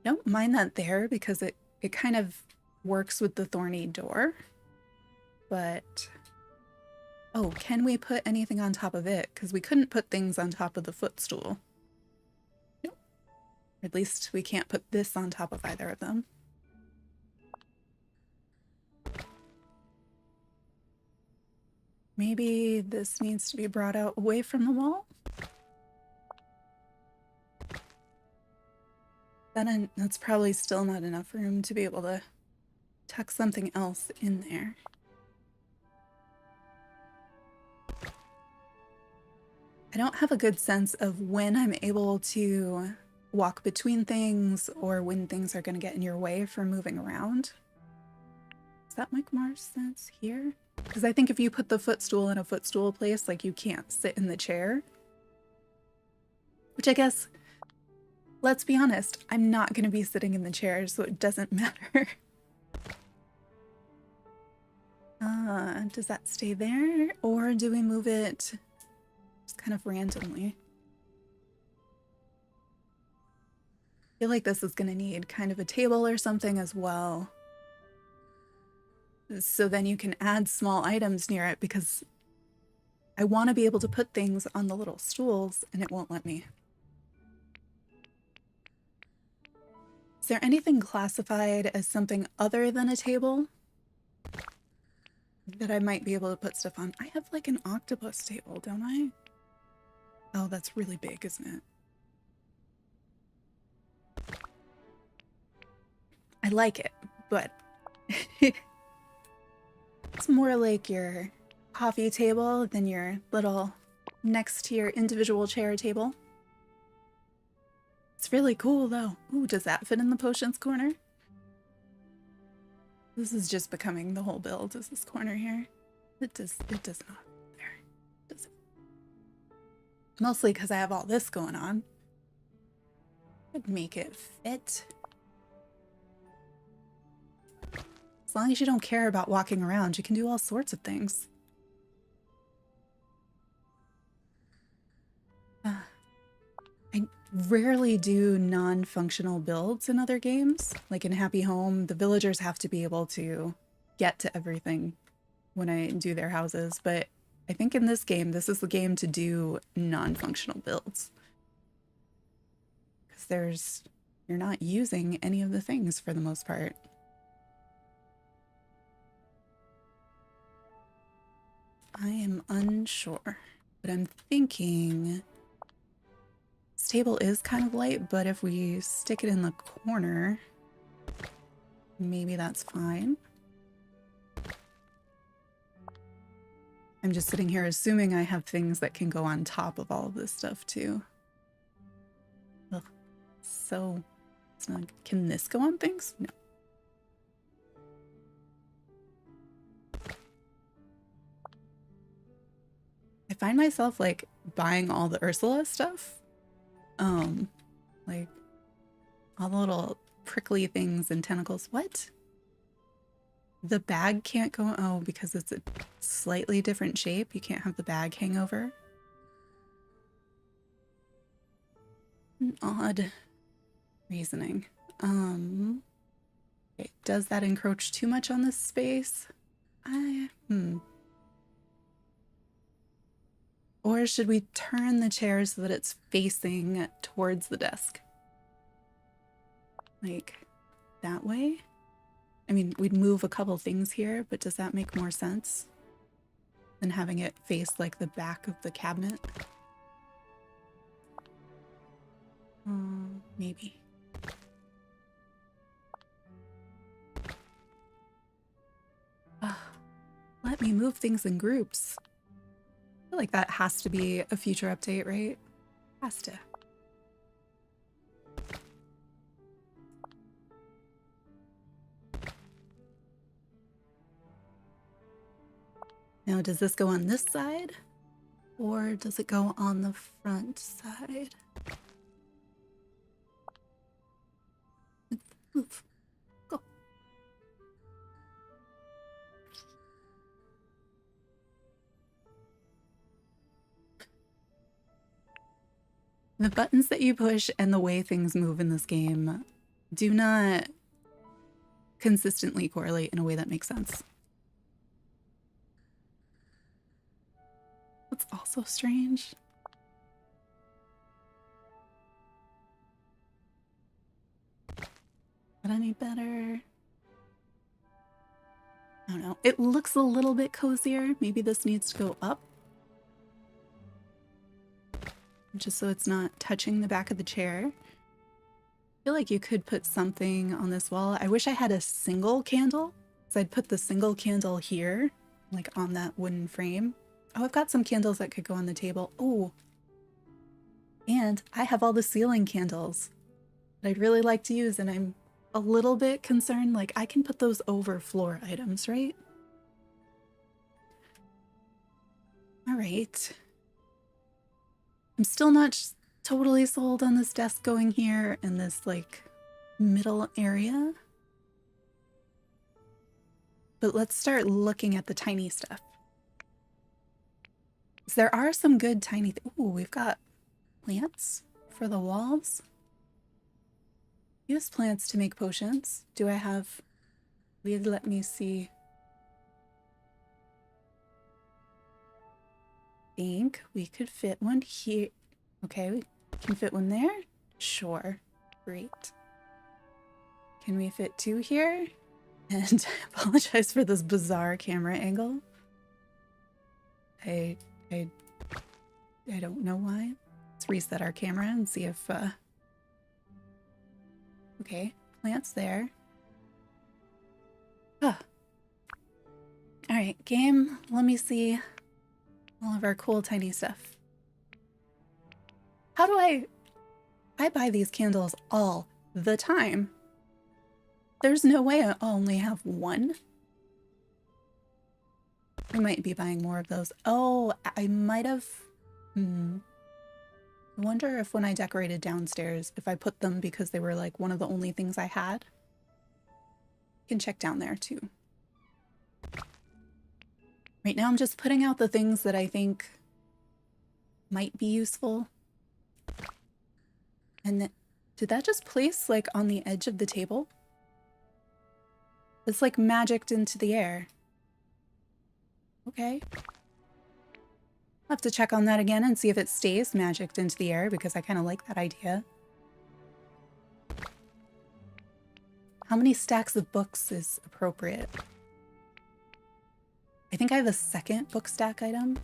A: Don't mind that there because it kind of works with the thorny door. But, oh, can we put anything on top of it? Because we couldn't put things on top of the footstool. Nope. At least we can't put this on top of either of them. Maybe this needs to be brought out away from the wall? That's probably still not enough room to be able to tuck something else in there. I don't have a good sense of when I'm able to walk between things or when things are going to get in your way for moving around. Does that make more sense here? Because I think if you put the footstool in a footstool place, like, you can't sit in the chair. Which I guess, let's be honest, I'm not going to be sitting in the chair, so it doesn't matter. Does that stay there? Or do we move it just kind of randomly? I feel like this is going to need kind of a table or something as well. So then you can add small items near it, because I want to be able to put things on the little stools and it won't let me. Is there anything classified as something other than a table that I might be able to put stuff on? I have like an octopus table, don't I? Oh, that's really big, isn't it? I like it, but it's more like your coffee table than your little next to your individual chair table. It's really cool though. Ooh, does that fit in the potions corner? This is just becoming the whole build, is this corner here. It does not. There. Does it? Mostly because I have all this going on. I'd make it fit. As long as you don't care about walking around, you can do all sorts of things. I rarely do non-functional builds in other games. Like in Happy Home, the villagers have to be able to get to everything when I do their houses. But I think in this game, this is the game to do non-functional builds. Because you're not using any of the things for the most part. I am unsure, but I'm thinking this table is kind of light, but if we stick it in the corner, maybe that's fine. I'm just sitting here assuming I have things that can go on top of all of this stuff too. Ugh. So, it's not, can this go on things? No. I find myself like buying all the Ursula stuff. Like all the little prickly things and tentacles. What? The bag can't go, oh, because it's a slightly different shape. You can't have the bag hang over. An odd reasoning. Okay, does that encroach too much on this space? Or should we turn the chair so that it's facing towards the desk? Like that way? I mean, we'd move a couple things here, but does that make more sense than having it face like the back of the cabinet? Maybe. Let me move things in groups. I feel like that has to be a future update, right? Has to. Now, does this go on this side? Or does it go on the front side? Move. Go. The buttons that you push and the way things move in this game do not consistently correlate in a way that makes sense. What's also strange? But any better? I don't know. It looks a little bit cozier. Maybe this needs to go up. Just so it's not touching the back of the chair. I feel like you could put something on this wall. I wish I had a single candle. So I'd put the single candle here, like on that wooden frame. Oh, I've got some candles that could go on the table. Oh, and I have all the ceiling candles that I'd really like to use, and I'm a little bit concerned, like I can put those over floor items, right? All right. I'm still not totally sold on this desk going here and this like middle area. But let's start looking at the tiny stuff. So there are some good tiny ooh, we've got plants for the walls. Use plants to make potions. Do I have... Let me see. I think we could fit one here. Okay, we can fit one there? Sure. Great. Can we fit two here? And I apologize for this bizarre camera angle. I don't know why. Let's reset our camera and see if okay, plants there. Ah. Alright, game, let me see all of our cool tiny stuff. How do I buy these candles all the time. There's no way I only have one. I might be buying more of those. Oh, I might have... I wonder if when I decorated downstairs, if I put them because they were like one of the only things I had. You can check down there too. Right now I'm just putting out the things that I think might be useful. And did that just place like on the edge of the table? It's like magicked into the air. Okay. I'll have to check on that again and see if it stays magicked into the air because I kind of like that idea. How many stacks of books is appropriate? I think I have a second book stack item.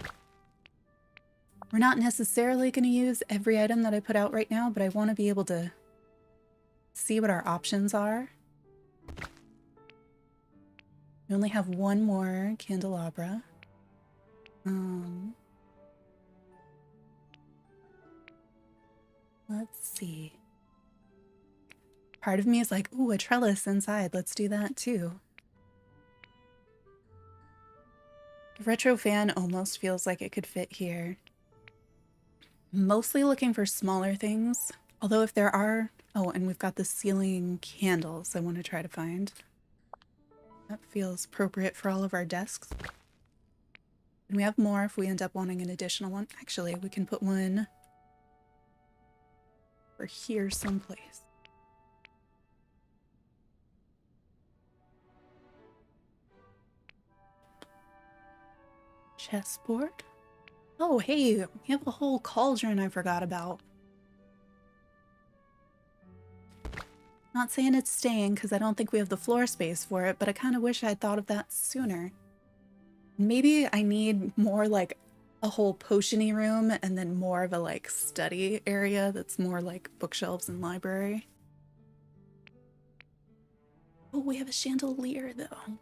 A: We're not necessarily going to use every item that I put out right now, but I want to be able to see what our options are. We only have one more candelabra. Let's see. Part of me is like, ooh, a trellis inside. Let's do that too. The retro fan almost feels like it could fit here. Mostly looking for smaller things. Although if there are... Oh, and we've got the ceiling candles I want to try to find. That feels appropriate for all of our desks. And we have more if we end up wanting an additional one. Actually, we can put one over here someplace. Chessboard? Oh, hey, we have a whole cauldron I forgot about. Not saying it's staying because I don't think we have the floor space for it, but I kind of wish I'd thought of that sooner. Maybe I need more like a whole potion-y room and then more of a like study area that's more like bookshelves and library. Oh, we have a chandelier though.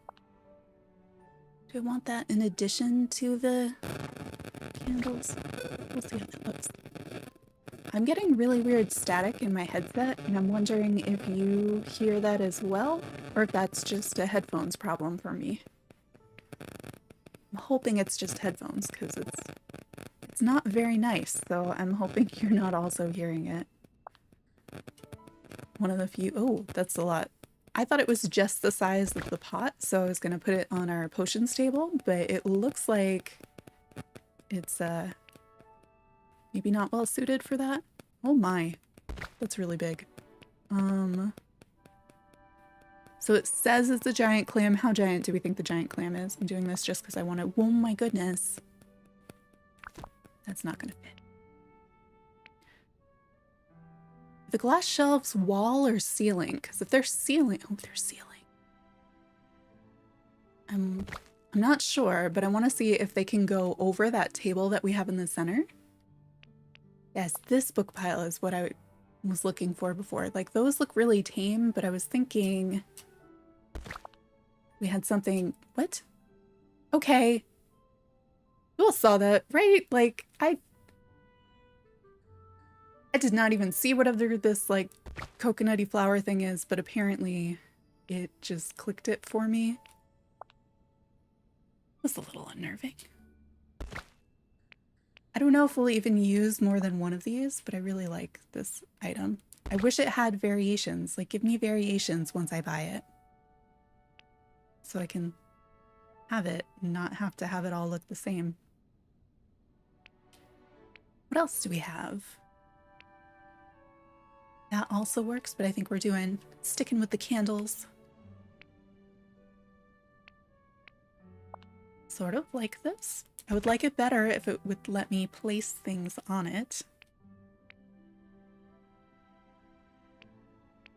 A: Do I want that in addition to the candles? We'll see how that looks. I'm getting really weird static in my headset, and I'm wondering if you hear that as well, or if that's just a headphones problem for me. I'm hoping it's just headphones, because it's not very nice, so I'm hoping you're not also hearing it. One of the few... Oh, that's a lot. I thought it was just the size of the pot, so I was going to put it on our potions table, but it looks like it's maybe not well suited for that. Oh my, that's really big. So it says it's a giant clam. How giant do we think the giant clam is? I'm doing this just because I want to... Oh my goodness. That's not going to fit. The glass shelves wall or ceiling? Because if they're ceiling... Oh, they're ceiling. I'm not sure, but I want to see if they can go over that table that we have in the center. Yes, this book pile is what I was looking for before. Like, those look really tame, but I was thinking we had something... What? Okay. You all saw that, right? Like, I did not even see whatever this, like, coconutty flower thing is, but apparently it just clicked it for me. It was a little unnerving. I don't know if we'll even use more than one of these, but I really like this item. I wish it had variations. Like, give me variations once I buy it. So I can have it and not have to have it all look the same. What else do we have? That also works, but I think we're sticking with the candles. Sort of like this. I would like it better if it would let me place things on it.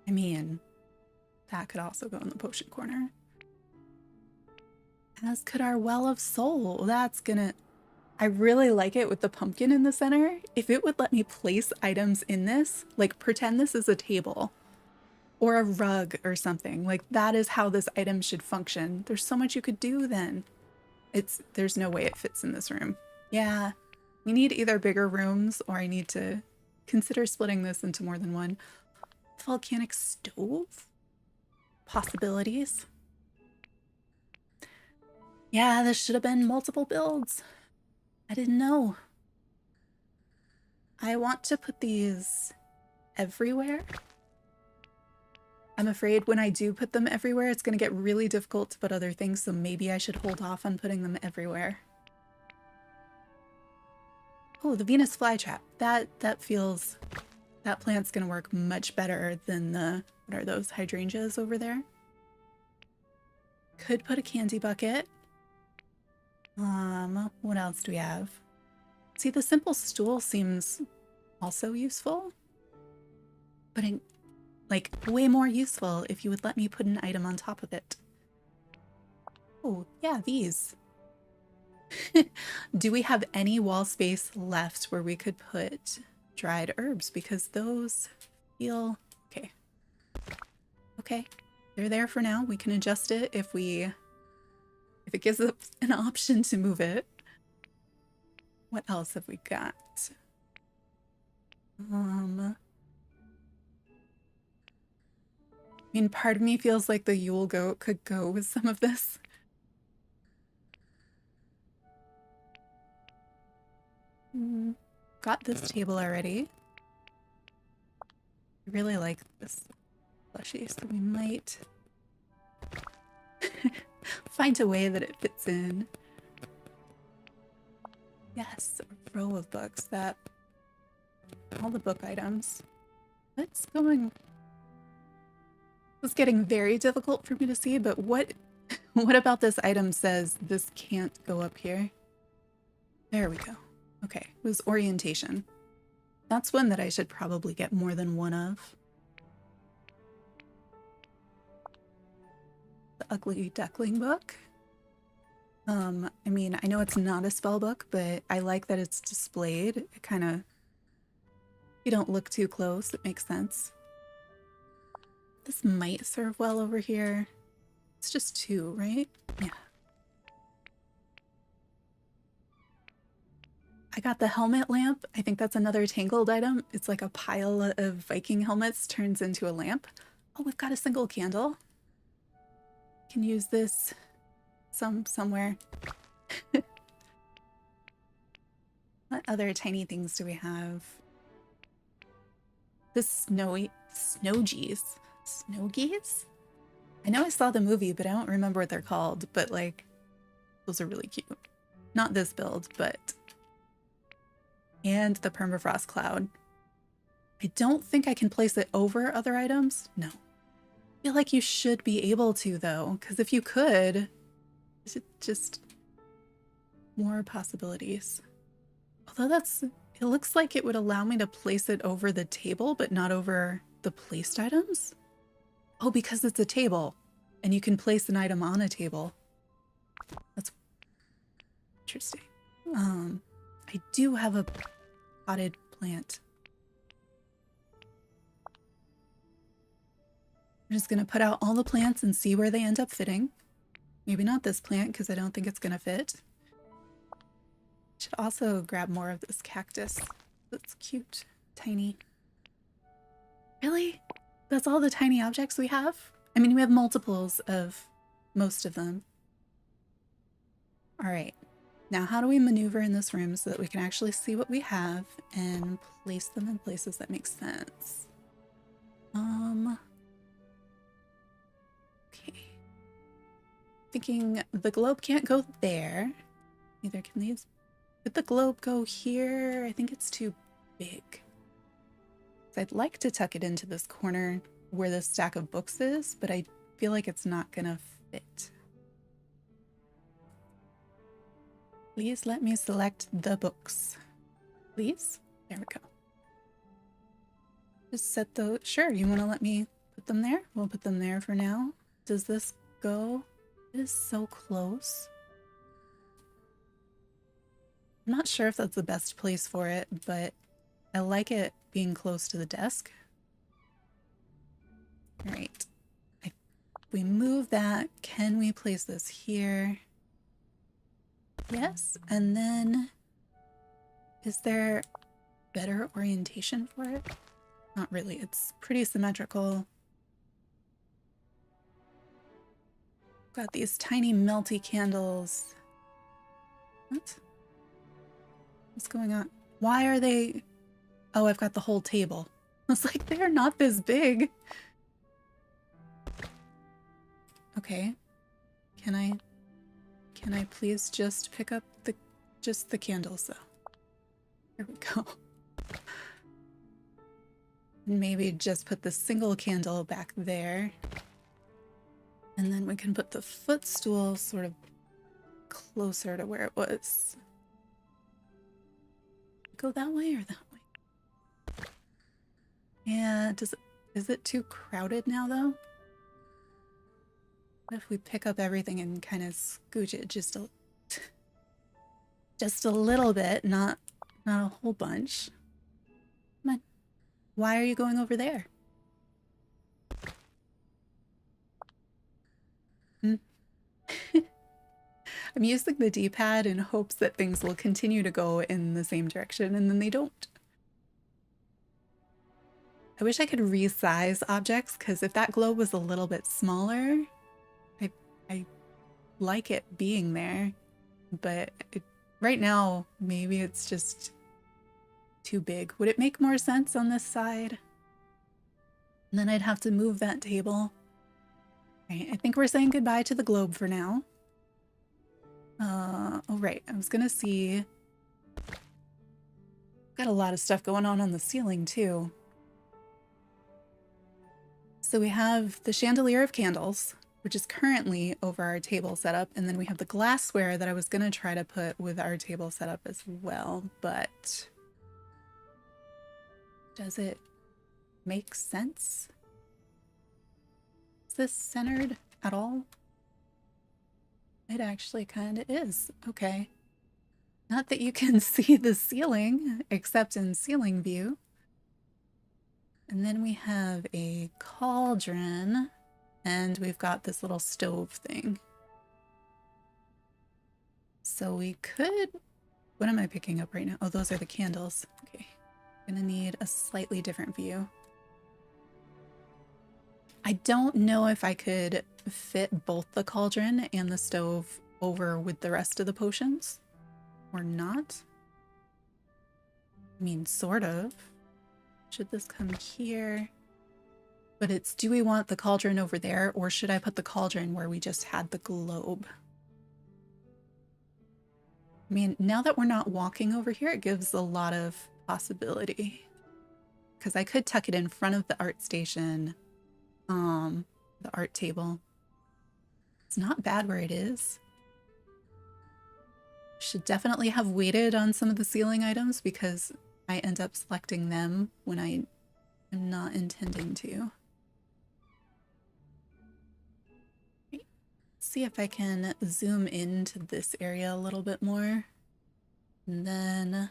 A: I mean, that could also go in the potion corner. As could our Well of Soul. That's gonna... I really like it with the pumpkin in the center. If it would let me place items in this, like pretend this is a table or a rug or something, like that is how this item should function. There's so much you could do then. There's no way it fits in this room. Yeah, we need either bigger rooms or I need to consider splitting this into more than one. Volcanic stove? Possibilities. Yeah, this should have been multiple builds. I didn't know. I want to put these everywhere. I'm afraid when I do put them everywhere, it's going to get really difficult to put other things, so maybe I should hold off on putting them everywhere. Oh, the Venus flytrap. That feels... That plant's going to work much better than the... What are those hydrangeas over there? Could put a candy bucket. What else do we have? See, the simple stool seems also useful, but like way more useful if you would let me put an item on top of it. Oh, yeah, these. Do we have any wall space left where we could put dried herbs? Because those feel okay. Okay, they're there for now. We can adjust it if it gives us an option to move it. What else have we got? I mean, part of me feels like the Yule goat could go with some of this. Got this table already. I really like this plushie, so we might find a way that it fits in. Yes, a row of books. That all the book items. What's going? It's getting very difficult for me to see, but what about this item says this can't go up here? There we go. Okay, it was orientation. That's one that I should probably get more than one of. The Ugly Duckling book. I mean, I know it's not a spell book, but I like that it's displayed. It kind of, you don't look too close, it makes sense. This might serve well over here. It's just 2, right? Yeah. I got the helmet lamp. I think that's another Tangled item. It's like a pile of Viking helmets turns into a lamp. Oh, we've got a single candle. Can use this somewhere. What other tiny things do we have? The snow geese. Snow geese? I know I saw the movie, but I don't remember what they're called. But like, those are really cute. Not this build, but... And the permafrost cloud. I don't think I can place it over other items. No. I feel like you should be able to, though, because if you could, it's just more possibilities. Although it looks like it would allow me to place it over the table, but not over the placed items. Oh, because it's a table, and you can place an item on a table. That's interesting. I do have a potted plant. I'm just gonna put out all the plants and see where they end up fitting. Maybe not this plant, because I don't think it's gonna fit. Should also grab more of this cactus. That's cute. Tiny. Really? That's all the tiny objects we have? I mean, we have multiples of most of them. All right. Now, how do we maneuver in this room so that we can actually see what we have and place them in places that make sense? Okay. Thinking the globe can't go there. Neither can these. Could the globe go here? I think it's too big. So I'd like to tuck it into this corner where the stack of books is, but I feel like it's not gonna fit. Please let me select the books. Please? There we go. Just set those. Sure, you want to let me put them there? We'll put them there for now. Does this go? It is so close. I'm not sure if that's the best place for it, but I like it being close to the desk. All right. If we move that, can we place this here? Yes, and then is there better orientation for it? Not really, it's pretty symmetrical. Got these tiny melty candles. What? What's going on? Why are they... Oh, I've got the whole table. I was like, they're not this big. Okay. Can I please just pick up just the candles though? There we go. Maybe just put the single candle back there. And then we can put the footstool sort of closer to where it was. Go that way or that way? Yeah, is it too crowded now though? What if we pick up everything and kind of scooch it just a little bit, not a whole bunch? Come on. Why are you going over there? I'm using the D-pad in hopes that things will continue to go in the same direction, and then they don't. I wish I could resize objects, because if that globe was a little bit smaller, I like it being there. But right now, maybe it's just too big. Would it make more sense on this side? And then I'd have to move that table. Right, I think we're saying goodbye to the globe for now. Oh right, I was gonna see. Got a lot of stuff going on the ceiling too. So we have the chandelier of candles, which is currently over our table setup, and then we have the glassware that I was gonna try to put with our table setup as well, but does it make sense? Is this centered at all? It actually kind of is. Okay. Not that you can see the ceiling, except in ceiling view. And then we have a cauldron, and we've got this little stove thing. So we could... What am I picking up right now? Oh, those are the candles. Okay. Gonna need a slightly different view. I don't know if I could fit both the cauldron and the stove over with the rest of the potions or not. I mean, sort of. Should this come here? But it's, do we want the cauldron over there, or should I put the cauldron where we just had the globe? I mean, now that we're not walking over here, it gives a lot of possibility. Because I could tuck it in front of the art station, the art table. It's not bad where it is. Should definitely have waited on some of the ceiling items because I end up selecting them when I am not intending to. Let's see if I can zoom into this area a little bit more. And then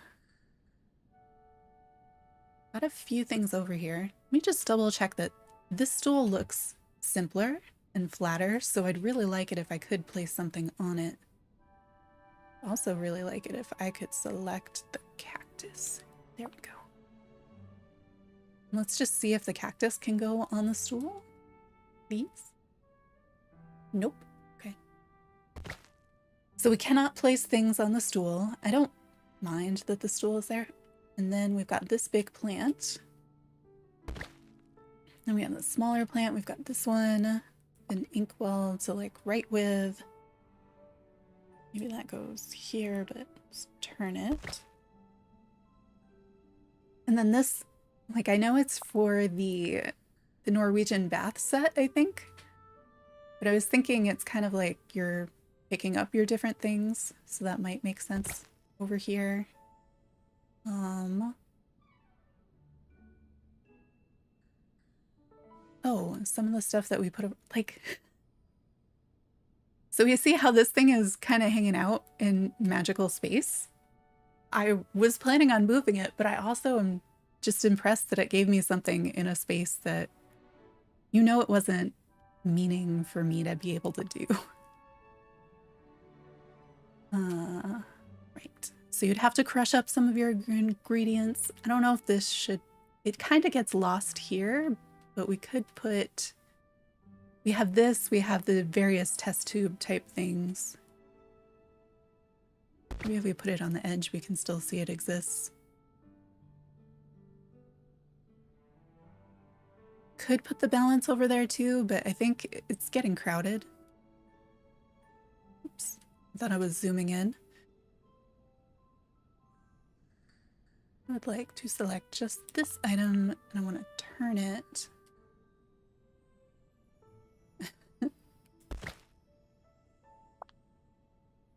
A: got a few things over here. Let me just double check that this stool looks simpler and flatter, so I'd really like it if I could place something on it. Also really like it if I could select the cactus. There we go. Let's just see if the cactus can go on the stool. Please? Nope. Okay. So we cannot place things on the stool. I don't mind that the stool is there. And then we've got this big plant. Then we have the smaller plant. We've got this one, an inkwell to like write with. Maybe that goes here, but let's turn it. And then this, like, I know it's for the Norwegian bath set, I think. But I was thinking it's kind of like you're picking up your different things, so that might make sense over here. Oh, some of the stuff that we put, like... So you see how this thing is kind of hanging out in magical space? I was planning on moving it, but I also am just impressed that it gave me something in a space that, you know, it wasn't meaning for me to be able to do. Right. So you'd have to crush up some of your ingredients. I don't know if this should... It kind of gets lost here, but we could put... We have this, we have the various test tube type things. Maybe if we put it on the edge, we can still see it exists. Could put the balance over there too, but I think it's getting crowded. Oops, I thought I was zooming in. I would like to select just this item, and I want to turn it.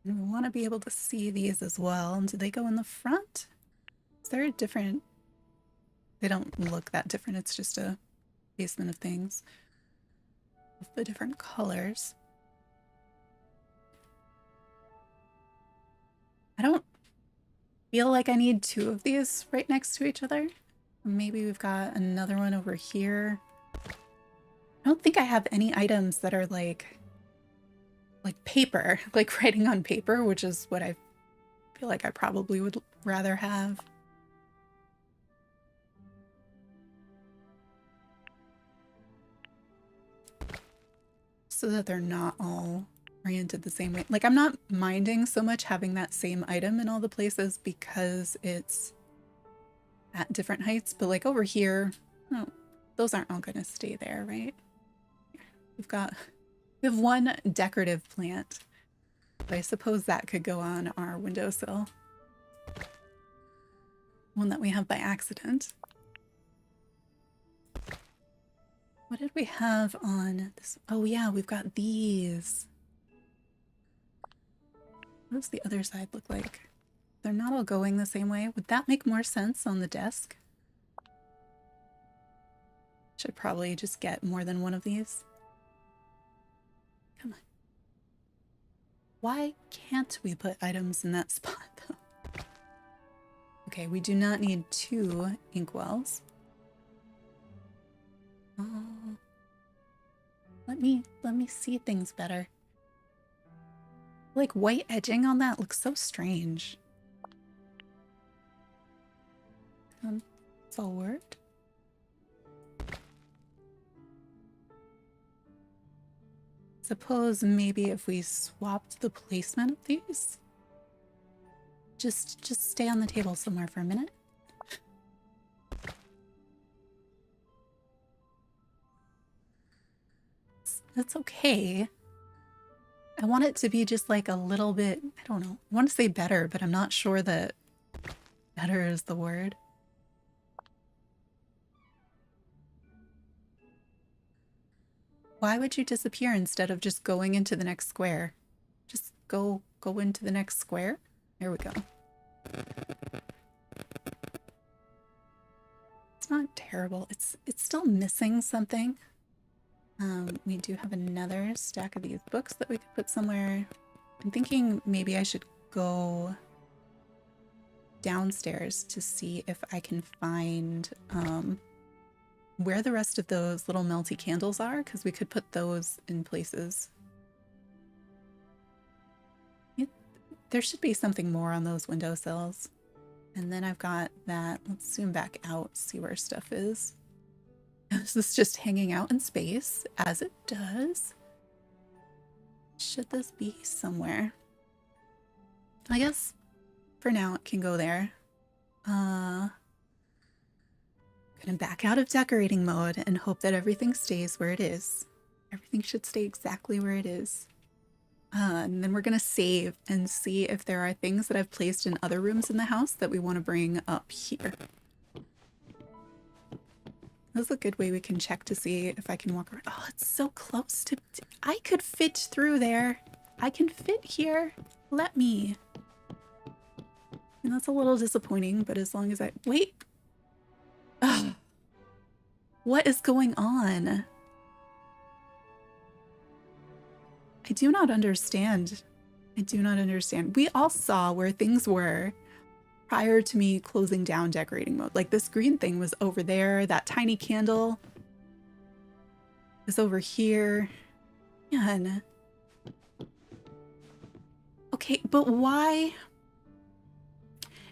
A: And we want to be able to see these as well. Do they go in the front? Is there a different... They don't look that different. It's just a placement of things with the different colors. I don't feel like I need two of these right next to each other. Maybe we've got another one over here. I don't think I have any items that are like like paper, like writing on paper, which is what I feel like I probably would rather have. So that they're not all oriented the same way. Like, I'm not minding so much having that same item in all the places because it's at different heights, but like over here, no, those aren't all gonna stay there, right? We have one decorative plant, but I suppose that could go on our windowsill. One that we have by accident. What did we have on this? Oh yeah, we've got these. What does the other side look like? They're not all going the same way. Would that make more sense on the desk? Should probably just get more than one of these. Come on. Why can't we put items in that spot though? Okay, we do not need 2 inkwells. Oh, let me see things better. Like, white edging on that looks so strange. Forward. Suppose maybe if we swapped the placement of these? Just stay on the table somewhere for a minute. That's okay. I want it to be just like a little bit, I don't know. I want to say better, but I'm not sure that better is the word. Why would you disappear instead of just going into the next square? Just go into the next square? There we go. It's not terrible. It's still missing something. We do have another stack of these books that we could put somewhere. I'm thinking maybe I should go downstairs to see if I can find where the rest of those little melty candles are, because we could put those in places. There should be something more on those windowsills. And then I've got that. Let's zoom back out, see where stuff is. This is just hanging out in space, as it does. Should this be somewhere? I guess for now it can go there. Gonna back out of decorating mode and hope that everything stays where it is. Everything should stay exactly where it is. And then we're gonna save and see if there are things that I've placed in other rooms in the house that we want to bring up here. That's a good way we can check to see if I can walk around. Oh, it's so close to... I could fit through there. I can fit here. Let me. And that's a little disappointing, but as long as I... Wait. Ugh. What is going on? I do not understand. I do not understand. We all saw where things were prior to me closing down decorating mode. Like, this green thing was over there. That tiny candle is over here. Man. Okay, but why?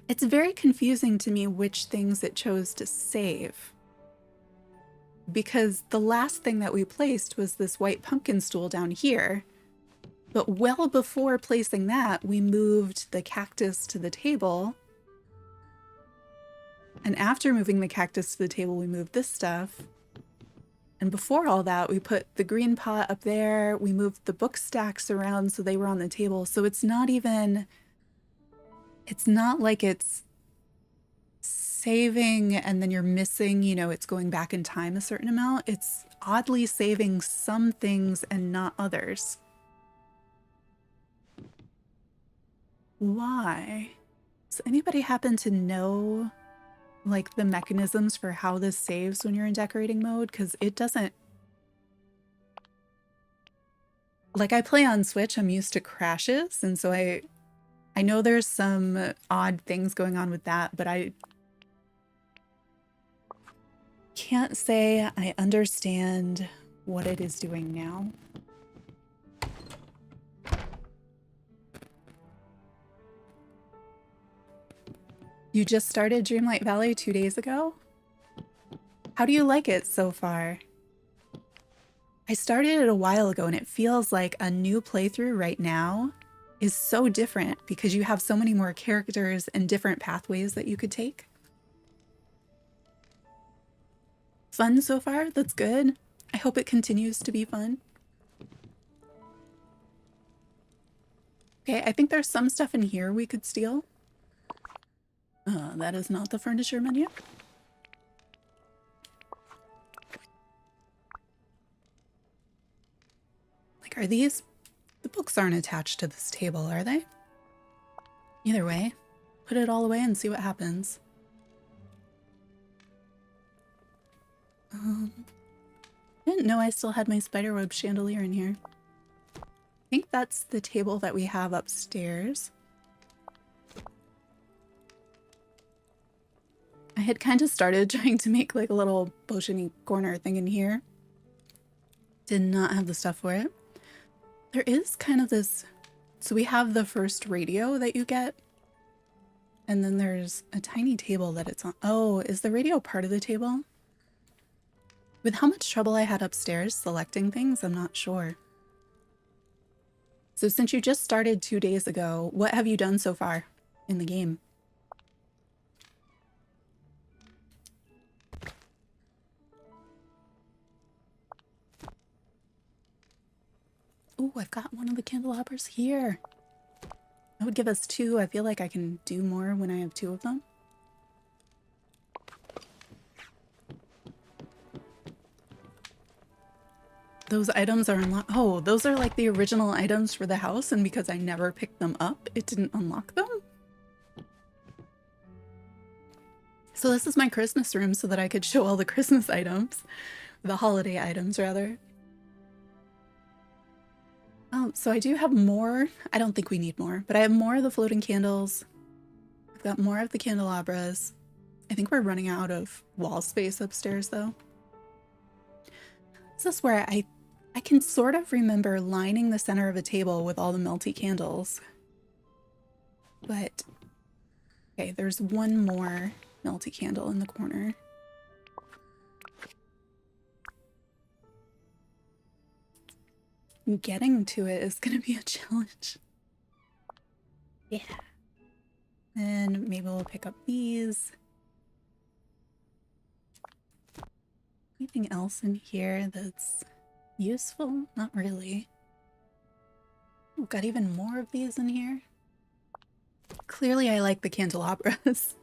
A: It's very confusing to me which things it chose to save. Because the last thing that we placed was this white pumpkin stool down here. But well before placing that, we moved the cactus to the table. And after moving the cactus to the table, we moved this stuff. And before all that, we put the green pot up there. We moved the book stacks around so they were on the table. So it's not even... It's not like it's saving and then you're missing, you know, it's going back in time a certain amount. It's oddly saving some things and not others. Why? Does anybody happen to know, like, the mechanisms for how this saves when you're in decorating mode? Because it doesn't... Like, I play on Switch, I'm used to crashes, and so I know there's some odd things going on with that, but I can't say I understand what it is doing now. You just started Dreamlight Valley 2 days ago? How do you like it so far? I started it a while ago and it feels like a new playthrough right now is so different because you have so many more characters and different pathways that you could take. Fun so far? That's good. I hope it continues to be fun. Okay, I think there's some stuff in here we could steal. That is not the furniture menu. Like, are these... The books aren't attached to this table, are they? Either way, put it all away and see what happens. I didn't know I still had my spiderweb chandelier in here. I think that's the table that we have upstairs. I had kind of started trying to make like a little potion-y corner thing in here. Did not have the stuff for it. There is kind of this... So we have the first radio that you get. And then there's a tiny table that it's on. Oh, is the radio part of the table? With how much trouble I had upstairs selecting things, I'm not sure. So since you just started 2 days ago, what have you done so far in the game? Ooh, I've got one of the candelabras here. That would give us 2. I feel like I can do more when I have 2 of them. Those items are unlocked. Oh, those are like the original items for the house, and because I never picked them up, it didn't unlock them. So this is my Christmas room so that I could show all the Christmas items. The holiday items, rather. So I do have more. I don't think we need more, but I have more of the floating candles. I've got more of the candelabras. I think we're running out of wall space upstairs, though. This is where I can sort of remember lining the center of a table with all the melty candles. But, okay, there's one more melty candle in the corner. Getting to it is going to be a challenge. Yeah. And maybe we'll pick up these. Anything else in here that's useful? Not really. We've got even more of these in here. Clearly I like the candelabras.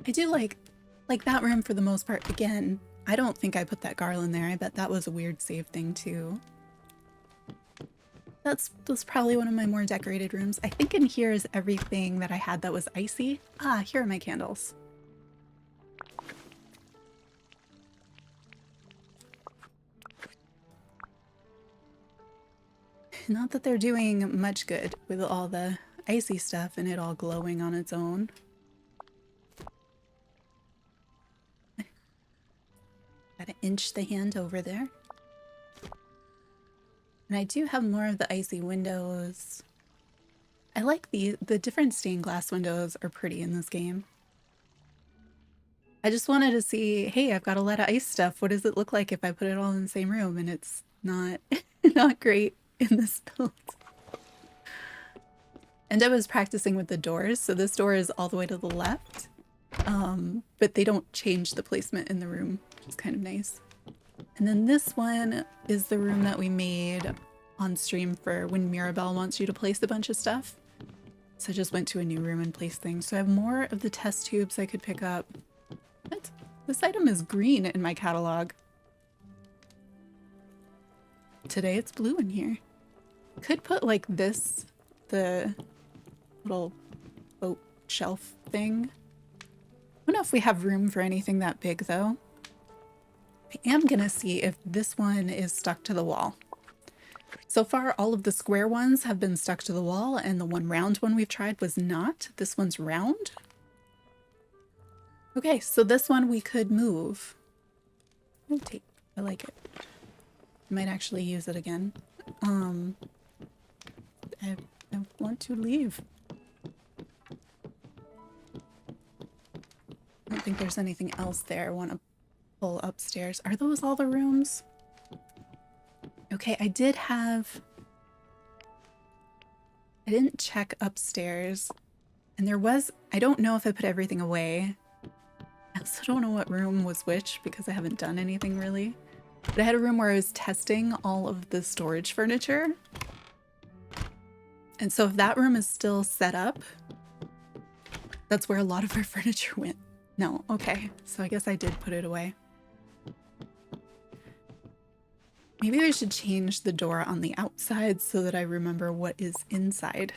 A: I do like that room for the most part. Again, I don't think I put that garland there. I bet that was a weird save thing too. That's probably one of my more decorated rooms. I think in here is everything that I had that was icy. Ah, here are my candles. Not that they're doing much good with all the icy stuff and it all glowing on its own. Gotta inch the hand over there. And I do have more of the icy windows. I like the different stained glass windows are pretty in this game. I just wanted to see, hey, I've got a lot of ice stuff. What does it look like if I put it all in the same room? And it's not, not great in this build. And I was practicing with the doors. So this door is all the way to the left. But they don't change the placement in the room, which is kind of nice. And then this one is the room that we made on stream for when Mirabelle wants you to place a bunch of stuff. So I just went to a new room and placed things. So I have more of the test tubes I could pick up. What? This item is green in my catalog. Today it's blue in here. Could put like this, the little boat shelf thing. I don't know if we have room for anything that big though. I am gonna see if this one is stuck to the wall. So far, all of the square ones have been stuck to the wall, and the one round one we've tried was not. This one's round. Okay, so this one we could move. I like it. I might actually use it again. I, I want to leave. I don't think there's anything else there I want to pull upstairs. Are those all the rooms? Okay, I didn't check upstairs. And there was, I don't know if I put everything away. I also don't know what room was which because I haven't done anything really. But I had a room where I was testing all of the storage furniture. And so if that room is still set up, that's where a lot of our furniture went. No, okay. So I guess I did put it away. Maybe I should change the door on the outside so that I remember what is inside.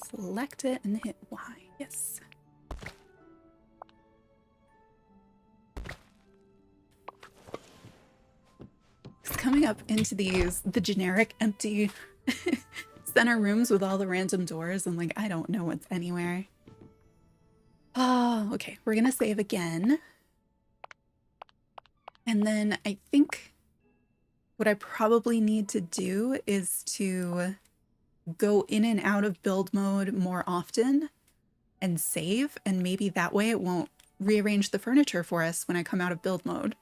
A: Select it and hit Y. Yes. It's coming up into the generic empty center rooms with all the random doors. I'm like, I don't know what's anywhere. Oh, okay. We're gonna save again. And then I think what I probably need to do is to go in and out of build mode more often and save, and maybe that way it won't rearrange the furniture for us when I come out of build mode.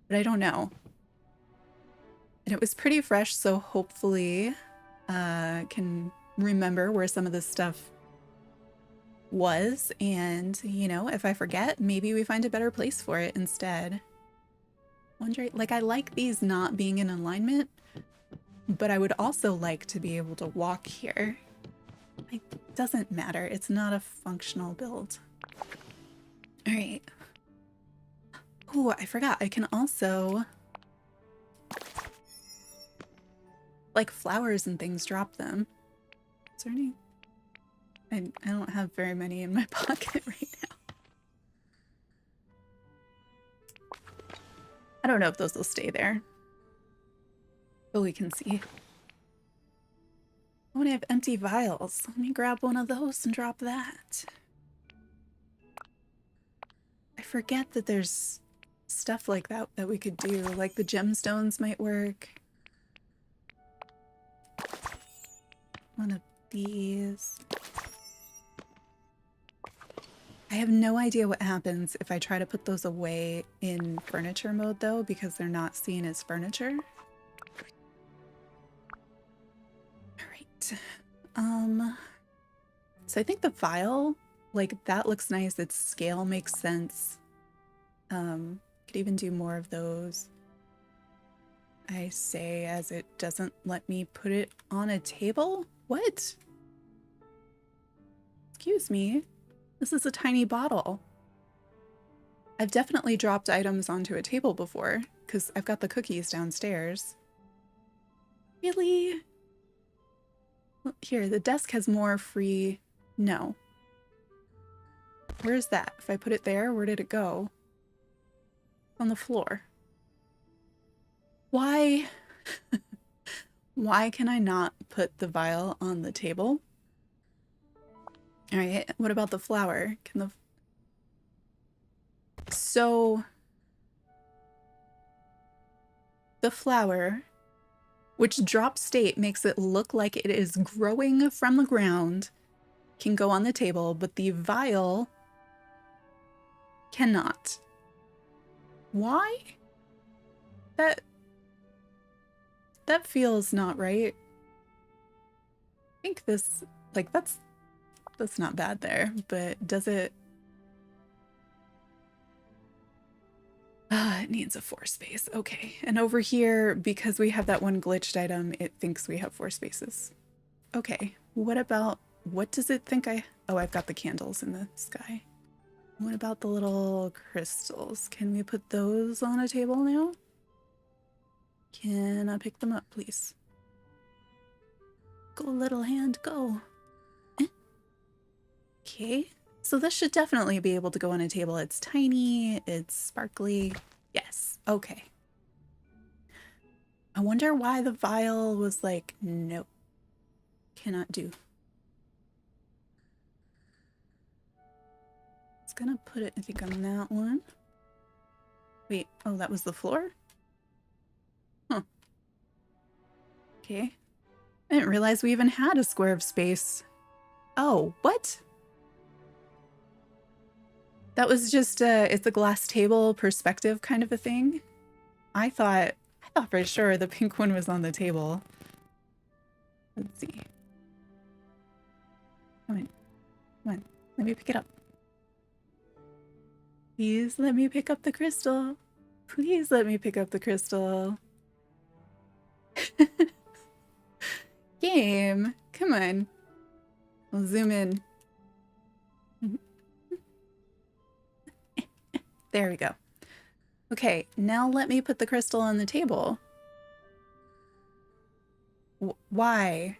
A: But I don't know. And it was pretty fresh, so hopefully can remember where some of this stuff was, and you know, if I forget, maybe we find a better place for it instead. Wondering, like, I like these not being in alignment, but I would also like to be able to walk here. It doesn't matter, it's not a functional build. All right. Oh, I forgot, I can also, like, flowers and things, drop them. Is there any? I don't have very many in my pocket right now. I don't know if those will stay there, but we can see. Oh, and I have empty vials. Let me grab one of those and drop that. I forget that there's stuff like that that we could do, like the gemstones might work. One of these. I have no idea what happens if I try to put those away in furniture mode though, because they're not seen as furniture. All right. So I think the vial, like, that looks nice. Its scale makes sense. Could even do more of those. I say as it doesn't let me put it on a table? What? Excuse me. This is a tiny bottle. I've definitely dropped items onto a table before, because I've got the cookies downstairs. Really? Well, here, the desk has more free... No. Where's that? If I put it there, where did it go? On the floor. Why? Why can I not put the vial on the table? All right, what about the flower? Can the... So... the flower, which drop state makes it look like it is growing from the ground, can go on the table, but the vial cannot. Why? That feels not right. I think this, like, that's not bad there, but does it... it needs a 4 space. Okay. And over here, because we have that one glitched item, it thinks we have 4 spaces. Okay. What about... what does it think I... oh, I've got the candles in the sky. What about the little crystals? Can we put those on a table now? Can I pick them up, please? Go, little hand, go. Okay. So this should definitely be able to go on a table. It's tiny, it's sparkly. Yes, okay. I wonder why the vial was like, nope, cannot do. It's gonna put it, I think, on that one. Wait, oh, that was the floor? Okay. I didn't realize we even had a square of space. Oh, what? That was just it's a glass table perspective kind of a thing. I thought for sure the pink one was on the table. Let's see. Come on, let me pick it up. Please let me pick up the crystal. Please let me pick up the crystal. Game, come on. I'll zoom in. There we go. Okay, now let me put the crystal on the table. Why?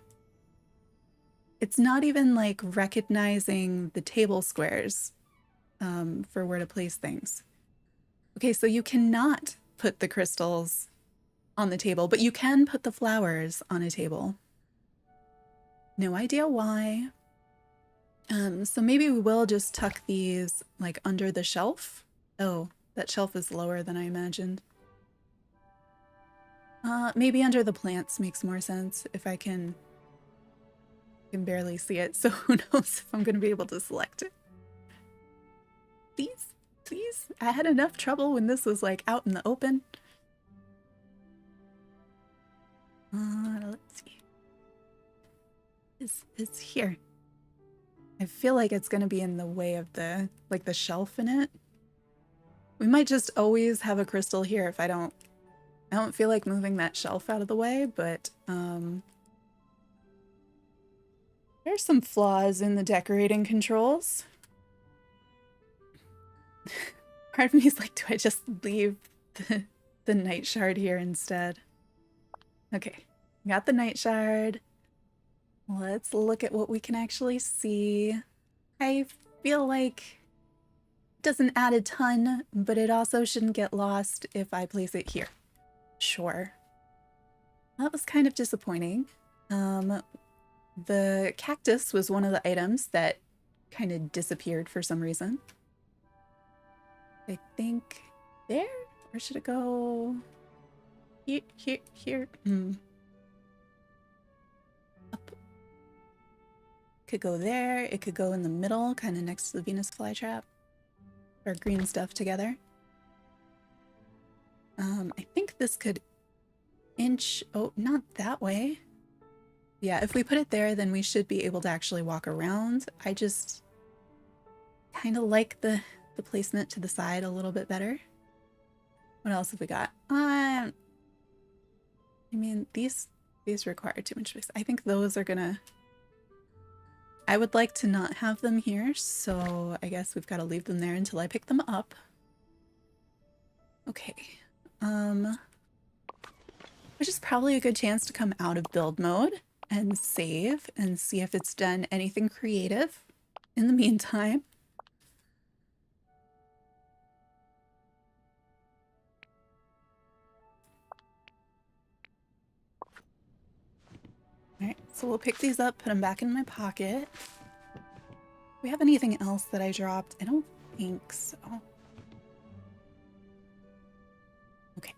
A: It's not even like recognizing the table squares for where to place things. Okay, so you cannot put the crystals on the table, but you can put the flowers on a table. No idea why. So maybe we will just tuck these like under the shelf. Oh, that shelf is lower than I imagined. Maybe under the plants makes more sense if I can barely see it, so who knows if I'm gonna be able to select it. Please, please. I had enough trouble when this was like out in the open. Let's see. It's here. I feel like it's gonna be in the way of the shelf in it. We might just always have a crystal here if I don't feel like moving that shelf out of the way, but there's some flaws in the decorating controls. Part of me is like, do I just leave the night shard here instead? Okay, got the night shard. Let's look at what we can actually see. I feel like it doesn't add a ton, but it also shouldn't get lost if I place it here. Sure. That was kind of disappointing. The cactus was one of the items that kind of disappeared for some reason. I think there? Or should it go here? Up. Could go there. It could go in the middle, kind of next to the Venus flytrap. Or green stuff together. I think this could inch... Oh, not that way. Yeah, if we put it there, then we should be able to actually walk around. I just kind of like the placement to the side a little bit better. What else have we got? I mean, these require too much space. I think those are gonna... I would like to not have them here, so I guess we've got to leave them there until I pick them up. Okay. Which is probably a good chance to come out of build mode and save and see if it's done anything creative in the meantime. Alright, so we'll pick these up, put them back in my pocket. Do we have anything else that I dropped? I don't think so. Okay.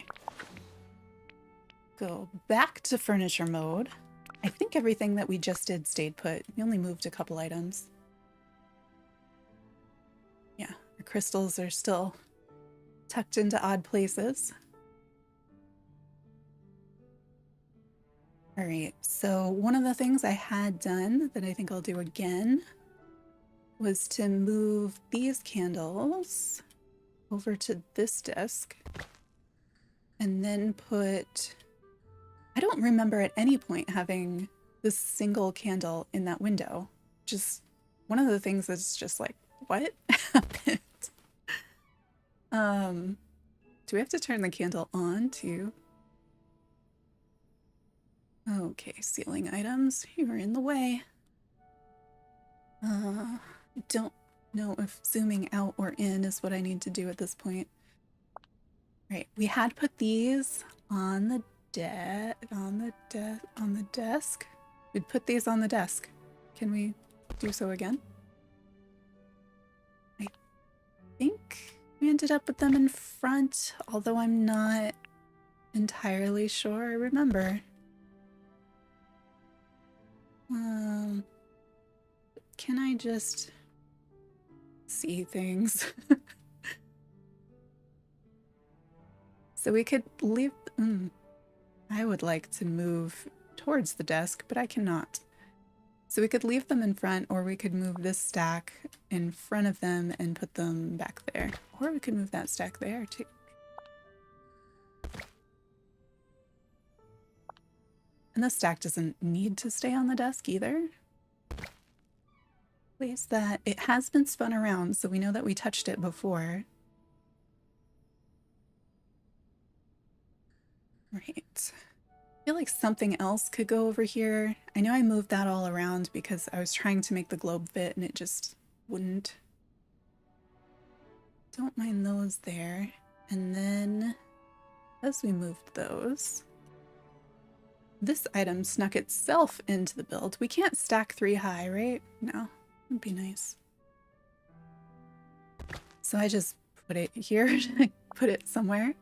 A: Go back to furniture mode. I think everything that we just did stayed put. We only moved a couple items. Yeah, our crystals are still tucked into odd places. All right, so one of the things I had done that I think I'll do again was to move these candles over to this desk and then put... I don't remember at any point having this single candle in that window. Just one of the things that's just like, what happened? Do we have to turn the candle on too? Okay, ceiling items, you are in the way. Don't know if zooming out or in is what I need to do at this point. Right, we had put these on the desk. We'd put these on the desk. Can we do so again? I think we ended up with them in front, although I'm not entirely sure I remember. Can I just see things? So we could leave... I would like to move towards the desk, but I cannot. So we could leave them in front, or we could move this stack in front of them and put them back there. Or we could move that stack there, too. And this stack doesn't need to stay on the desk either. Place that. It has been spun around, so we know that we touched it before. Right. I feel like something else could go over here. I know I moved that all around because I was trying to make the globe fit and it just wouldn't. Don't mind those there. And then, as we moved those, this item snuck itself into the build. We can't stack 3 high, right? No, that'd be nice. So I just put it here, put it somewhere.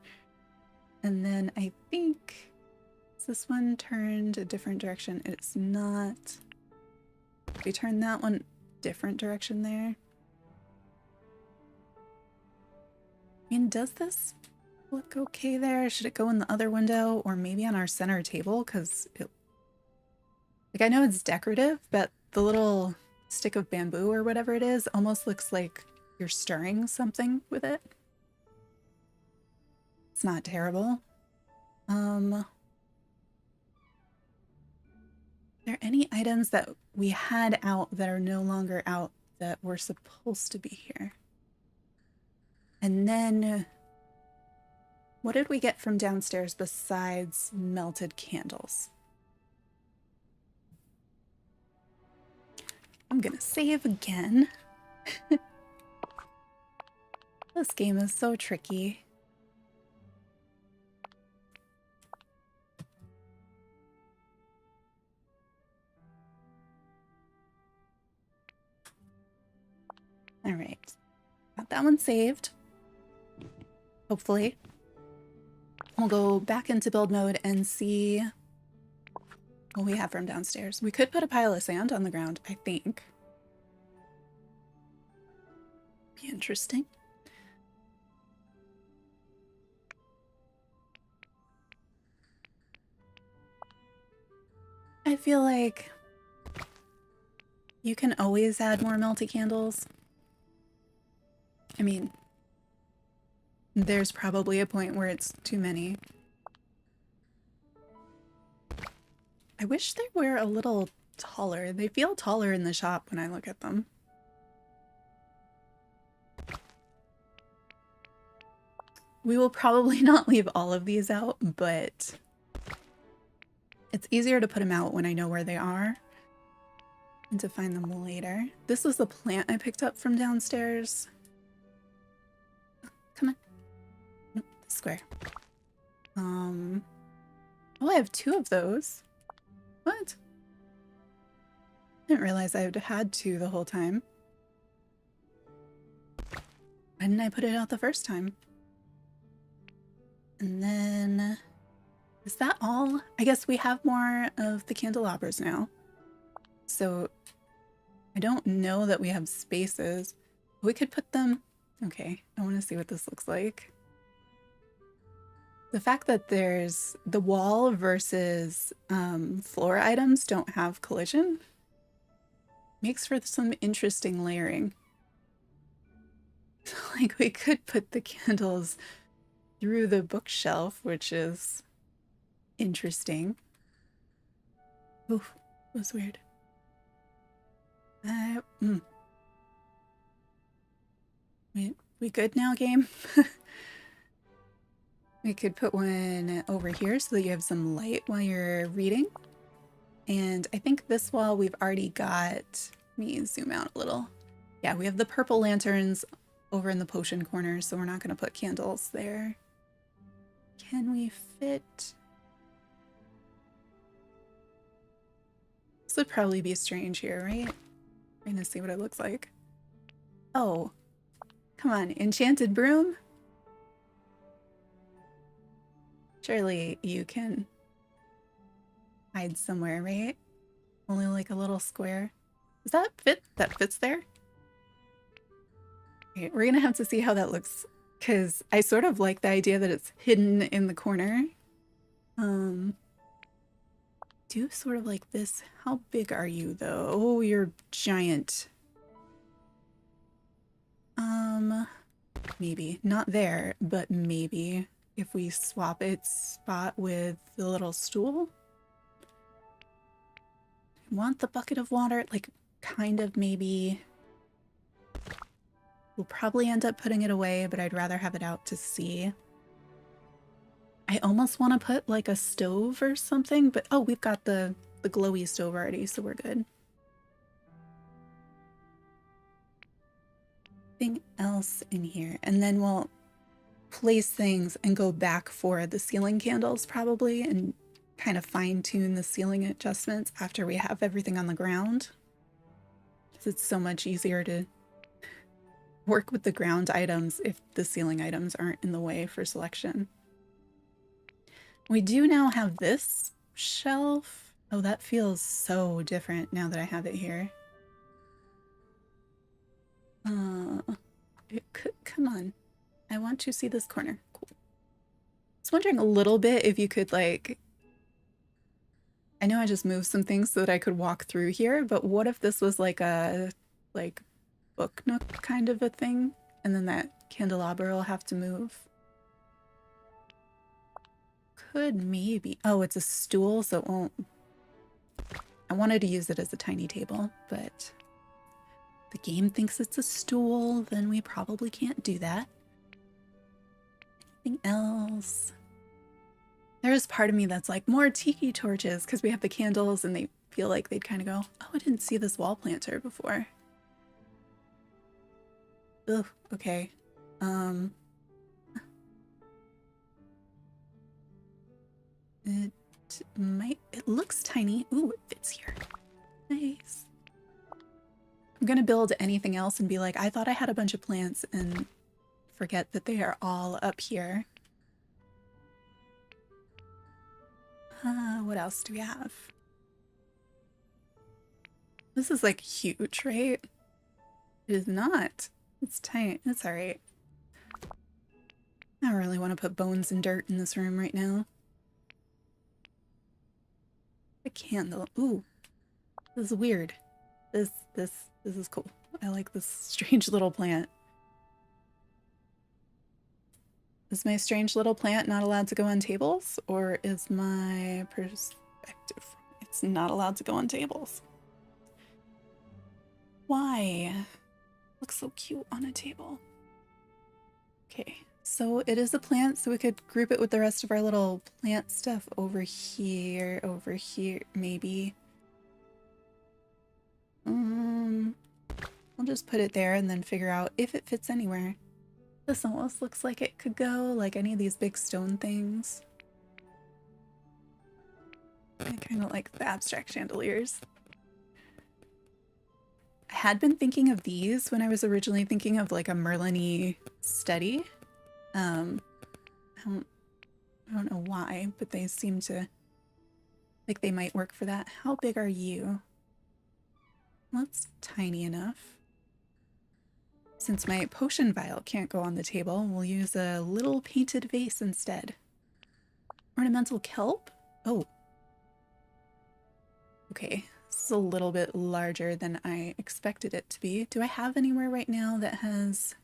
A: And then I think... Is this one turned a different direction? It's not. We turn that one different direction there. I mean, does this look okay there? Should it go in the other window or maybe on our center table? Because it... Like, I know it's decorative, but the little stick of bamboo or whatever it is almost looks like you're stirring something with it. It's not terrible. Are there any items that we had out that are no longer out that were supposed to be here? And then, what did we get from downstairs besides melted candles? I'm gonna save again. This game is so tricky. All right, got that one saved. Hopefully. We'll go back into build mode and see what we have from downstairs. We could put a pile of sand on the ground, I think. Be interesting. I feel like you can always add more melty candles. I mean, there's probably a point where it's too many. I wish they were a little taller. They feel taller in the shop when I look at them. We will probably not leave all of these out, but it's easier to put them out when I know where they are and to find them later. This was the plant I picked up from downstairs. Come on. Nope, the square. Oh, I have 2 of those. What? Didn't realize I had 2 the whole time. Why didn't I put it out the first time? And then... Is that all? I guess we have more of the candelabras now. So I don't know that we have spaces. We could put them... Okay, I want to see what this looks like. The fact that there's the wall versus floor items don't have collision makes for some interesting layering. Like, we could put the candles through the bookshelf, which is interesting. Oof, that was weird. Wait, we good now, game? We could put one over here so that you have some light while you're reading. And I think this wall we've already got... Let me zoom out a little. Yeah, we have the purple lanterns over in the potion corner, so we're not going to put candles there. Can we fit... This would probably be strange here, right? Trying to see what it looks like. Oh, come on, enchanted broom? Surely you can hide somewhere, right? Only like a little square. Does that fit? That fits there? Okay, we're gonna have to see how that looks, because I sort of like the idea that it's hidden in the corner. Do sort of like this. How big are you though? Oh, you're giant. Maybe. Not there, but maybe if we swap its spot with the little stool. Want the bucket of water? Like, kind of maybe. We'll probably end up putting it away, but I'd rather have it out to sea. I almost want to put like a stove or something, but oh, we've got the glowy stove already, so we're good. Anything else in here? And then we'll place things and go back for the ceiling candles probably and kind of fine tune the ceiling adjustments after we have everything on the ground. Because it's so much easier to work with the ground items if the ceiling items aren't in the way for selection. We do now have this shelf. Oh, that feels so different now that I have it here. Come on. I want to see this corner. Cool. I was wondering a little bit if you could like... I know I just moved some things so that I could walk through here, but what if this was like a book nook kind of a thing? And then that candelabra will have to move. Could maybe... Oh, it's a stool, so it won't... I wanted to use it as a tiny table, but the game thinks it's a stool, then we probably can't do that. Anything else? There is part of me that's like, more tiki torches, because we have the candles and they feel like they'd kind of go, oh, I didn't see this wall planter before. Ugh, okay. It looks tiny. Ooh, it fits here. Nice. I'm gonna build anything else and be like, I thought I had a bunch of plants and forget that they are all up here. What else do we have? This is like huge, right? It is not. It's tiny. It's all right. I don't really want to put bones and dirt in this room right now. A candle. Ooh, this is weird. This is cool. I like this strange little plant. Is my strange little plant not allowed to go on tables? Or is my perspective... It's not allowed to go on tables. Why? Looks so cute on a table. Okay, so it is a plant, so we could group it with the rest of our little plant stuff over here, maybe. I'll just put it there and then figure out if it fits anywhere. This almost looks like it could go like any of these big stone things. I kind of like the abstract chandeliers. I had been thinking of these when I was originally thinking of like a Merlin-y study. I don't know why, but they seem to like they might work for that. How big are you? That's tiny enough. Since my potion vial can't go on the table, we'll use a little painted vase instead. Ornamental kelp? Oh. Okay, this is a little bit larger than I expected it to be. Do I have anywhere right now that has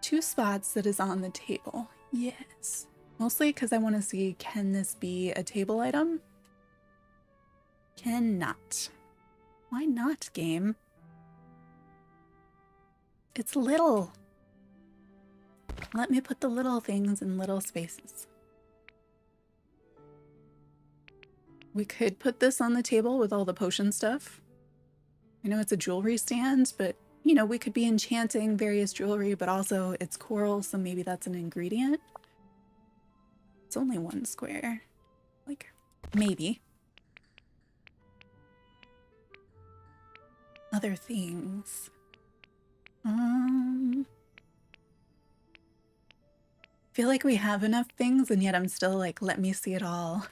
A: 2 spots that is on the table? Yes. Mostly because I want to see, can this be a table item? Cannot. Why not, game? It's little. Let me put the little things in little spaces. We could put this on the table with all the potion stuff. I know it's a jewelry stand, but you know, we could be enchanting various jewelry, but also it's coral, so maybe that's an ingredient. It's only 1 square. Like, maybe. Other things. Feel like we have enough things and yet I'm still like, let me see it all.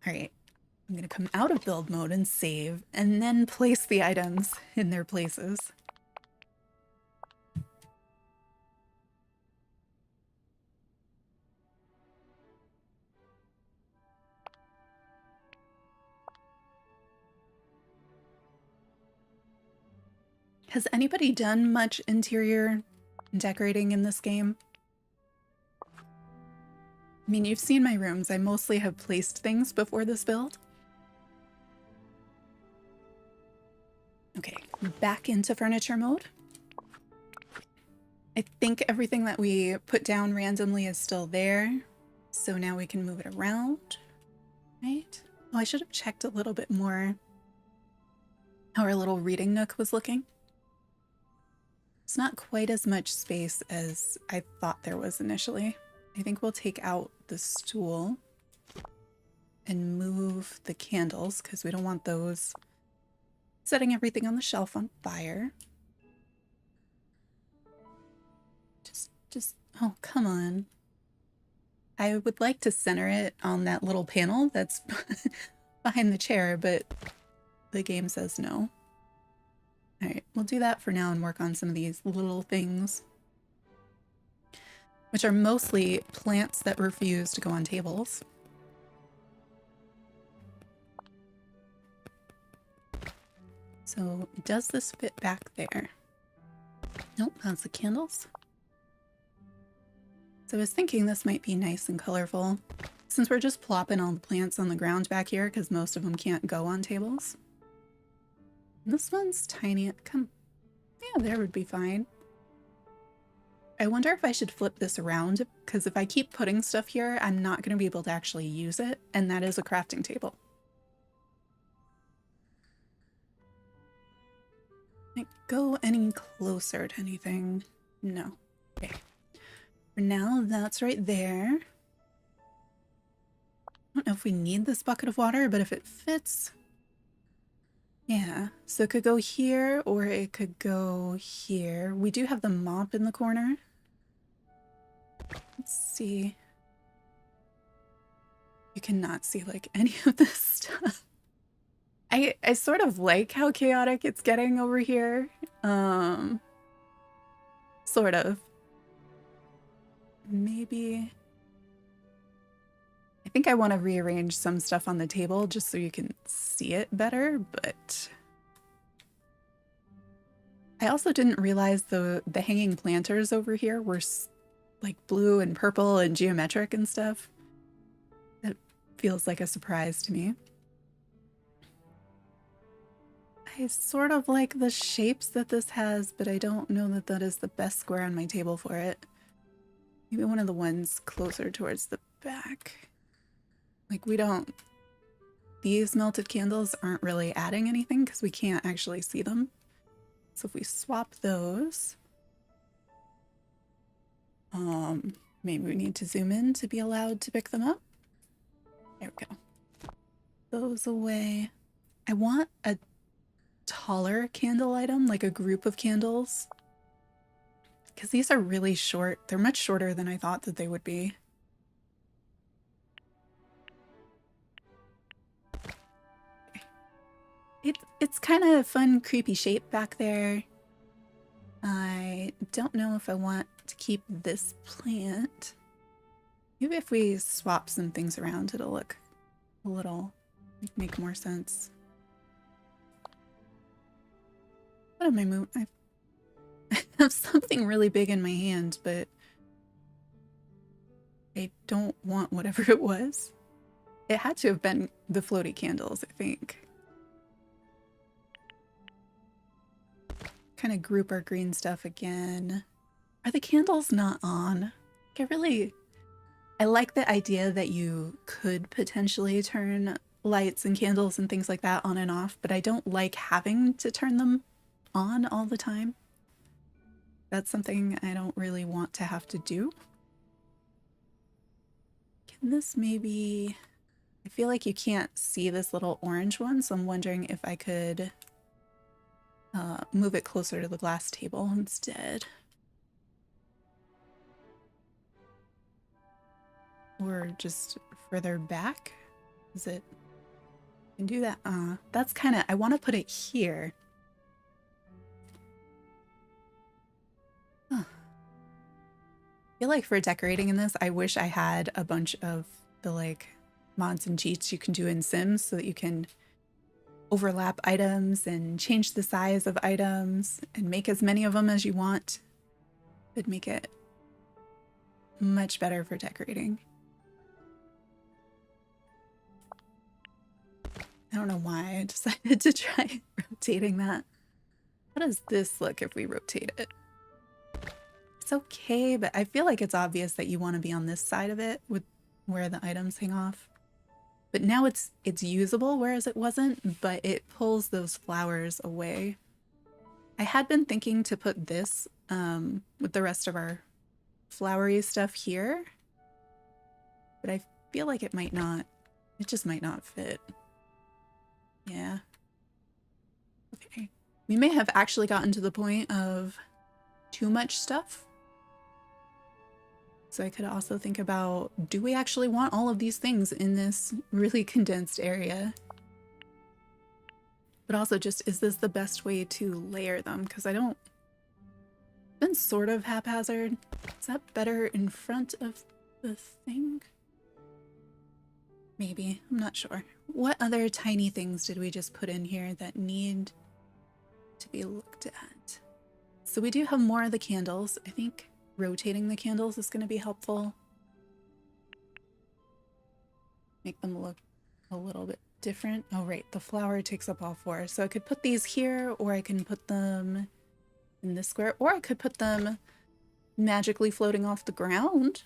A: All right, I'm gonna come out of build mode and save, and then place the items in their places. Has anybody done much interior decorating in this game? I mean, you've seen my rooms. I mostly have placed things before this build. Okay, back into furniture mode. I think everything that we put down randomly is still there. So now we can move it around, right? Oh, I should have checked a little bit more how our little reading nook was looking. It's not quite as much space as I thought there was initially. I think we'll take out the stool and move the candles because we don't want those setting everything on the shelf on fire. Just, oh, come on. I would like to center it on that little panel that's behind the chair, but the game says no. All right, we'll do that for now and work on some of these little things, which are mostly plants that refuse to go on tables. So does this fit back there? Nope, that's the candles. So I was thinking this might be nice and colorful since we're just plopping all the plants on the ground back here because most of them can't go on tables. This one's tiny. Come, yeah, there would be fine. I wonder if I should flip this around because if I keep putting stuff here, I'm not going to be able to actually use it, and that is a crafting table. Can't go any closer to anything. No. Okay. For now, that's right there. I don't know if we need this bucket of water, but if it fits... Yeah, so it could go here or it could go here. We do have the mop in the corner. Let's see. You cannot see like any of this stuff. I sort of like how chaotic it's getting over here. Sort of. Maybe... I think I want to rearrange some stuff on the table just so you can see it better, but... I also didn't realize the hanging planters over here were like blue and purple and geometric and stuff. That feels like a surprise to me. I sort of like the shapes that this has, but I don't know that that is the best square on my table for it. Maybe one of the ones closer towards the back. Like we don't... These melted candles aren't really adding anything because we can't actually see them. So if we swap those... maybe we need to zoom in to be allowed to pick them up. There we go. Those away. I want a taller candle item, like a group of candles. Because these are really short. They're much shorter than I thought that they would be. It's kind of a fun, creepy shape back there. I don't know if I want to keep this plant. Maybe if we swap some things around, it'll look a little, make more sense. What am I moving? I have something really big in my hand, but I don't want whatever it was. It had to have been the floaty candles, I think. Kind of group our green stuff again. Are the candles not on? I like the idea that you could potentially turn lights and candles and things like that on and off, but I don't like having to turn them on all the time. That's something I don't really want to have to do. Can this maybe... I feel like you can't see this little orange one, so I'm wondering if I could move it closer to the glass table instead. Or just further back. Is it? Can do that. That's kind of, I want to put it here. Huh. I feel like for decorating in this, I wish I had a bunch of the like mods and cheats you can do in Sims so that you can overlap items and change the size of items and make as many of them as you want. It'd make it much better for decorating. I don't know why I decided to try rotating that. How does this look if we rotate it? It's okay, but I feel like it's obvious that you want to be on this side of it with where the items hang off. But now it's usable, whereas it wasn't, but it pulls those flowers away. I had been thinking to put this with the rest of our flowery stuff here, but I feel like it might not. It just might not fit. Yeah. Okay. We may have actually gotten to the point of too much stuff. So I could also think about, do we actually want all of these things in this really condensed area? But also just, is this the best way to layer them? Because I don't, been sort of haphazard. Is that better in front of the thing? Maybe, I'm not sure. What other tiny things did we just put in here that need to be looked at? So we do have more of the candles. I think rotating the candles is going to be helpful. Make them look a little bit different. Oh, right, the flower takes up all four. So I could put these here, or I can put them in this square, or I could put them magically floating off the ground.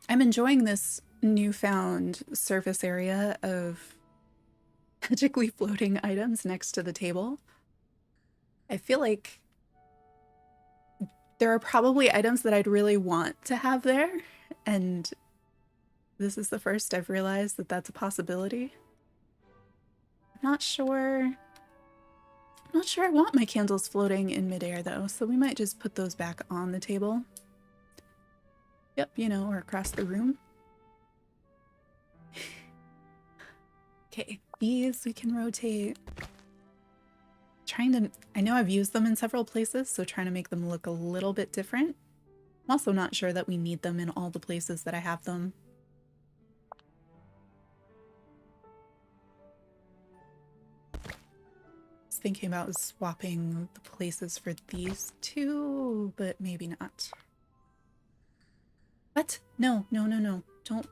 A: I'm enjoying this newfound surface area of magically floating items next to the table. I feel like there are probably items that I'd really want to have there, and this is the first I've realized that that's a possibility. I'm not sure I want my candles floating in midair though, so we might just put those back on the table. Yep, you know, or across the room. Okay, these we can rotate. I know I've used them in several places, so trying to make them look a little bit different. I'm also not sure that we need them in all the places that I have them. I was thinking about swapping the places for these two, but maybe not. What? No, no, no, no. Don't.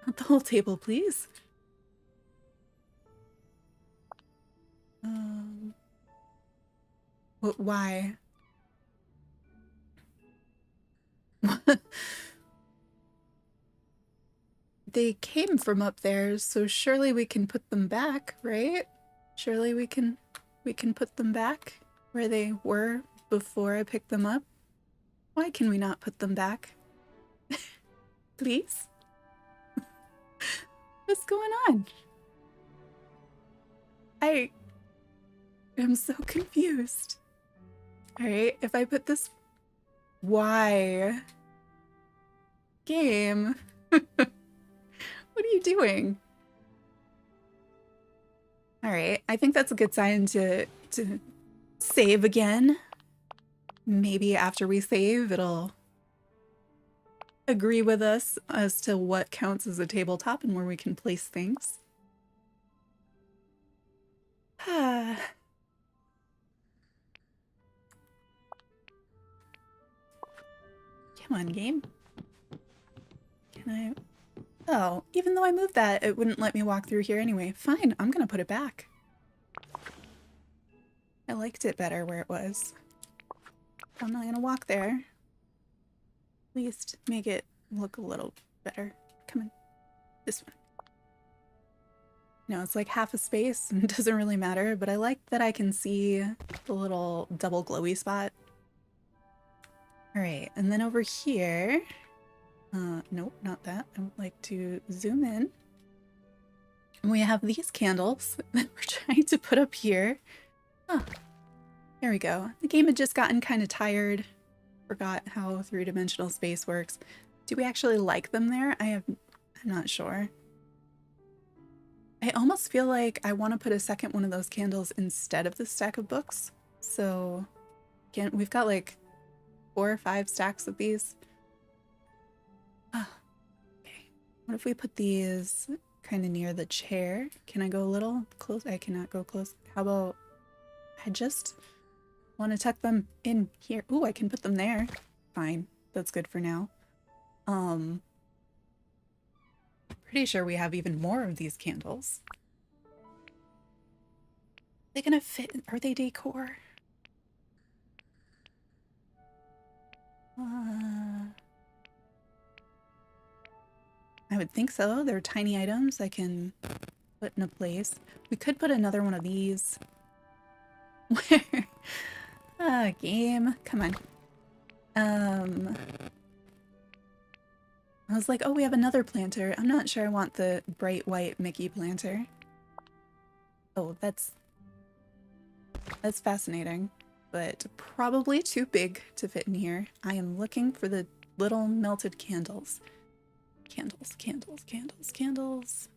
A: Not the whole table, please. What? Why? They came from up there, so surely we can put them back, right? Surely we can put them back where they were before I picked them up. Why can we not put them back? Please? What's going on? I am so confused. Alright, if I put this... Why? Game. What are you doing? Alright, I think that's a good sign to save again. Maybe after we save, it'll agree with us as to what counts as a tabletop and where we can place things. Come on, game. Can I... Oh, even though I moved that, it wouldn't let me walk through here anyway. Fine, I'm gonna put it back. I liked it better where it was. I'm not gonna walk there. At least make it look a little better. Come on. This one. No, it's like half a space and it doesn't really matter, but I like that I can see the little double glowy spot. Alright, and then over here... nope, not that. I would like to zoom in. And we have these candles that we're trying to put up here. Oh, there we go. The game had just gotten kind of tired. Forgot how three-dimensional space works. Do we actually like them there? I'm not sure. I almost feel like I want to put a second one of those candles instead of the stack of books. So we've got like 4 or 5 stacks of these. Oh, okay. What if we put these kind of near the chair? Can I go a little close? I cannot go close. How about I just want to tuck them in here? Ooh, I can put them there. Fine. That's good for now. Pretty sure we have even more of these candles. They gonna fit? Are they decor? I would think so. They're tiny items I can put in a place. We could put another one of these. Where? Game. Come on. I was like, oh, we have another planter. I'm not sure I want the bright white Mickey planter. Oh, that's fascinating, but probably too big to fit in here. I am looking for the little melted candles. Candles, candles, candles, candles.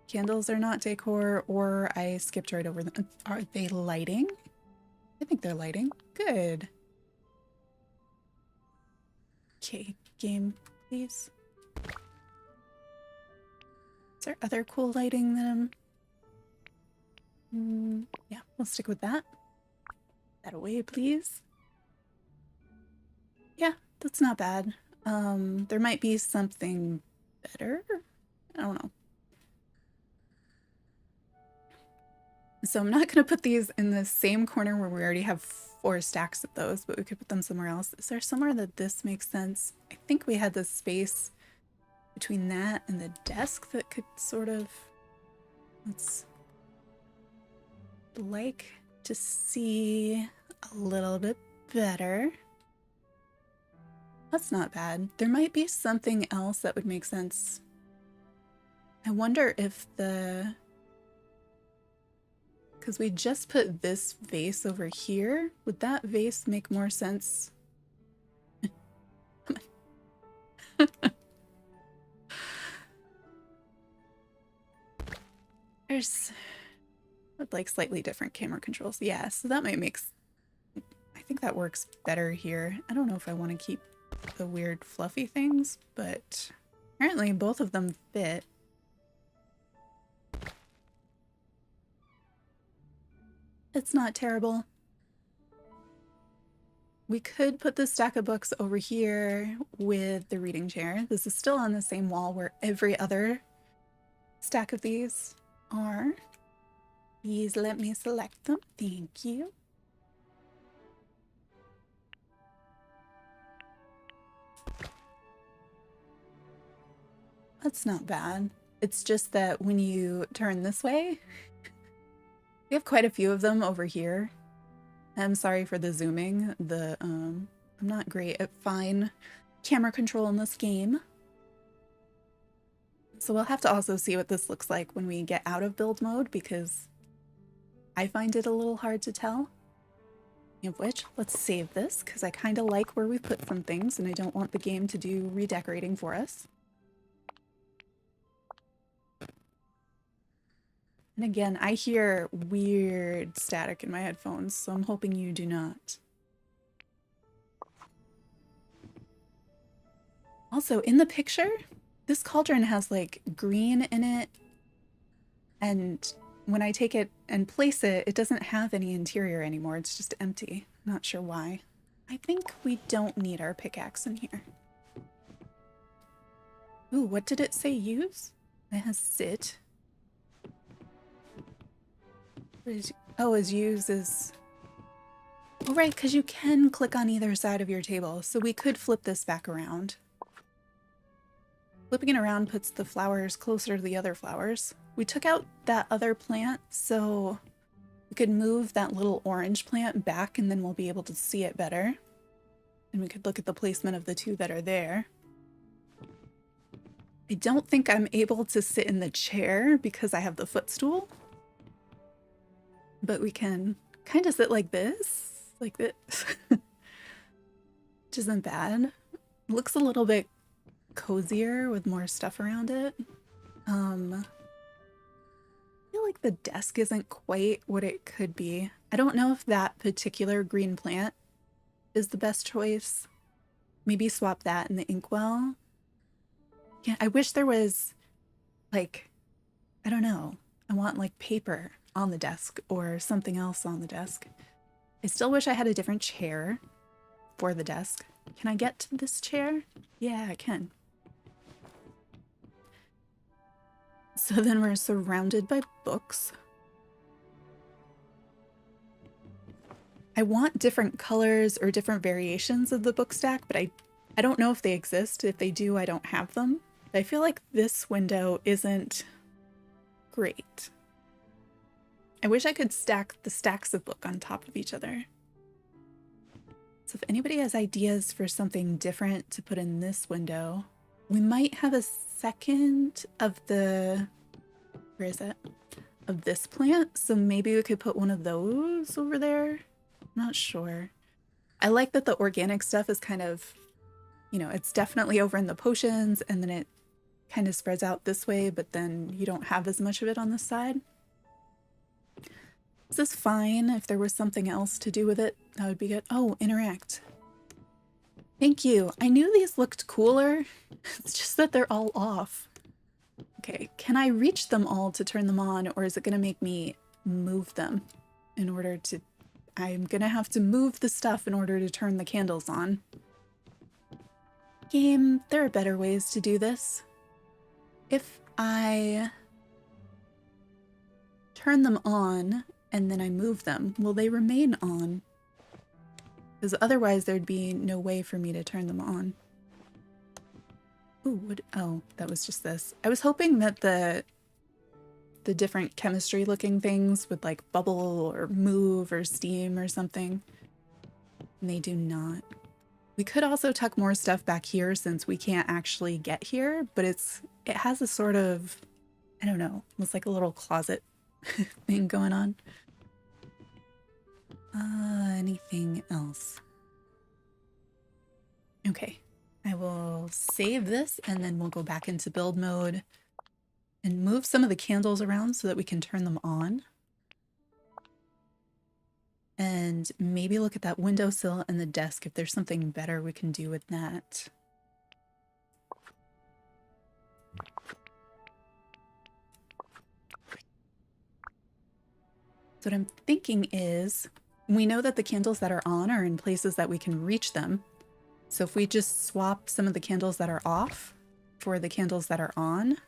A: Candles are not decor, or I skipped right over them. Are they lighting? I think they're lighting. Good. Okay, game, please. Is there other cool lighting that yeah, we'll stick with that. That away, please. Yeah, that's not bad. There might be something better. I don't know. So I'm not going to put these in the same corner where we already have 4 stacks of those, but we could put them somewhere else. Is there somewhere that this makes sense? I think we had the space between that and the desk that could sort of... Let's like to see a little bit better. That's not bad. There might be something else that would make sense. I wonder if the... Because we just put this vase over here. Would that vase make more sense? There's like slightly different camera controls. Yeah, so that might make... I think that works better here. I don't know if I want to keep the weird fluffy things, but apparently both of them fit. It's not terrible. We could put the stack of books over here with the reading chair. This is still on the same wall where every other stack of these are. Please let me select them. Thank you. That's not bad. It's just that when you turn this way, we have quite a few of them over here. I'm sorry for the zooming. I'm not great at fine camera control in this game. So we'll have to also see what this looks like when we get out of build mode, because I find it a little hard to tell. Speaking of which, let's save this, because I kind of like where we put some things, and I don't want the game to do redecorating for us. And again, I hear weird static in my headphones, so I'm hoping you do not. Also, in the picture, this cauldron has like green in it, and when I take it and place it, it doesn't have any interior anymore. It's just empty. Not sure why. I think we don't need our pickaxe in here. Ooh, what did it say use? It has sit. Oh, as use is... Oh, right, because you can click on either side of your table, so we could flip this back around. Flipping it around puts the flowers closer to the other flowers. We took out that other plant, so we could move that little orange plant back, and then we'll be able to see it better. And we could look at the placement of the 2 that are there. I don't think I'm able to sit in the chair because I have the footstool. But we can kind of sit like this, which isn't bad. Looks a little bit cozier with more stuff around it. I feel like the desk isn't quite what it could be. I don't know if that particular green plant is the best choice. Maybe swap that in the inkwell. Yeah, I wish there was, like, I don't know. I want like paper on the desk or something else on the desk. I still wish I had a different chair for the desk. Can I get to this chair? Yeah, I can. So then we're surrounded by books. I want different colors or different variations of the book stack, but I don't know if they exist. If they do, I don't have them. But I feel like this window isn't great. I wish I could stack the stacks of book on top of each other. So if anybody has ideas for something different to put in this window, we might have a second of the, where is it? Of this plant. So maybe we could put one of those over there. I'm not sure. I like that the organic stuff is kind of, you know, it's definitely over in the potions and then it kind of spreads out this way, but then you don't have as much of it on this side. This is fine. If there was something else to do with it, that would be good. Oh, interact. Thank you. I knew these looked cooler. It's just that they're all off. Okay, can I reach them all to turn them on, or is it going to make me move them in order to... I'm going to have to move the stuff in order to turn the candles on. Game, there are better ways to do this. If I turn them on and then I move them, will they remain on? Because otherwise there'd be no way for me to turn them on. Ooh, oh, that was just this. I was hoping that the different chemistry looking things would like bubble or move or steam or something. And they do not. We could also tuck more stuff back here since we can't actually get here, but it has a sort of, I don't know, almost like a little closet thing going on. Anything else? Okay, I will save this and then we'll go back into build mode and move some of the candles around so that we can turn them on. And maybe look at that windowsill and the desk if there's something better we can do with that. So what I'm thinking is, we know that the candles that are on are in places that we can reach them. So if we just swap some of the candles that are off for the candles that are on,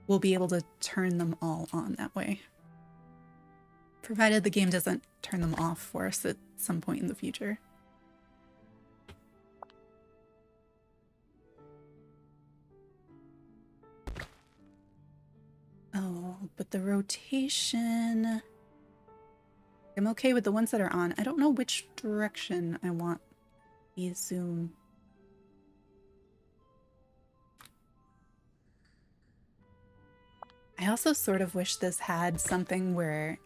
A: we'll be able to turn them all on that way. Provided the game doesn't turn them off for us at some point in the future. Oh, but the rotation... I'm okay with the ones that are on. I don't know which direction I want the zoom. I also sort of wish this had something where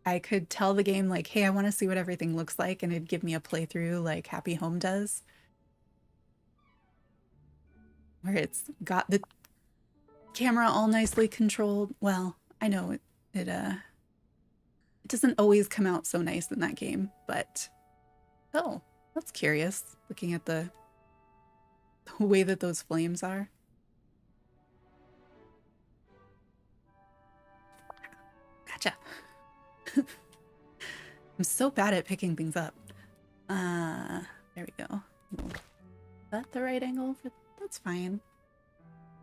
A: I could tell the game, like, hey, I want to see what everything looks like, and it'd give me a playthrough like Happy Home does. Where it's got the camera all nicely controlled. Well, I know it doesn't always come out so nice in that game, but... Oh, that's curious, looking at the way that those flames are. Gotcha. I'm so bad at picking things up. There we go. Is that the right angle? That's fine.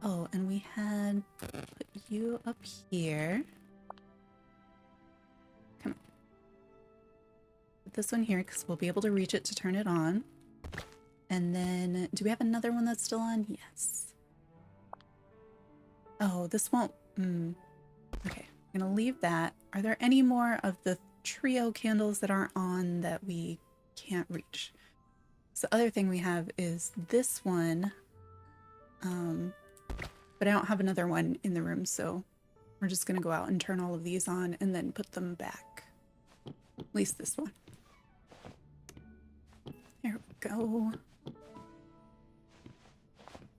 A: Oh, and we had put you up here. Come on. Put this one here because we'll be able to reach it to turn it on. And then, do we have another one that's still on? Yes. Oh, this won't... Okay, I'm gonna leave that. Are there any more of the trio candles that aren't on that we can't reach? So the other thing we have is this one. But I don't have another one in the room, so we're just gonna go out and turn all of these on and then put them back. At least this one. There we go.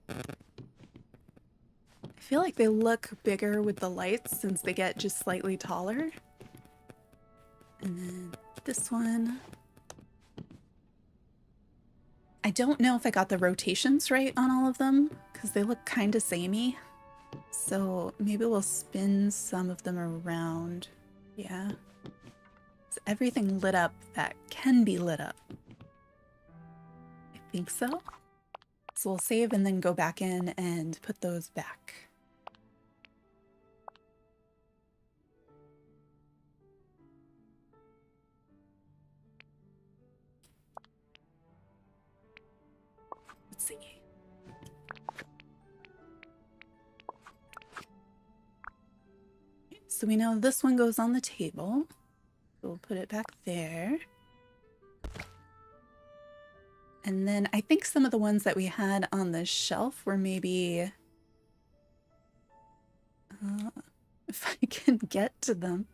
A: I feel like they look bigger with the lights since they get just slightly taller. And then this one. I don't know if I got the rotations right on all of them because they look kind of samey. So maybe we'll spin some of them around. Yeah. Is everything lit up that can be lit up? I think so. So we'll save and then go back in and put those back. Let's see. So we know this one goes on the table. We'll put it back there. And then I think some of the ones that we had on the shelf were maybe... if I can get to them.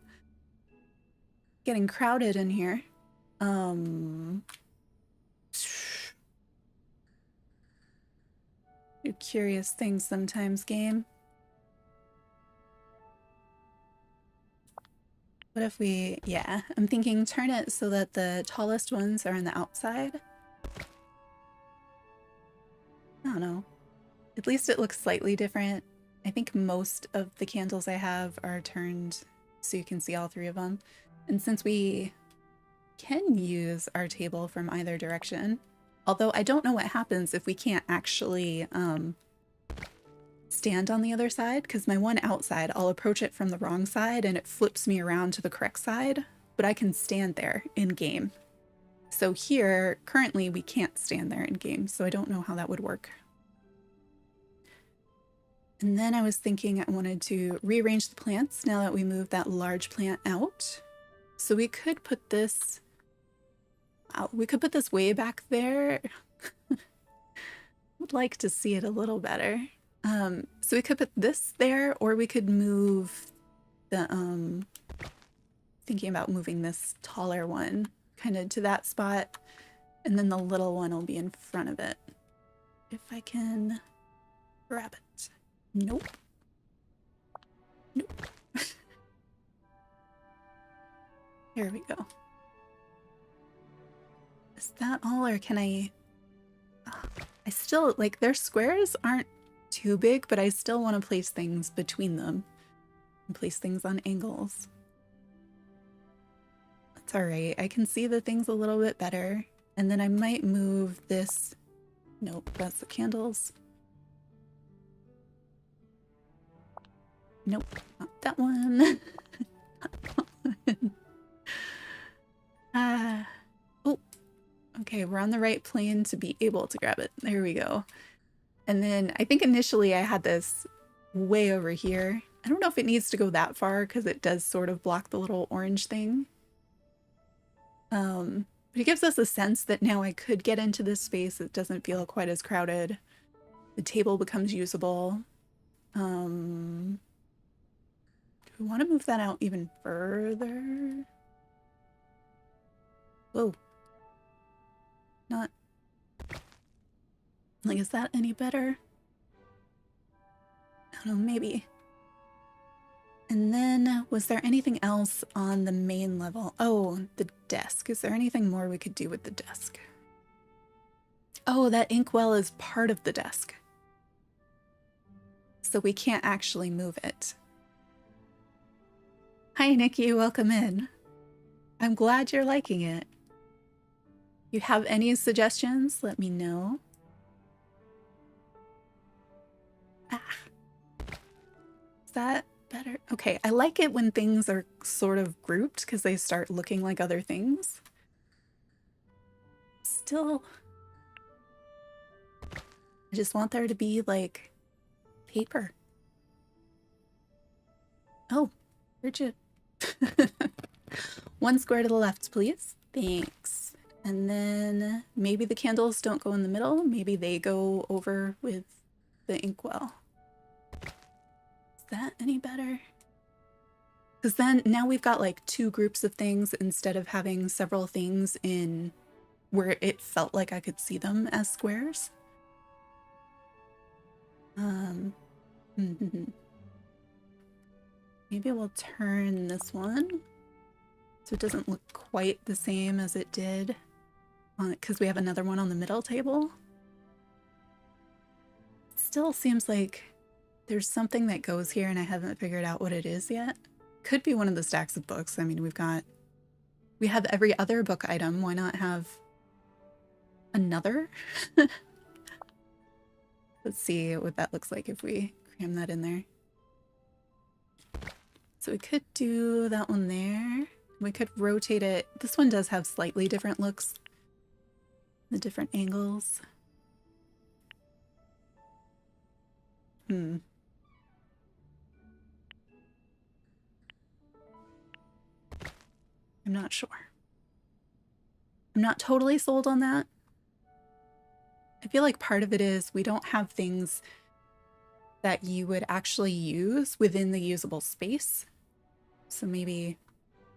A: Getting crowded in here. Do curious things sometimes, game. What if we... yeah, I'm thinking turn it so that the tallest ones are on the outside. I don't know. At least it looks slightly different. I think most of the candles I have are turned so you can see all three of them. And since we can use our table from either direction, although I don't know what happens if we can't actually stand on the other side, because my one outside, I'll approach it from the wrong side and it flips me around to the correct side, but I can stand there in game. So here, currently, we can't stand there in game, so I don't know how that would work. And then I was thinking I wanted to rearrange the plants now that we moved that large plant out. So we could put this out. We could put this way back there. Would like to see it a little better. So we could put this there, or we could move the, thinking about moving this taller one kind of to that spot, and then the little one will be in front of it. If I can grab it. Nope. Nope. Here we go. Is that all, or can I still, like, their squares aren't too big, but I still want to place things between them and place things on angles. That's all right. I can see the things a little bit better. And then I might move this. Nope, that's the candles. Nope, not that one. Not that one. Oh, okay, we're on the right plane to be able to grab it. There we go. And then I think initially I had this way over here. I don't know if it needs to go that far because it does sort of block the little orange thing. But it gives us a sense that now I could get into this space. It doesn't feel quite as crowded. The table becomes usable. Do we want to move that out even further? Whoa. Not... like, is that any better? I don't know, maybe. And then, was there anything else on the main level? Oh, the desk. Is there anything more we could do with the desk? Oh, that inkwell is part of the desk. So we can't actually move it. Hi, Nikki. Welcome in. I'm glad you're liking it. You have any suggestions? Let me know. Ah. Is that better? Okay, I like it when things are sort of grouped because they start looking like other things. Still, I just want there to be like paper. Oh, where'd you? One square to the left, please. Thanks. And then maybe the candles don't go in the middle. Maybe they go over with the inkwell. Is that any better? Because then now we've got like two groups of things instead of having several things in where it felt like I could see them as squares. Maybe we'll turn this one so it doesn't look quite the same as it did because we have another one on the middle table. Still seems like there's something that goes here and I haven't figured out what it is yet. Could be one of the stacks of books. I mean, we have every other book item. Why not have another? Let's see what that looks like if we cram that in there. So we could do that one there. We could rotate it. This one does have slightly different looks. The different angles. I'm not sure. I'm not totally sold on that. I feel like part of it is we don't have things that you would actually use within the usable space. So maybe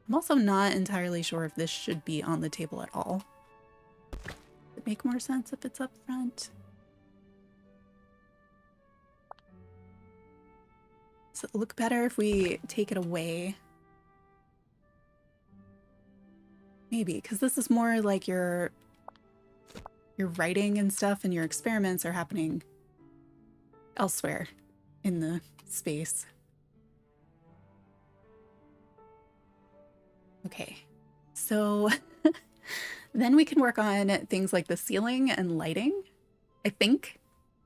A: I'm also not entirely sure if this should be on the table at all. Would it make more sense if it's up front? Does it look better if we take it away? Maybe, because this is more like your writing and stuff and your experiments are happening elsewhere in the space. Okay, so then we can work on things like the ceiling and lighting, I think.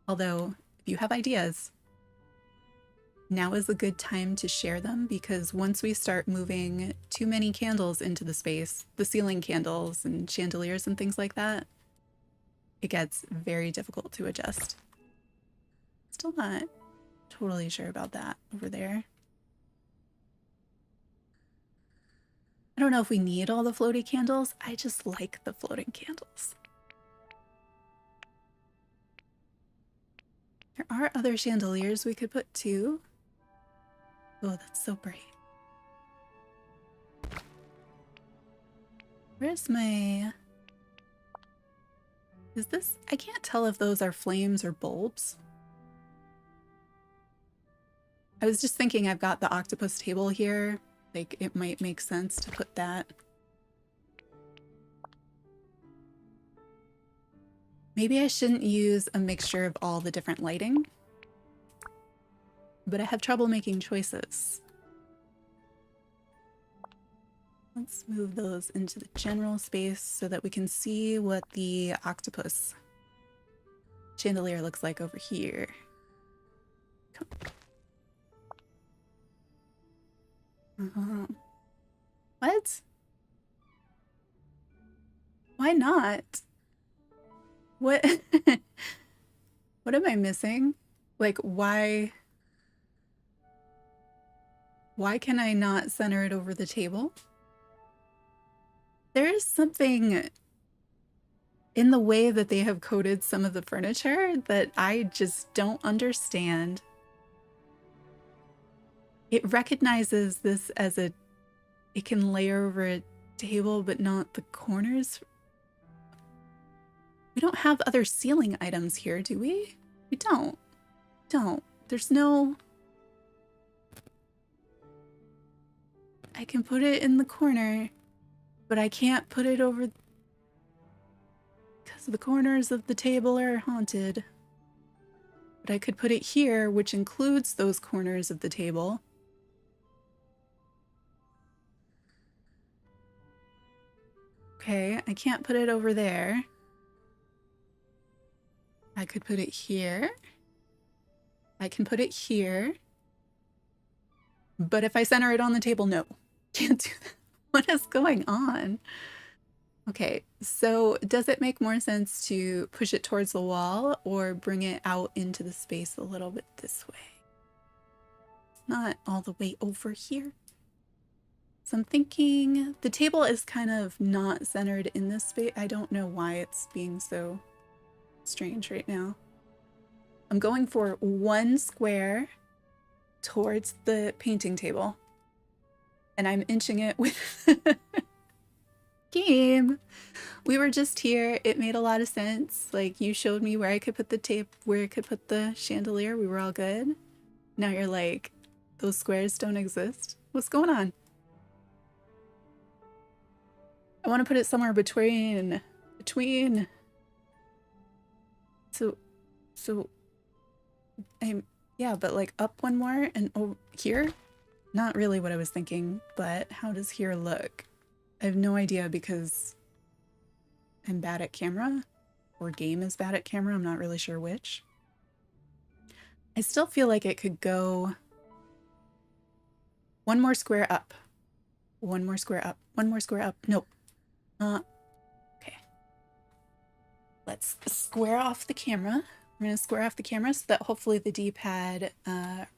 A: Although, if you have ideas, now is a good time to share them, because once we start moving too many candles into the space, the ceiling candles and chandeliers and things like that, it gets very difficult to adjust. Still not totally sure about that over there. I don't know if we need all the floaty candles. I just like the floating candles. There are other chandeliers we could put too. Oh, that's so bright. Where's my... Is this... I can't tell if those are flames or bulbs. I was just thinking I've got the octopus table here. Like, it might make sense to put that. Maybe I shouldn't use a mixture of all the different lighting, but I have trouble making choices. Let's move those into the general space so that we can see what the octopus chandelier looks like over here. What? Why not? What? What am I missing? Like, why can I not center it over the table? There is something in the way that they have coded some of the furniture that I just don't understand. It recognizes this as it can layer over a table, but not the corners. We don't have other ceiling items here, do we? We don't. There's no... I can put it in the corner, but I can't put it over... because the corners of the table are haunted. But I could put it here, which includes those corners of the table. Okay, I can't put it over there. I could put it here. I can put it here. But if I center it on the table, no. Can't do that. What is going on? Okay, so does it make more sense to push it towards the wall or bring it out into the space a little bit this way? It's not all the way over here. So I'm thinking the table is kind of not centered in this space. I don't know why it's being so strange right now. I'm going for one square towards the painting table. And I'm inching it with game. We were just here. It made a lot of sense. Like, you showed me where I could put the tape, where I could put the chandelier. We were all good. Now you're like, those squares don't exist? What's going on? I want to put it somewhere between. So, yeah, but like up one more and here? Not really what I was thinking, but how does here look? I have no idea because I'm bad at camera, or game is bad at camera. I'm not really sure which. I still feel like it could go one more square up. One more square up. One more square up. Nope. Okay. Let's square off the camera. We're going to square off the camera so that hopefully the D-pad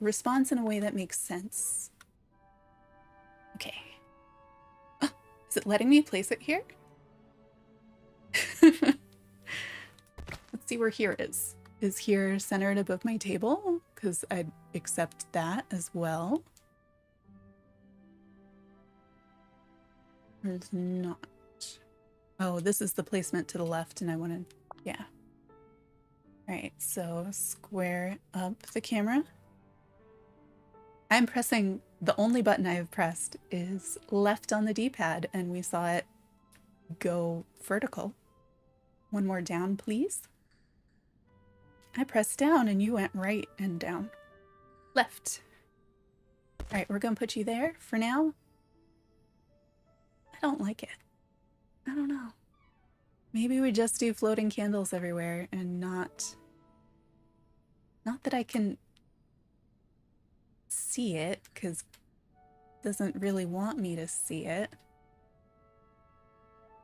A: responds in a way that makes sense. Okay. Oh, is it letting me place it here? Let's see where here is. Is here centered above my table? Because I'd accept that as well. Or it's not. Oh, this is the placement to the left and I wanted, yeah. All right, so square up the camera. I'm pressing, the only button I have pressed is left on the D-pad and we saw it go vertical. One more down, please. I pressed down and you went right and down. Left. All right, we're gonna put you there for now. I don't like it. I don't know. Maybe we just do floating candles everywhere and not that I can see it because it doesn't really want me to see it.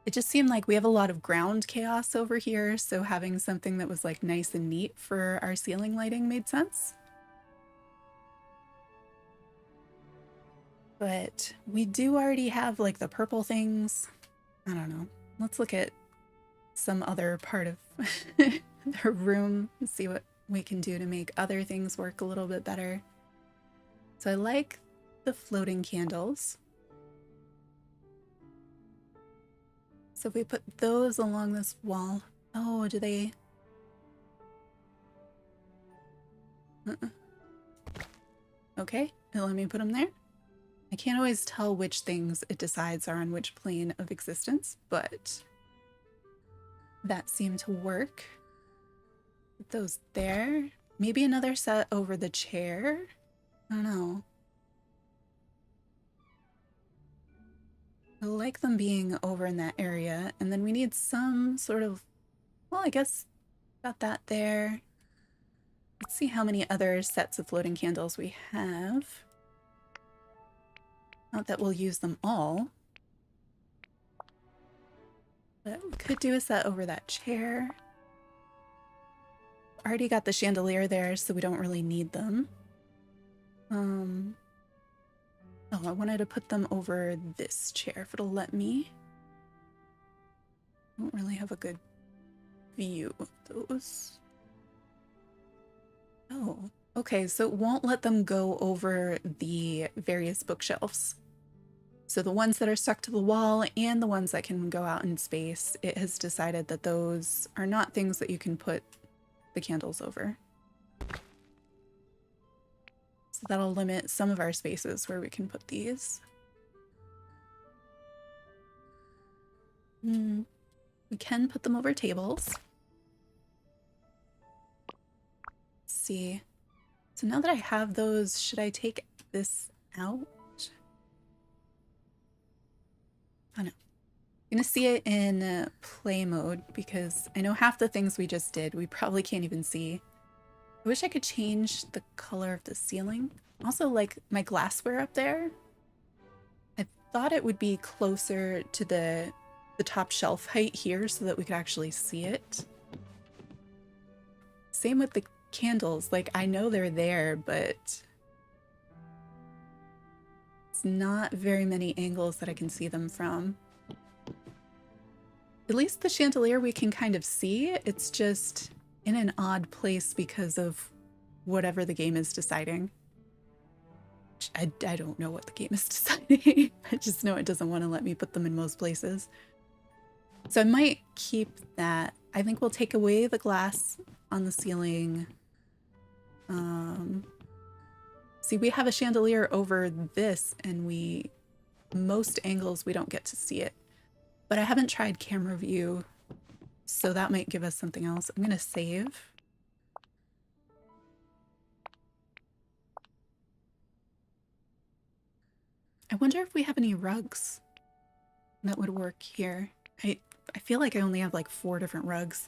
A: It just seemed like we have a lot of ground chaos over here, so having something that was like nice and neat for our ceiling lighting made sense. But we do already have like the purple things. I don't know. Let's look at some other part of the room and see what we can do to make other things work a little bit better. So I like the floating candles. So if we put those along this wall, oh, do they? Okay, let me put them there. I can't always tell which things it decides are on which plane of existence, but that seemed to work. Put those there. Maybe another set over the chair. I don't know. I like them being over in that area. And then we need some sort of, well, I guess got that there. Let's see how many other sets of floating candles we have. Not that we'll use them all. But we could do a set over that chair. Already got the chandelier there, so we don't really need them. Oh, I wanted to put them over this chair if it'll let me. I don't really have a good view of those. Oh, okay, so it won't let them go over the various bookshelves. So the ones that are stuck to the wall and the ones that can go out in space, it has decided that those are not things that you can put the candles over. So that'll limit some of our spaces where we can put these. We can put them over tables. Let's see. So now that I have those, should I take this out? Oh no. I'm gonna see it in play mode because I know half the things we just did we probably can't even see. I wish I could change the color of the ceiling. Also, like my glassware up there, I thought it would be closer to the top shelf height here so that we could actually see it. Same with the candles. Like, I know they're there, but it's not very many angles that I can see them from. At least the chandelier we can kind of see. It's just in an odd place because of whatever the game is deciding. I don't know what the game is deciding. I just know it doesn't want to let me put them in most places. So I might keep that. I think we'll take away the glass on the ceiling. See, we have a chandelier over this, and most angles we don't get to see it. But I haven't tried camera view, so that might give us something else. I'm gonna save. I wonder if we have any rugs that would work here. I feel like I only have like 4 different rugs.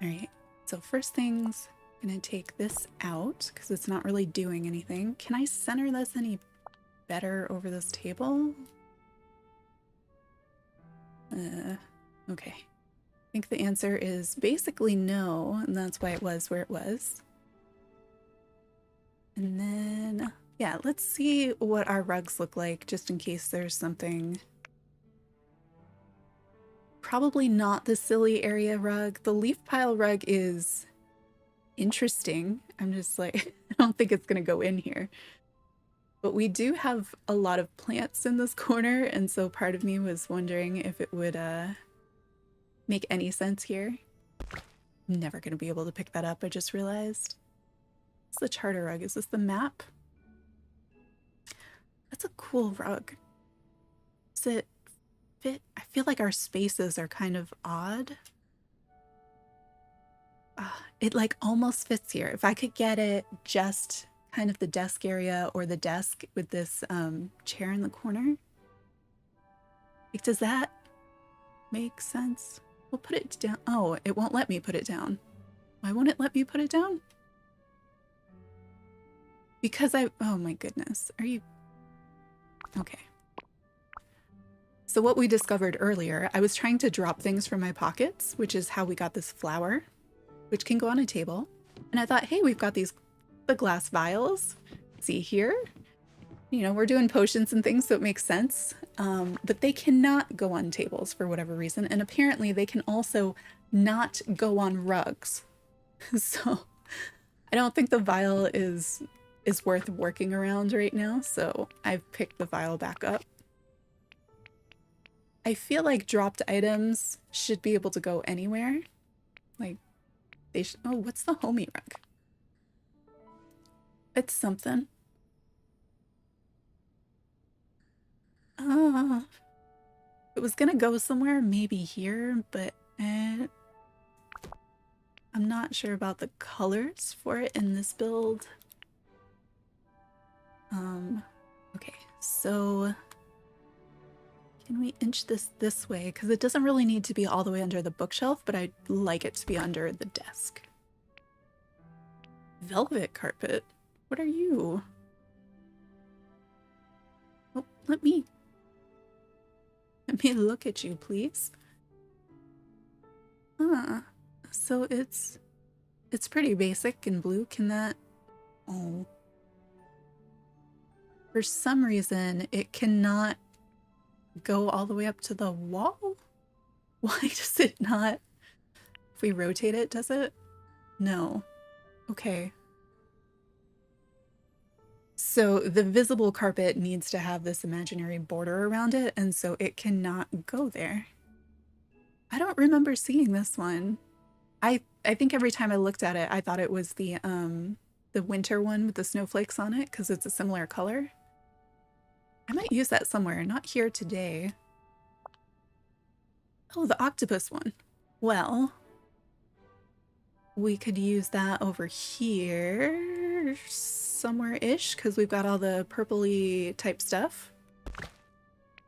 A: All right, so first things, I'm gonna take this out because it's not really doing anything. Can I center this any better over this table? Okay. I think the answer is basically no, and that's why it was where it was. And then, yeah, let's see what our rugs look like, just in case there's something. Probably not the silly area rug. The leaf pile rug is interesting. I'm just like, I don't think it's gonna go in here. But we do have a lot of plants in this corner, and so part of me was wondering if it would make any sense here. I'm never gonna be able to pick that up, I just realized. What's the charter rug? Is this the map? That's a cool rug. Does it fit? I feel like our spaces are kind of odd. It like almost fits here. If I could get it just kind of the desk area or the desk with this chair in the corner. Like, does that make sense? We'll put it down. Oh, it won't let me put it down. Why won't it let me put it down? Because oh my goodness. Are you? Okay. So what we discovered earlier, I was trying to drop things from my pockets, which is how we got this flower, which can go on a table. And I thought, hey, we've got the glass vials. See here? You know, we're doing potions and things, so it makes sense. But they cannot go on tables for whatever reason. And apparently they can also not go on rugs. So I don't think the vial is worth working around right now. So I've picked the vial back up. I feel like dropped items should be able to go anywhere. Like they should. Oh, what's the homie rug? It's something. It was gonna go somewhere, maybe here, but I'm not sure about the colors for it in this build. Okay, so can we inch this way? Because it doesn't really need to be all the way under the bookshelf, but I'd like it to be under the desk. Velvet carpet? What are you? Oh, let me look at you, please. So it's pretty basic in blue. Can that... Oh. For some reason, it cannot go all the way up to the wall? Why does it not? If we rotate it, does it? No. Okay. So the visible carpet needs to have this imaginary border around it, and so it cannot go there. I don't remember seeing this one. I think every time I looked at it, I thought it was the winter one with the snowflakes on it, because it's a similar color. I might use that somewhere, not here today. Oh, the octopus one. Well, we could use that over here somewhere-ish, because we've got all the purpley type stuff.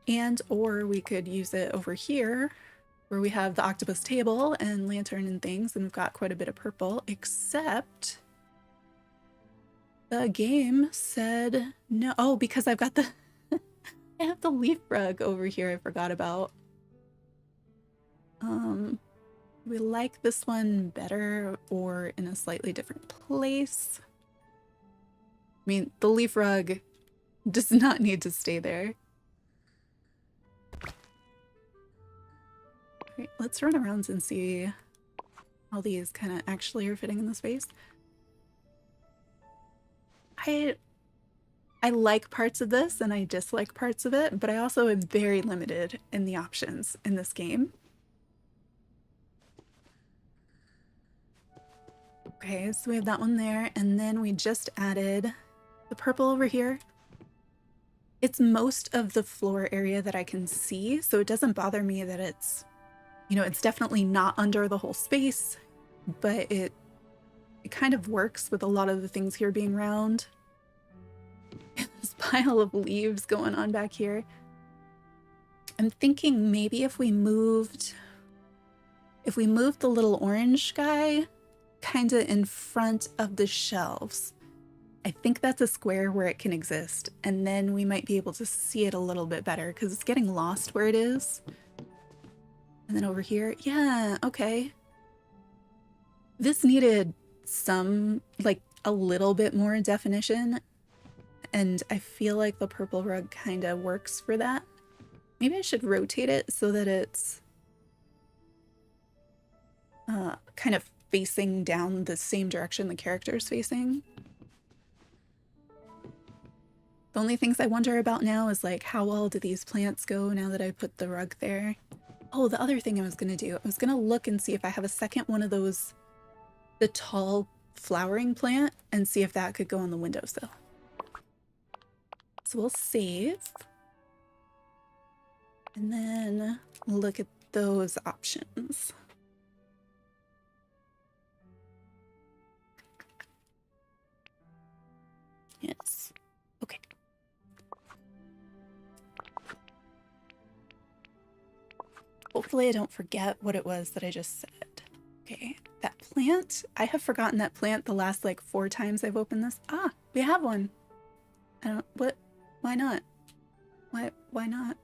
A: And or we could use it over here where we have the octopus table and lantern and things, and we've got quite a bit of purple, except the game said no. Oh, because I've got the I have the leaf rug over here I forgot about. We like this one better or in a slightly different place. I mean, the leaf rug does not need to stay there. Alright, let's run around and see how these kind of actually are fitting in the space. I like parts of this and I dislike parts of it, but I also am very limited in the options in this game. Okay, so we have that one there, and then we just added the purple over here. It's most of the floor area that I can see, so it doesn't bother me that it's, you know, it's definitely not under the whole space, but it kind of works with a lot of the things here being round. This pile of leaves going on back here. I'm thinking maybe if we moved the little orange guy kind of in front of the shelves. I think that's a square where it can exist, and then we might be able to see it a little bit better because it's getting lost where it is. And then over here, yeah, okay. This needed some, like, a little bit more definition, and I feel like the purple rug kind of works for that. Maybe I should rotate it so that it's kind of facing down the same direction the character's facing. The only things I wonder about now is like how well do these plants go now that I put the rug there. Oh, the other thing I was gonna do, I was gonna look and see if I have a second one of those, the tall flowering plant, and see if that could go on the windowsill. So we'll save. And then look at those options. Yes. Okay. Hopefully I don't forget what it was that I just said. Okay, that plant. I have forgotten that plant the last like 4 times I've opened this. Ah, we have one. I don't, what? Why not? Why not?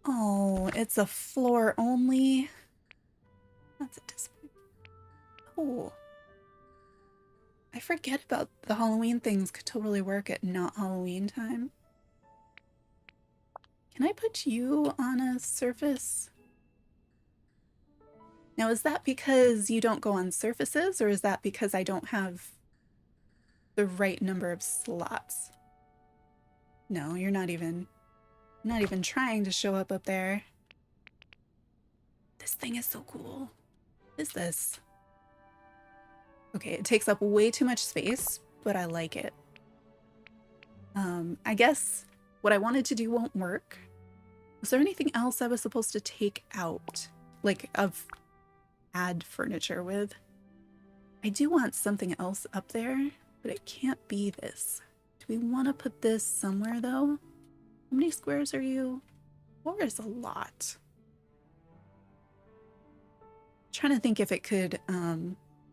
A: Oh, it's a floor only. That's a disappointment. Oh. I forget about the Halloween things could totally work at not Halloween time. Can I put you on a surface? Now, is that because you don't go on surfaces, or is that because I don't have the right number of slots? No, you're not even trying to show up there. This thing is so cool. What is this? Okay, it takes up way too much space, but I like it. I guess what I wanted to do won't work. Was there anything else I was supposed to take out? Like, add furniture with? I do want something else up there, but it can't be this. Do we want to put this somewhere, though? How many squares are you? 4 is a lot. I'm trying to think if it could,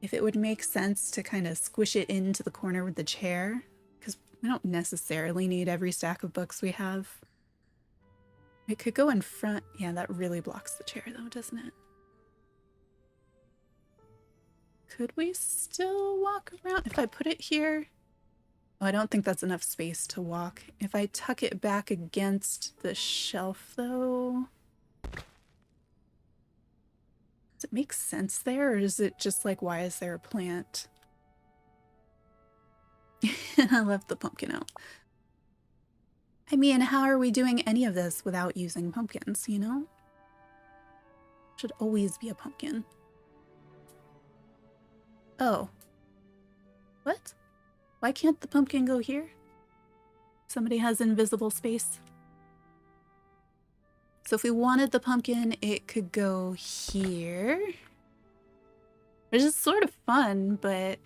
A: if it would make sense to kind of squish it into the corner with the chair, because we don't necessarily need every stack of books we have. It could go in front. Yeah, that really blocks the chair, though, doesn't it? Could we still walk around? If I put it here... Oh, I don't think that's enough space to walk. If I tuck it back against the shelf, though... Does it make sense there, or is it just like, why is there a plant? I left the pumpkin out. I mean, how are we doing any of this without using pumpkins, you know? Should always be a pumpkin. Oh. What? Why can't the pumpkin go here? Somebody has invisible space. So if we wanted the pumpkin, it could go here. Which is sort of fun, but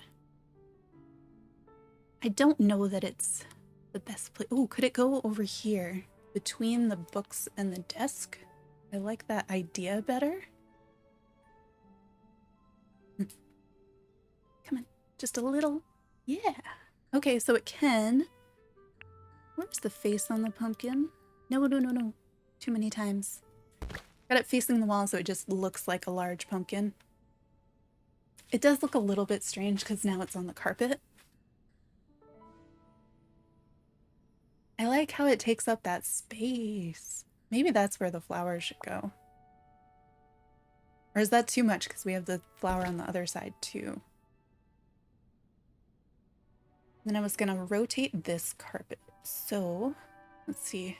A: I don't know that it's the best place. Oh, could it go over here between the books and the desk? I like that idea better. Come on, just a little. Yeah. Okay, so it can. Where's the face on the pumpkin? No. Too many times. Got it facing the wall so it just looks like a large pumpkin. It does look a little bit strange because now it's on the carpet. I like how it takes up that space. Maybe that's where the flowers should go. Or is that too much because we have the flower on the other side too? Then I was gonna rotate this carpet. So, let's see.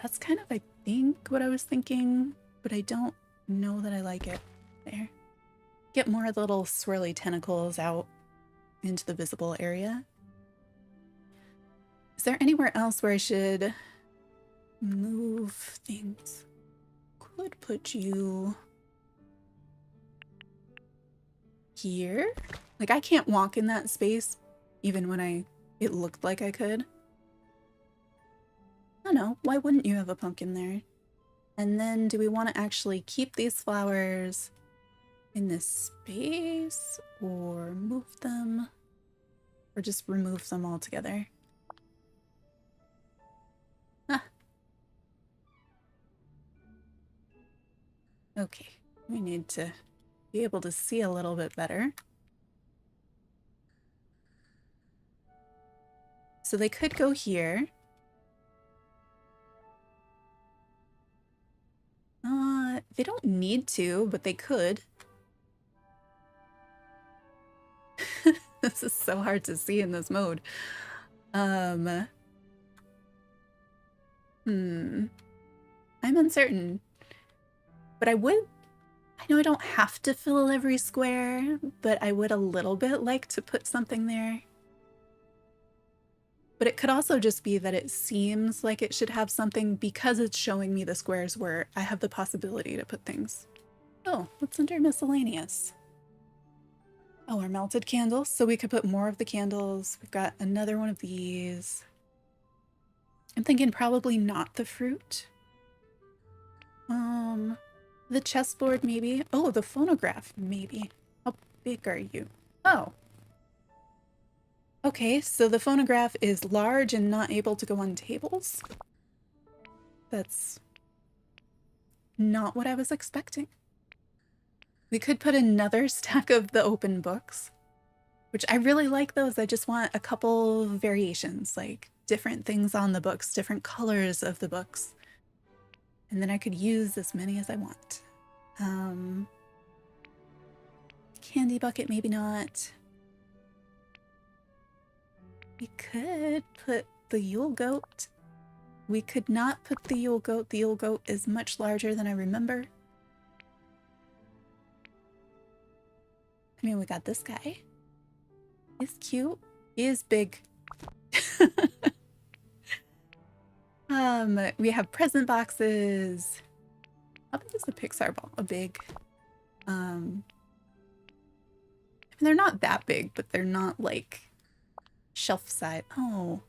A: That's kind of, I think, what I was thinking, but I don't know that I like it. There. Get more of the little swirly tentacles out into the visible area. Is there anywhere else where I should move things? Could put you here. Like, I can't walk in that space even when it looked like I could. I don't know. Why wouldn't you have a pumpkin there? And then do we want to actually keep these flowers in this space or move them or just remove them altogether? Ah. Okay, we need to be able to see a little bit better. So they could go here. They don't need to, but they could. This is so hard to see in this mode. I'm uncertain. But I know I don't have to fill every square, but I would a little bit like to put something there. But it could also just be that it seems like it should have something because it's showing me the squares where I have the possibility to put things. Oh, what's under miscellaneous? Oh, our melted candles. So we could put more of the candles. We've got another one of these. I'm thinking probably not the fruit. The chessboard maybe. Oh, the phonograph maybe. How big are you? Oh. Okay, so the phonograph is large and not able to go on tables. That's not what I was expecting. We could put another stack of the open books, which I really like those. I just want a couple variations, like different things on the books, different colors of the books. And then I could use as many as I want. Candy bucket, maybe not. We could put the Yule goat. We could not put the Yule goat. The Yule goat is much larger than I remember. I mean, we got this guy. He's cute. He is big. We have present boxes. How big is the Pixar ball? A big. I mean, they're not that big, but they're not like shelf side. Oh.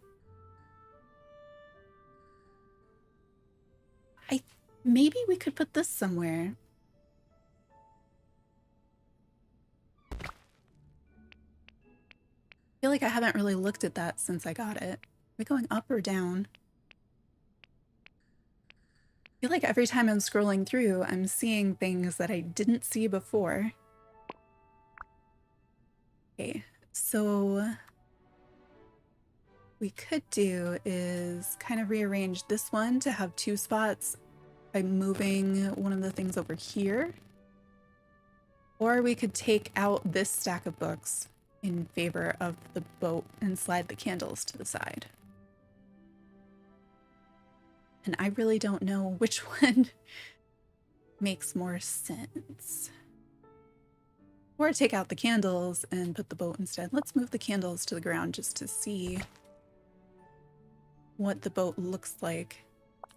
A: Maybe we could put this somewhere. I feel like I haven't really looked at that since I got it. Are we going up or down? I feel like every time I'm scrolling through, I'm seeing things that I didn't see before. Okay, so what we could do is kind of rearrange this one to have two spots by moving one of the things over here. Or we could take out this stack of books in favor of the boat and slide the candles to the side. And I really don't know which one makes more sense. Or take out the candles and put the boat instead. Let's move the candles to the ground just to see what the boat looks like.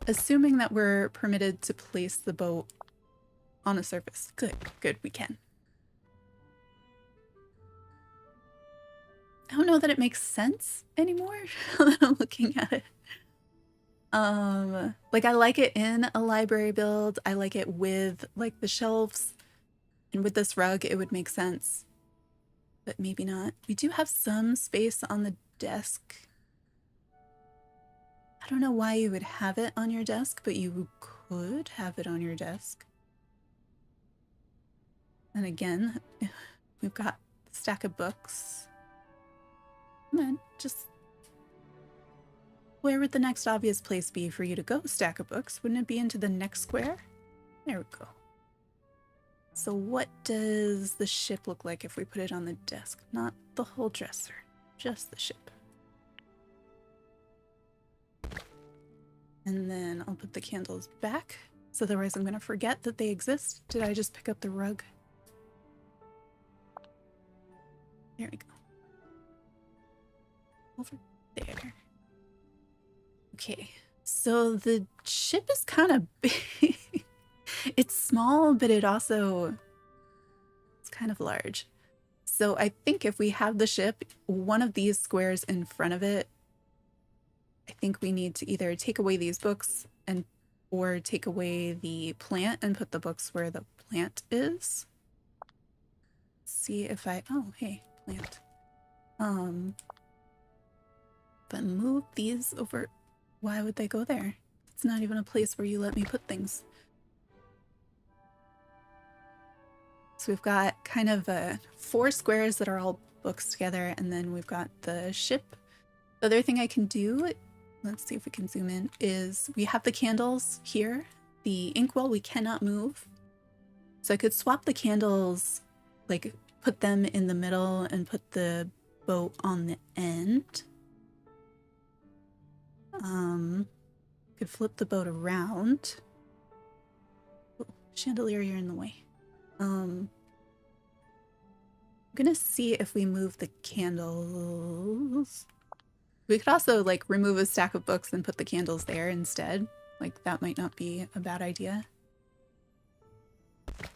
A: Assuming that we're permitted to place the boat on a surface. Good, we can. I don't know that it makes sense anymore that I'm looking at it. Like I like it in a library build. I like it with like the shelves, and with this rug it would make sense, but maybe not. We do have some space on the desk. I don't know why you would have it on your desk, but you could have it on your desk. And again, we've got a stack of books. Come on, just... Where would the next obvious place be for you to go, stack of books? Wouldn't it be into the next square? There we go. So what does the ship look like if we put it on the desk? Not the whole dresser, just the ship. And then I'll put the candles back So otherwise I'm gonna forget that they exist. Did I just pick up the rug? There we go. Over there. Okay, so the ship is kind of big. It's small, but it's kind of large. So I think if we have the ship, one of these squares in front of it, I think we need to either take away these books or take away the plant and put the books where the plant is. See if oh, hey, plant. But move these over. Why would they go there? It's not even a place where you let me put things. So we've got kind of 4 squares that are all books together, and then we've got the ship. The other thing I can do, let's see if we can zoom in, is we have the candles here. The inkwell we cannot move. So I could swap the candles, like put them in the middle and put the boat on the end. Could flip the boat around. Oh, chandelier, you're in the way. I'm gonna see if we move the candles. We could also like remove a stack of books and put the candles there instead. Like that might not be a bad idea. I'm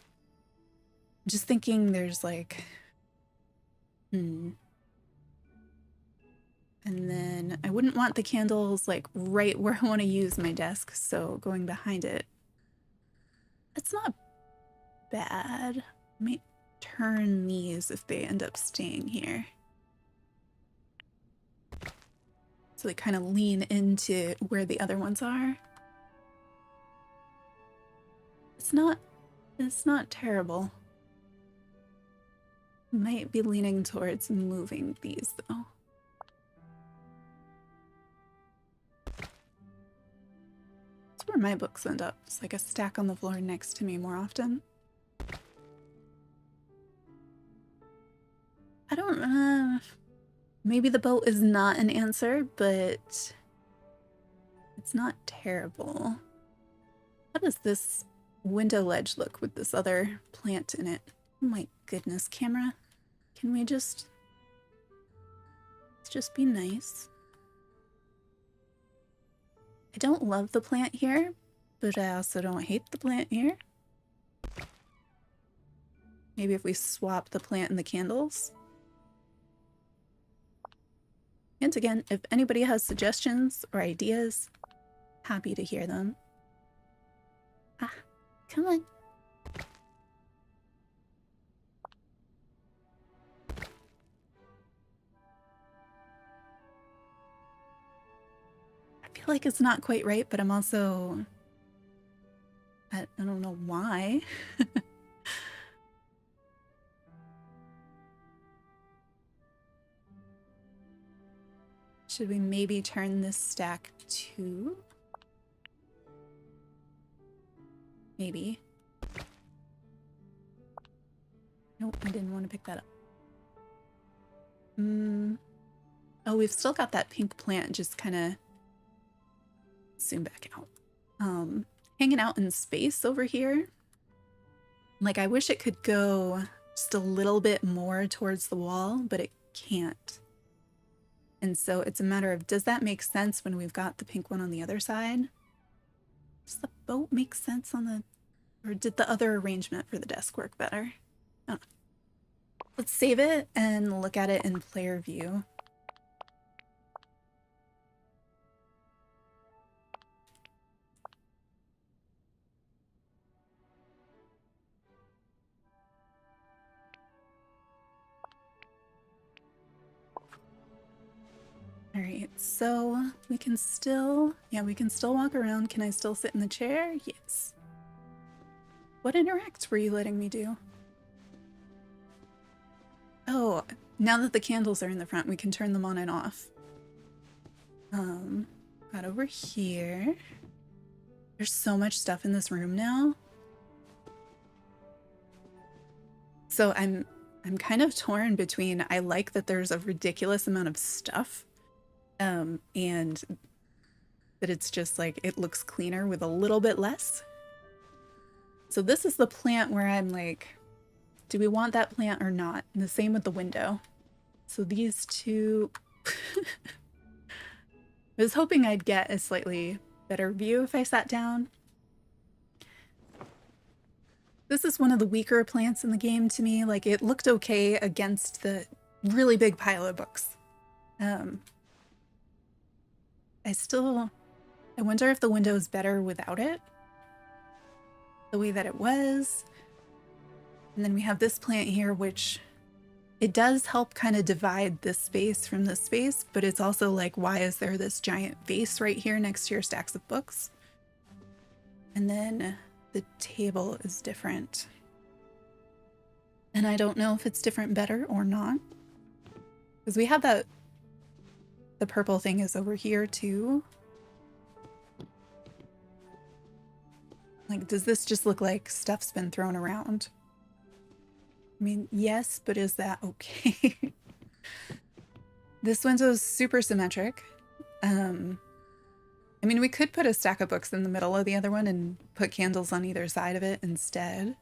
A: just thinking there's like, And then I wouldn't want the candles like right where I want to use my desk, so going behind it. It's not bad. I might turn these if they end up staying here. So they kind of lean into where the other ones are. It's not terrible. Might be leaning towards moving these though. That's where my books end up. It's like a stack on the floor next to me more often. I don't maybe the boat is not an answer, but it's not terrible. How does this window ledge look with this other plant in it? Oh my goodness, camera. Can we let's just be nice. I don't love the plant here, but I also don't hate the plant here. Maybe if we swap the plant and the candles. And again, if anybody has suggestions or ideas, happy to hear them. Ah, come on. I feel like it's not quite right, but I'm also... I don't know why. Should we maybe turn this stack to? Maybe. Nope, I didn't want to pick that up. Oh, we've still got that pink plant just kind of zoom back out. Hanging out in space over here. Like, I wish it could go just a little bit more towards the wall, but it can't. And so it's a matter of, does that make sense when we've got the pink one on the other side? Does the boat make sense on the... Or did the other arrangement for the desk work better? I don't know. Let's save it and look at it in player view. All right, so we can still walk around. Can I still sit in the chair? Yes. What interacts were you letting me do? Oh, now that the candles are in the front, we can turn them on and off. Got over here. There's so much stuff in this room now. So I'm kind of torn between, I like that there's a ridiculous amount of stuff, and that it's just like, it looks cleaner with a little bit less. So this is the plant where I'm like, do we want that plant or not? And the same with the window. So these two, I was hoping I'd get a slightly better view if I sat down. This is one of the weaker plants in the game to me. Like, it looked okay against the really big pile of books. I wonder if the window is better without it. The way that it was. And then we have this plant here, which it does help kind of divide this space from this space, but it's also like, why is there this giant vase right here next to your stacks of books? And then the table is different. And I don't know if it's different better or not. Because we have that, the purple thing is over here too. Like, does this just look like stuff's been thrown around? I mean, yes, but is that okay? This window's super symmetric. I mean, we could put a stack of books in the middle of the other one and put candles on either side of it instead.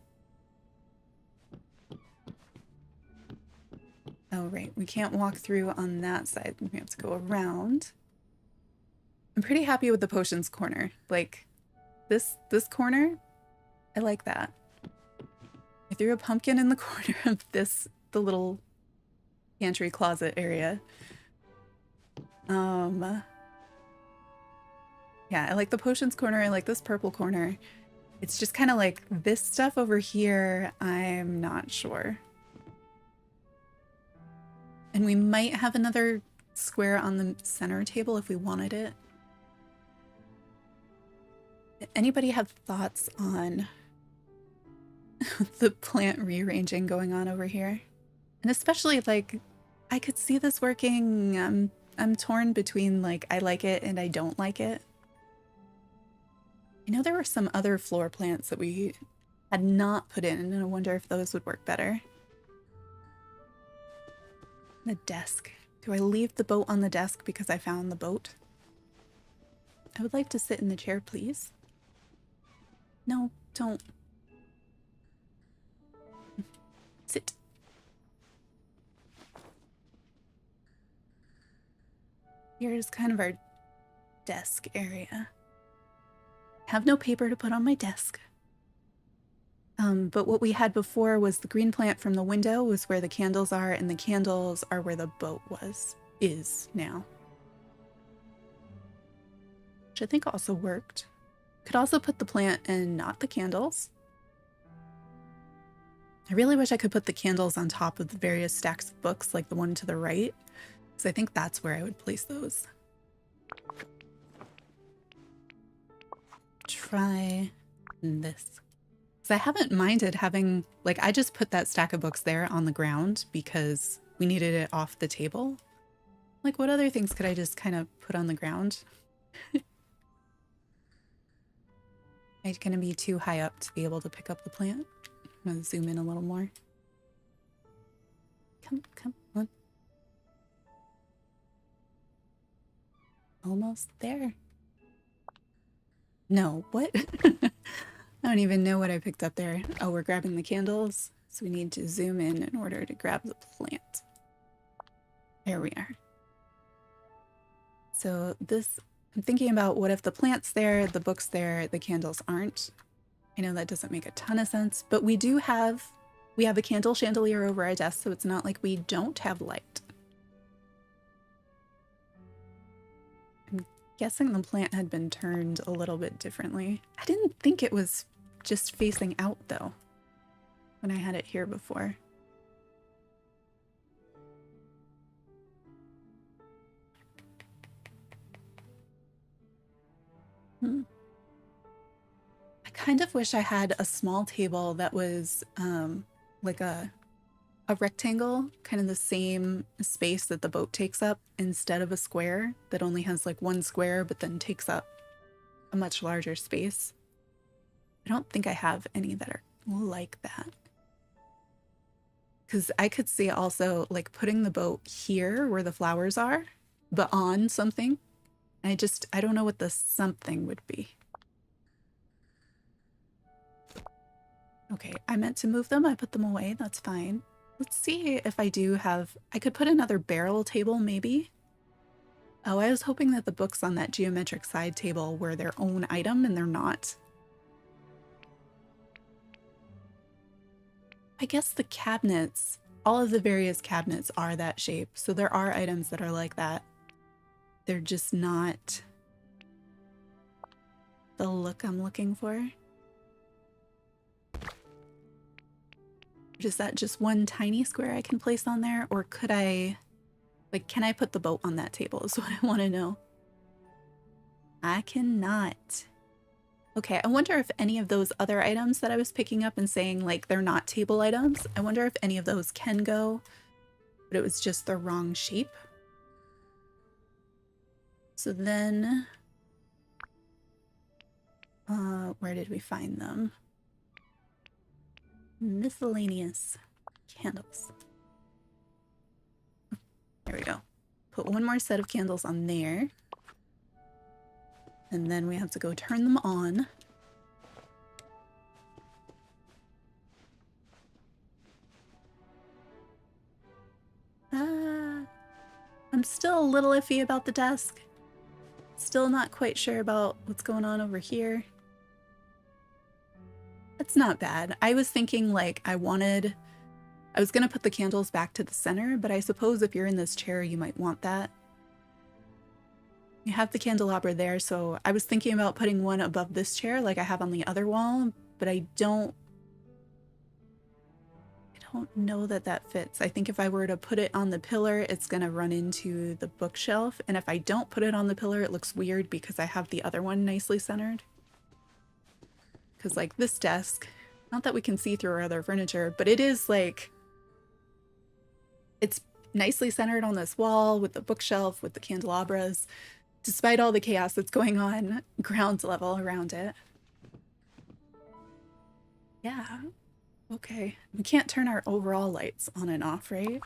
A: Oh, right. We can't walk through on that side. We have to go around. I'm pretty happy with the potions corner. Like, this corner, I like that. I threw a pumpkin in the corner of the little pantry closet area. Yeah, I like the potions corner. I like this purple corner. It's just kind of like this stuff over here, I'm not sure. And we might have another square on the center table if we wanted it. Anybody have thoughts on the plant rearranging going on over here? And especially, like, I could see this working. I'm torn between, like, I like it and I don't like it. I know there were some other floor plants that we had not put in, and I wonder if those would work better. The desk. Do I leave the boat on the desk because I found the boat? I would like to sit in the chair, please. No, don't. Sit. Here's kind of our desk area. Have no paper to put on my desk. But what we had before was the green plant from the window was where the candles are, and the candles are where the boat is now. Which I think also worked. Could also put the plant and not the candles. I really wish I could put the candles on top of the various stacks of books, like the one to the right, because I think that's where I would place those. Try this. I haven't minded having, like, I just put that stack of books there on the ground because we needed it off the table. Like, what other things could I just kind of put on the ground? It's going to be too high up to be able to pick up the plant. I'm going to zoom in a little more. Come on. Almost there. No, what? I don't even know what I picked up there. Oh, we're grabbing the candles. So we need to zoom in order to grab the plant. There we are. So this, I'm thinking about what if the plant's there, the book's there, the candles aren't. I know that doesn't make a ton of sense, but we have a candle chandelier over our desk, so it's not like we don't have light. I'm guessing the plant had been turned a little bit differently. I didn't think it was just facing out though, when I had it here before. I kind of wish I had a small table that was like a rectangle, kind of the same space that the boat takes up, instead of a square that only has like one square but then takes up a much larger space. I don't think I have any that are like that. Because I could see also like putting the boat here where the flowers are, but on something. I don't know what the something would be. Okay, I meant to move them. I put them away. That's fine. Let's see if I do have... I could put another barrel table, maybe. Oh, I was hoping that the books on that geometric side table were their own item, and they're not. I guess the cabinets, all of the various cabinets are that shape, so there are items that are like that. They're just not the look I'm looking for. Is that just one tiny square I can place on there, or could I, like, can I put the boat on that table is what I want to know. I cannot. Okay, I wonder if any of those other items that I was picking up and saying, like, they're not table items, I wonder if any of those can go, but it was just the wrong shape. So then, where did we find them? Miscellaneous candles. There we go. Put one more set of candles on there. And then we have to go turn them on. I'm still a little iffy about the desk. Still not quite sure about what's going on over here. It's not bad. I was thinking, like, I was gonna put the candles back to the center, but I suppose if you're in this chair, you might want that. You have the candelabra there, so I was thinking about putting one above this chair like I have on the other wall, but I don't know that that fits. I think if I were to put it on the pillar, it's gonna run into the bookshelf, and if I don't put it on the pillar, it looks weird because I have the other one nicely centered. Because, like, this desk, not that we can see through our other furniture, but it is, like, it's nicely centered on this wall with the bookshelf, with the candelabras, despite all the chaos that's going on ground level around it. Yeah. Okay. We can't turn our overall lights on and off, right?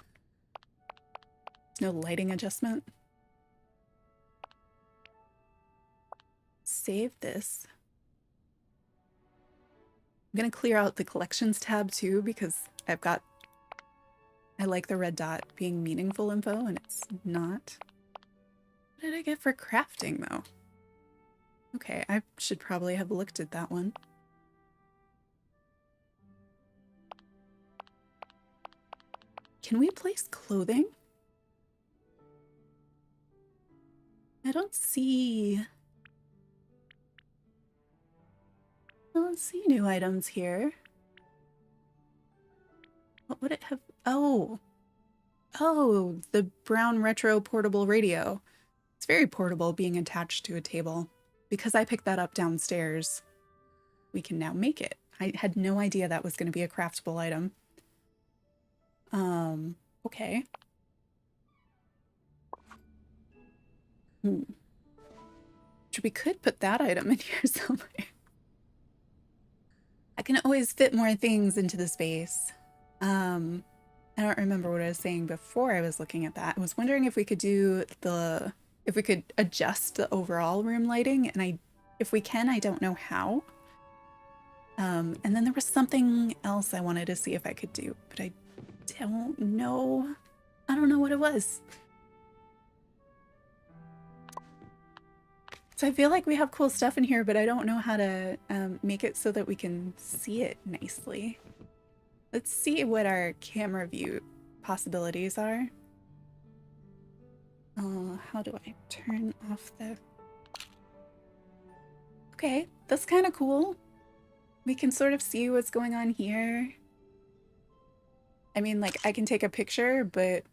A: No lighting adjustment. Save this. I'm gonna clear out the collections tab too because I like the red dot being meaningful info and it's not. What did I get for crafting though? Okay, I should probably have looked at that one. Can we place clothing? I don't see new items here. What would it have? Oh, the brown retro portable radio. It's very portable being attached to a table. Because I picked that up downstairs, we can now make it. I had no idea that was going to be a craftable item. Okay. We could put that item in here somewhere. I can always fit more things into the space. I don't remember what I was saying before I was looking at that. I was wondering if we could if we could adjust the overall room lighting, and if we can, I don't know how. And then there was something else I wanted to see if I could do, but I don't know. I don't know what it was. So I feel like we have cool stuff in here, but I don't know how to make it so that we can see it nicely. Let's see what our camera view possibilities are. How do I turn off the... Okay, that's kind of cool. We can sort of see what's going on here. I mean, like, I can take a picture, but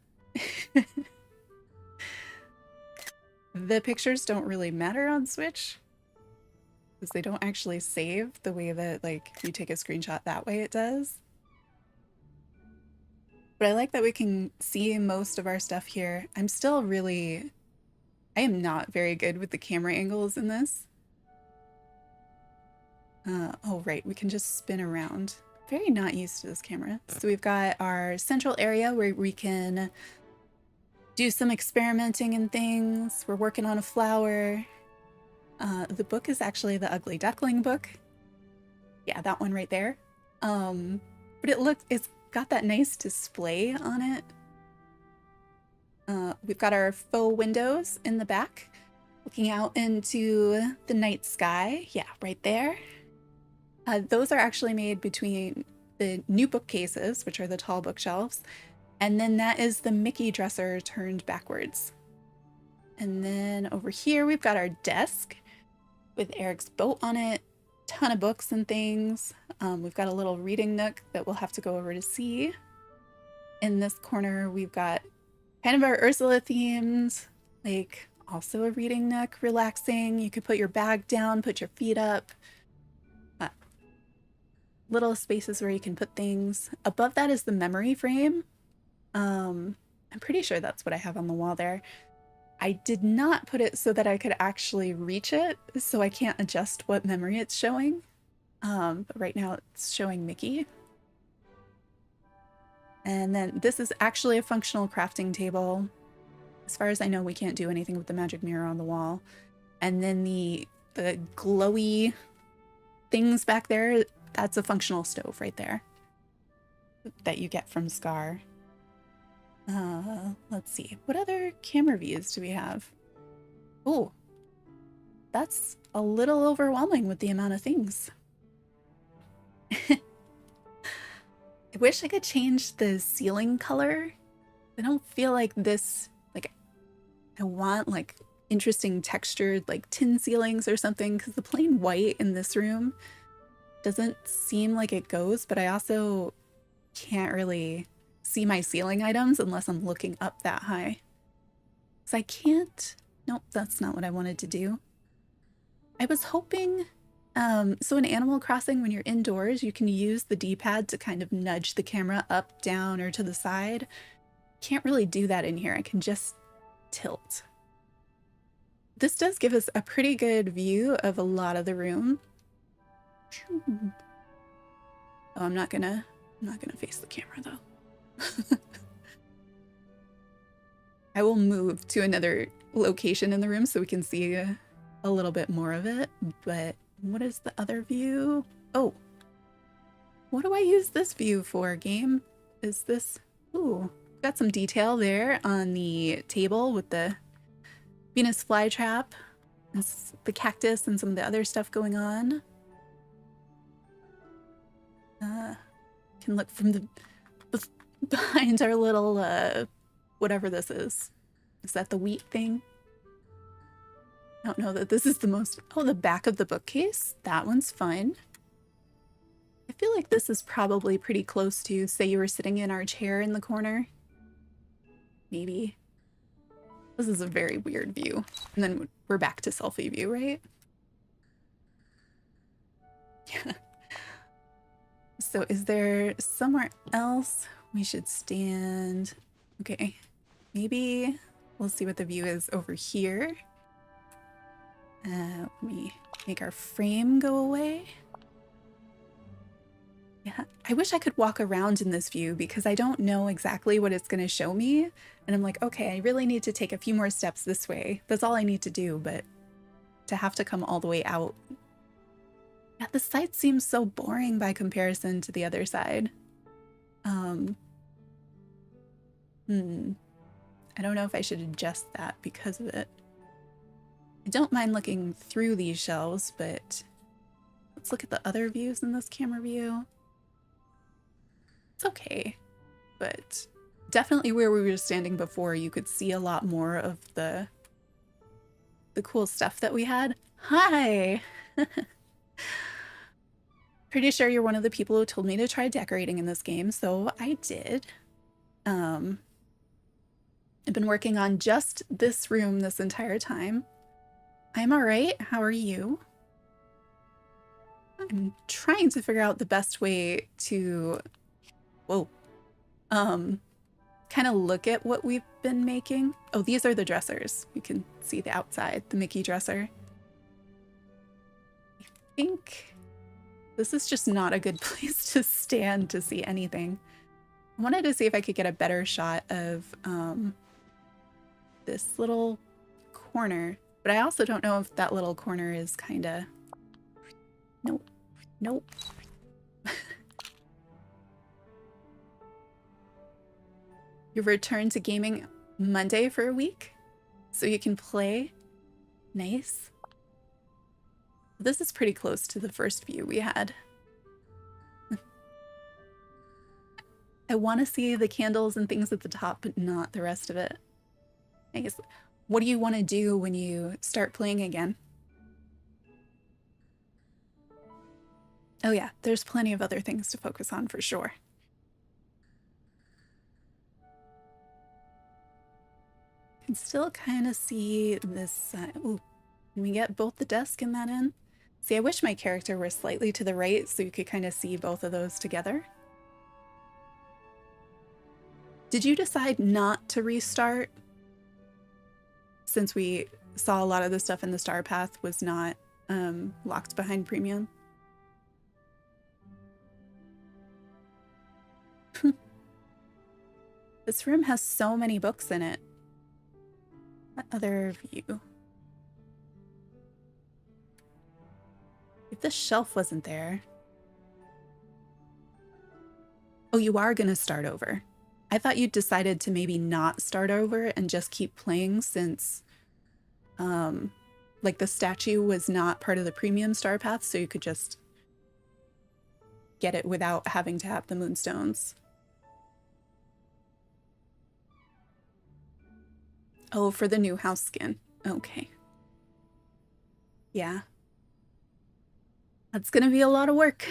A: the pictures don't really matter on Switch because they don't actually save the way that, like, you take a screenshot that way it does. But I like that we can see most of our stuff here. I am not very good with the camera angles in this. Oh, right, we can just spin around. Very not used to this camera. So we've got our central area where we can do some experimenting and things. We're working on a flower. The book is actually the Ugly Duckling book. Yeah, that one right there. But it's got that nice display on it. We've got our faux windows in the back, looking out into the night sky. Yeah, right there. Those are actually made between the new bookcases, which are the tall bookshelves, and then that is the Mickey dresser turned backwards. And then over here, we've got our desk with Eric's boat on it, ton of books and things. We've got a little reading nook that we'll have to go over to see. In this corner, we've got kind of our Ursula themes, like also a reading nook, relaxing. You could put your bag down, put your feet up. Little spaces where you can put things. Above that is the memory frame. I'm pretty sure that's what I have on the wall there. I did not put it so that I could actually reach it, so I can't adjust what memory it's showing. But right now it's showing Mickey. And then this is actually a functional crafting table. As far as I know, we can't do anything with the magic mirror on the wall. And then the glowy things back there, that's a functional stove right there that you get from Scar. Let's see. What other camera views do we have? Oh, that's a little overwhelming with the amount of things. I wish I could change the ceiling color. I don't feel like this, like, I want like interesting textured like tin ceilings or something, because the plain white in this room doesn't seem like it goes, but I also can't really see my ceiling items unless I'm looking up that high. So I can't, nope, that's not what I wanted to do. I was hoping, so in Animal Crossing, when you're indoors, you can use the D-pad to kind of nudge the camera up, down, or to the side. Can't really do that in here. I can just tilt. This does give us a pretty good view of a lot of the room. Oh, I'm not gonna face the camera though. I will move to another location in the room so we can see a little bit more of it. But what is the other view? Oh, what do I use this view for, game? Is this, ooh, got some detail there on the table with the Venus flytrap and the cactus and some of the other stuff going on. Can look from the behind our little whatever this is. Is that the wheat thing? I don't know that this is the most... Oh, the back of the bookcase? That one's fun. I feel like this is probably pretty close to, say you were sitting in our chair in the corner. Maybe. This is a very weird view. And then we're back to selfie view, right? Yeah. So is there somewhere else we should stand? Okay, maybe we'll see what the view is over here. Let me make our frame go away. Yeah, I wish I could walk around in this view because I don't know exactly what it's going to show me. And I'm like, okay, I really need to take a few more steps this way. That's all I need to do, but to have to come all the way out. Yeah, the side seems so boring by comparison to the other side. I don't know if I should adjust that because of it. I don't mind looking through these shelves, but let's look at the other views in this camera view. It's okay, but definitely where we were standing before, you could see a lot more of the cool stuff that we had. Hi! Pretty sure you're one of the people who told me to try decorating in this game, so I did. I've been working on just this room this entire time. I'm alright. How are you? I'm trying to figure out the best way to, kind of look at what we've been making. Oh, these are the dressers. You can see the outside, the Mickey dresser. I think this is just not a good place to stand to see anything. I wanted to see if I could get a better shot of this little corner, but I also don't know if that little corner is kind of... Nope. You return to gaming Monday for a week so you can play. Nice. This is pretty close to the first view we had. I want to see the candles and things at the top, but not the rest of it. I guess, what do you want to do when you start playing again? Oh yeah, there's plenty of other things to focus on for sure. You can still kind of see this. Ooh, can we get both the desk and that in? See, I wish my character were slightly to the right so you could kind of see both of those together. Did you decide not to restart? Since we saw a lot of the stuff in the star path was not locked behind premium. This room has so many books in it. What other view? If this shelf wasn't there. Oh, you are gonna start over. I thought you decided to maybe not start over and just keep playing since like the statue was not part of the premium star path, so you could just get it without having to have the moonstones. Oh, for the new house skin. Okay. Yeah. That's gonna be a lot of work.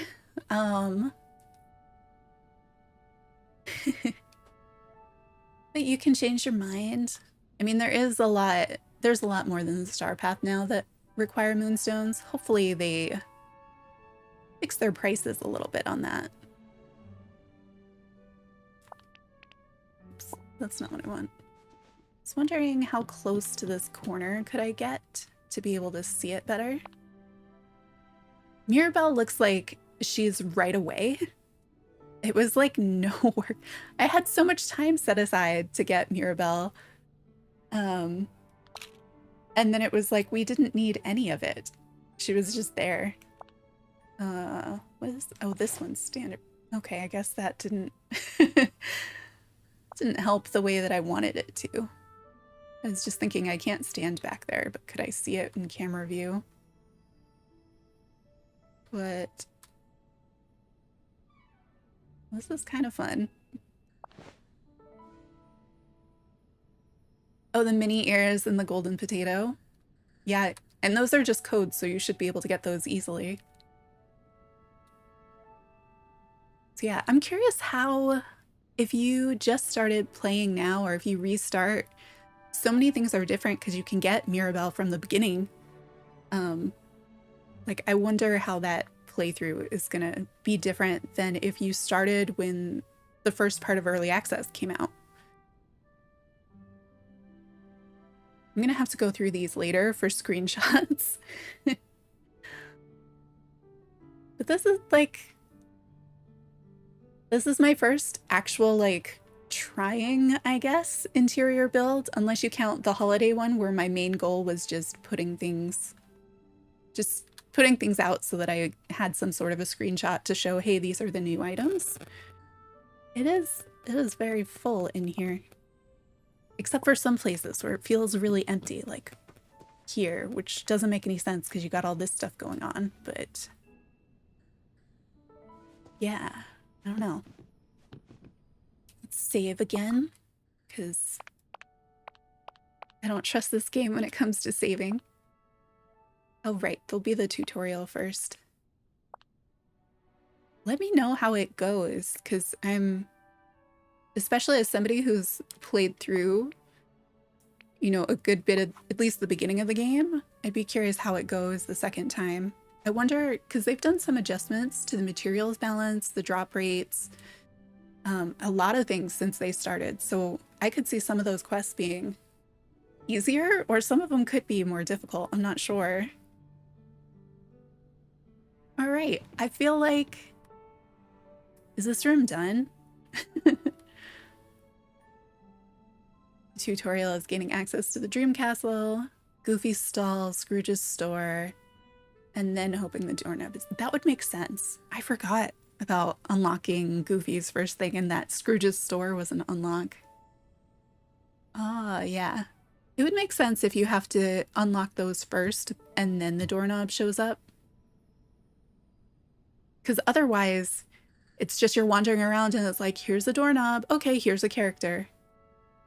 A: But you can change your mind. I mean, there's a lot more than the star path now that require moonstones. Hopefully they fix their prices a little bit on that. Oops, that's not what I want. I was wondering how close to this corner could I get to be able to see it better. Mirabelle looks like she's right away. It was like no work. I had so much time set aside to get Mirabelle. And then it was like we didn't need any of it. She was just there. What is, oh, this one's standard. Okay, I guess that didn't didn't help the way that I wanted it to. I was just thinking I can't stand back there, but could I see it in camera view? But this is kind of fun. Oh, the mini ears and the golden potato. Yeah, and those are just codes, so you should be able to get those easily. So yeah, I'm curious how, if you just started playing now or if you restart, so many things are different because you can get Mirabelle from the beginning. Like, I wonder how that playthrough is gonna be different than if you started when the first part of Early Access came out. I'm gonna have to go through these later for screenshots. But this is like, this is my first actual like trying, I guess, interior build, unless you count the holiday one where my main goal was just putting things out so that I had some sort of a screenshot to show, hey, these are the new items. It is very full in here. Except for some places where it feels really empty, like here, which doesn't make any sense because you got all this stuff going on, but yeah, I don't know. Let's save again, because I don't trust this game when it comes to saving. Oh, right, there'll be the tutorial first. Let me know how it goes, because especially as somebody who's played through, you know, a good bit of, at least the beginning of the game, I'd be curious how it goes the second time. I wonder, because they've done some adjustments to the materials balance, the drop rates, a lot of things since they started. So I could see some of those quests being easier, or some of them could be more difficult. I'm not sure. All right, I feel like, is this room done? Tutorial is gaining access to the Dream Castle, Goofy's stall, Scrooge's store, and then hoping the doorknob is... That would make sense. I forgot about unlocking Goofy's first thing and that Scrooge's store was an unlock. Ah, yeah. It would make sense if you have to unlock those first and then the doorknob shows up. Because otherwise, it's just you're wandering around and it's like, here's a doorknob. Okay, here's a character.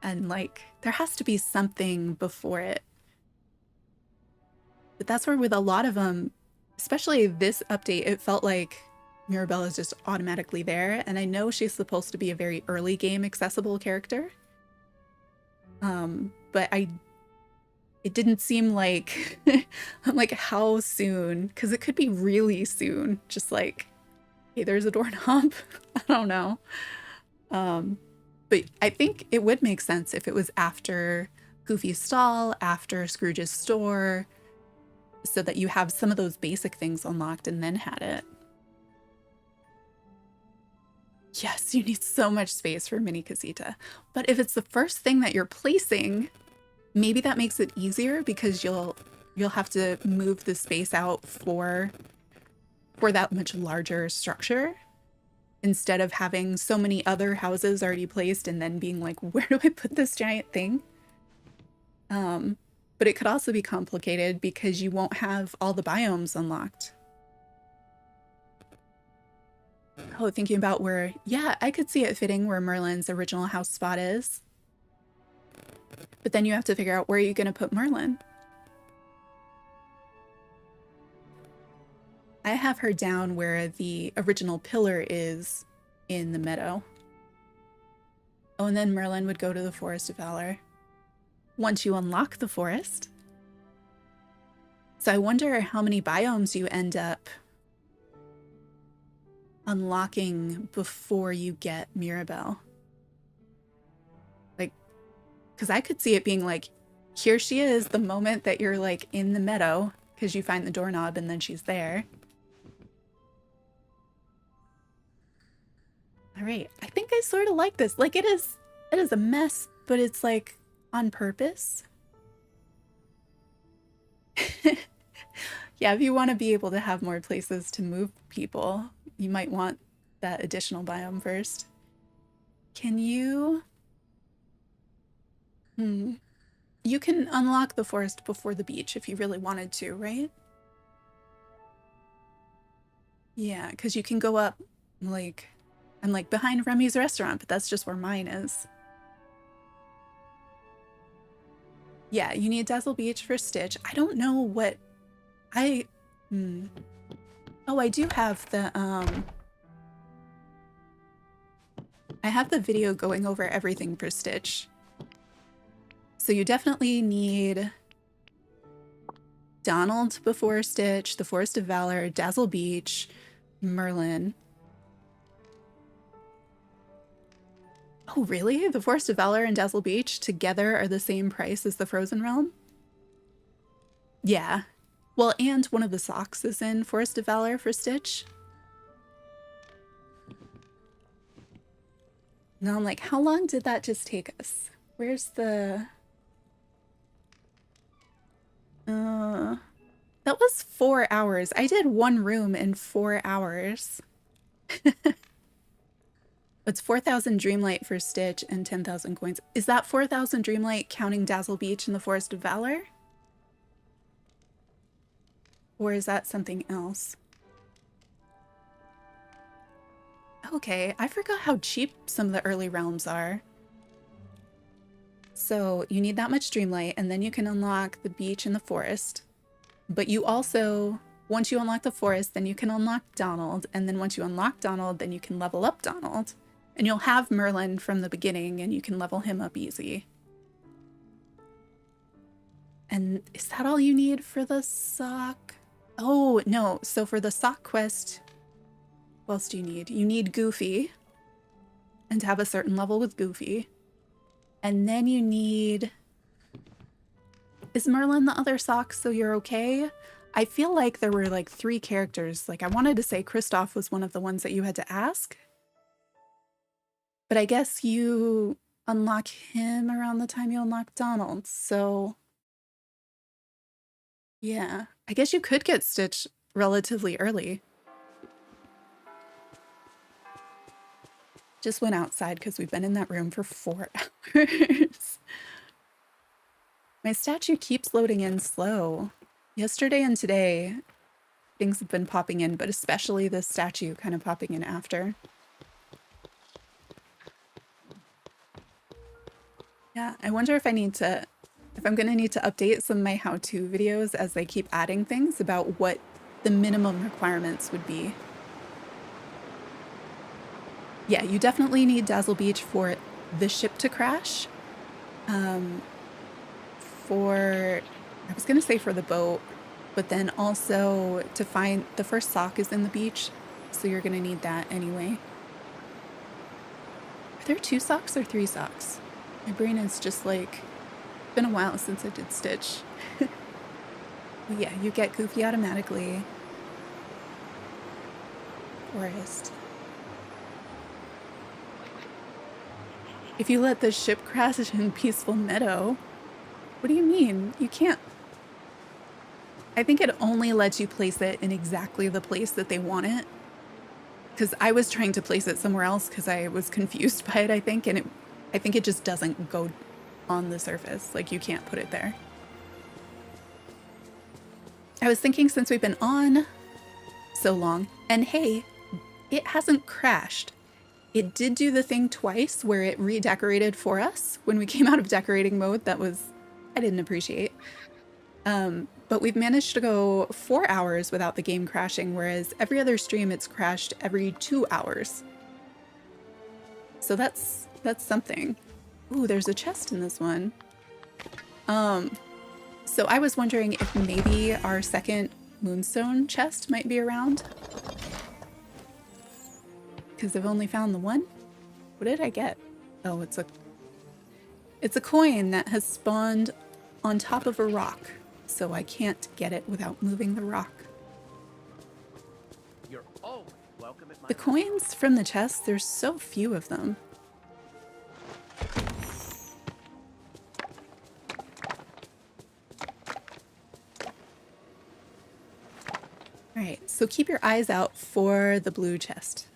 A: And like, there has to be something before it. But that's where with a lot of them, especially this update, it felt like Mirabelle is just automatically there. And I know she's supposed to be a very early game accessible character. But it didn't seem like, I'm like, how soon? Because it could be really soon. Just like, hey, there's a doorknob. I don't know. But I think it would make sense if it was after Goofy's stall, after Scrooge's store, so that you have some of those basic things unlocked and then had it. Yes, you need so much space for Mini Casita. But if it's the first thing that you're placing, maybe that makes it easier because you'll have to move the space out for that much larger structure instead of having so many other houses already placed and then being like, where do I put this giant thing? But it could also be complicated because you won't have all the biomes unlocked. Oh, thinking about where, yeah, I could see it fitting where Merlin's original house spot is. But then you have to figure out where you're going to put Merlin. I have her down where the original pillar is in the meadow. Oh, and then Merlin would go to the Forest of Valor once you unlock the forest. So I wonder how many biomes you end up unlocking before you get Mirabelle. Like, because I could see it being like, here she is the moment that you're like in the meadow because you find the doorknob and then she's there. All right, I think I sort of like this. Like it is a mess, but it's like on purpose. Yeah, if you want to be able to have more places to move people, you might want that additional biome first. Can you? You can unlock the forest before the beach if you really wanted to, right? Yeah, because you can go up, like, I'm like behind Remy's restaurant, but that's just where mine is. Yeah, you need Dazzle Beach for Stitch. I don't know what I... Oh, I do have the, I have the video going over everything for Stitch. So you definitely need Donald before Stitch, the Forest of Valor, Dazzle Beach, Merlin. Oh, really? The Forest of Valor and Dazzle Beach together are the same price as the Frozen Realm? Yeah. Well, and one of the socks is in Forest of Valor for Stitch. Now I'm like, how long did that just take us? Where's the... that was 4 hours. I did one room in 4 hours. It's 4,000 Dreamlight for Stitch and 10,000 coins. Is that 4,000 Dreamlight counting Dazzle Beach and the Forest of Valor? Or is that something else? Okay, I forgot how cheap some of the early realms are. So you need that much Dreamlight, and then you can unlock the beach and the forest. But you also, once you unlock the forest, then you can unlock Donald, and then once you unlock Donald, then you can level up Donald. And you'll have Merlin from the beginning, and you can level him up easy. And is that all you need for the sock? Oh, no. So for the sock quest, what else do you need? You need Goofy, and to have a certain level with Goofy. And then you need... Is Merlin the other sock so you're okay? I feel like there were like 3 characters. Like I wanted to say Kristoff was one of the ones that you had to ask. But I guess you unlock him around the time you unlock Donald. So yeah, I guess you could get Stitch relatively early. Just went outside because we've been in that room for 4 hours. My statue keeps loading in slow. Yesterday and today, things have been popping in, but especially this statue kind of popping in after. Yeah, I wonder if I'm going to need to update some of my how-to videos as they keep adding things about what the minimum requirements would be. Yeah, you definitely need Dazzle Beach for the ship to crash. I was going to say for the boat, but then also to find the first sock is in the beach, so you're going to need that anyway. Are there 2 socks or 3 socks? My brain is just like, it's been a while since I did Stitch. Yeah, you get Goofy automatically. Forest. If you let the ship crash in Peaceful Meadow, what do you mean? You can't. I think it only lets you place it in exactly the place that they want it. Because I was trying to place it somewhere else because I was confused by it, I think, and I think it just doesn't go on the surface. Like, you can't put it there. I was thinking, since we've been on so long, and hey, it hasn't crashed. It did do the thing twice where it redecorated for us when we came out of decorating mode. That was, I didn't appreciate. But we've managed to go 4 hours without the game crashing, whereas every other stream it's crashed every 2 hours. So that's something. Ooh, there's a chest in this one. So I was wondering if maybe our second moonstone chest might be around. Because I've only found the one. What did I get? Oh, it's a coin that has spawned on top of a rock. So I can't get it without moving the rock.
B: You're always welcome at my
A: The coins from the chest, there's so few of them. Alright, so keep your eyes out for the blue chest.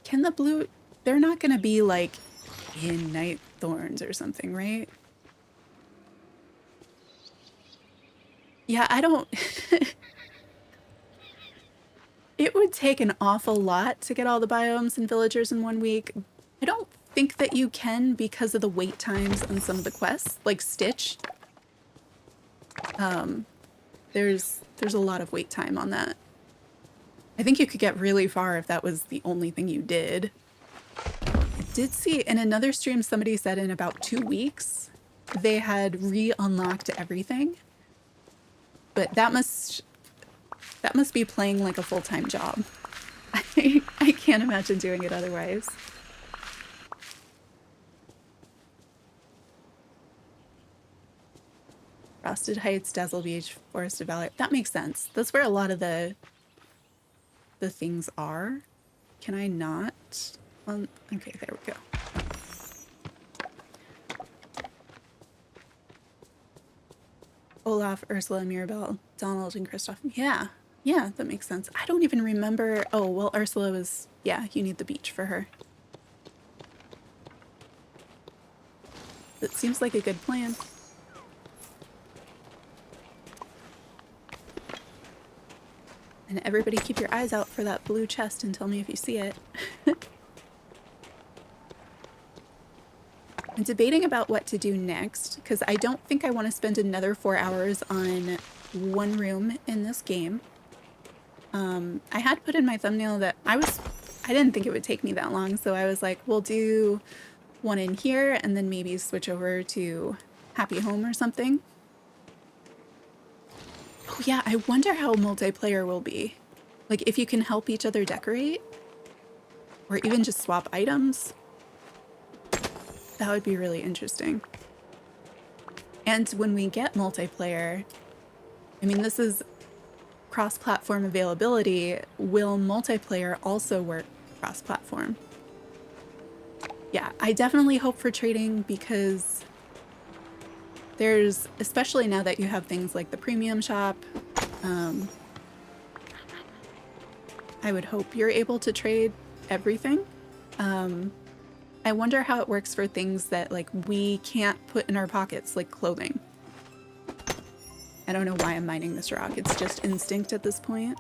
A: Can the blue... They're not going to be like in Night Thorns or something, right? Yeah, I don't... It would take an awful lot to get all the biomes and villagers in 1 week. I don't think that you can because of the wait times on some of the quests, like Stitch. There's a lot of wait time on that. I think you could get really far if that was the only thing you did. I did see in another stream somebody said in about 2 weeks they had re-unlocked everything. But that must be playing like a full-time job. I can't imagine doing it otherwise. Frosted Heights, Dazzle Beach, Forested Valley. That makes sense. That's where a lot of the things are. Can I not? Okay, there we go. Olaf, Ursula, Mirabelle, Donald, and Kristoff. Yeah, that makes sense. I don't even remember. Oh, well, Ursula was... Yeah, you need the beach for her. That seems like a good plan. And everybody keep your eyes out for that blue chest and tell me if you see it. I'm debating about what to do next, because I don't think I want to spend another 4 hours on one room in this game. I had put in my thumbnail that I didn't think it would take me that long, so I was like, we'll do one in here and then maybe switch over to Happy Home or something. Oh yeah, I wonder how multiplayer will be. Like if you can help each other decorate or even just swap items. That would be really interesting. And when we get multiplayer, I mean, this is cross-platform availability. Will multiplayer also work cross-platform? Yeah, I definitely hope for trading because there's, especially now that you have things like the premium shop, I would hope you're able to trade everything. I wonder how it works for things that like we can't put in our pockets, like clothing. I don't know why I'm mining this rock. It's just instinct at this point.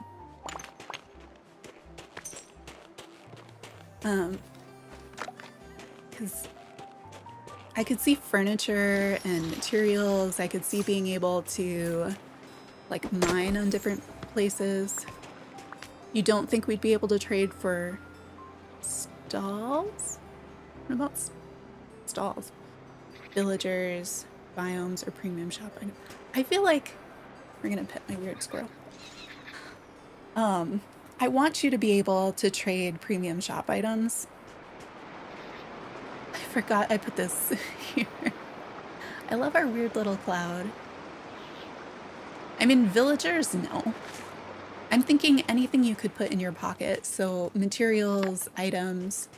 A: Because I could see furniture and materials. I could see being able to like mine on different places. You don't think we'd be able to trade for stalls? What about stalls? Villagers, biomes, or premium shop item. I feel like we're gonna pet my weird squirrel. I want you to be able to trade premium shop items. I forgot I put this here. I love our weird little cloud. I mean, villagers, no. I'm thinking anything you could put in your pocket. So materials, items,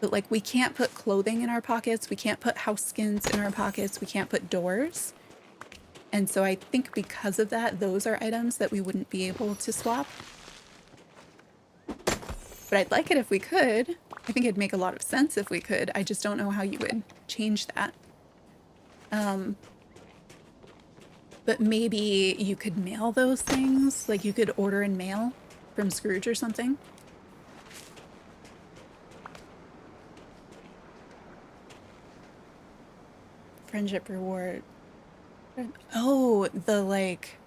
A: but like we can't put clothing in our pockets. We can't put house skins in our pockets. We can't put doors. And so I think because of that, those are items that we wouldn't be able to swap. But I'd like it if we could. I think it'd make a lot of sense if we could. I just don't know how you would change that. But maybe you could mail those things. Like you could order and mail from Scrooge or something. Friendship reward. Oh, the like...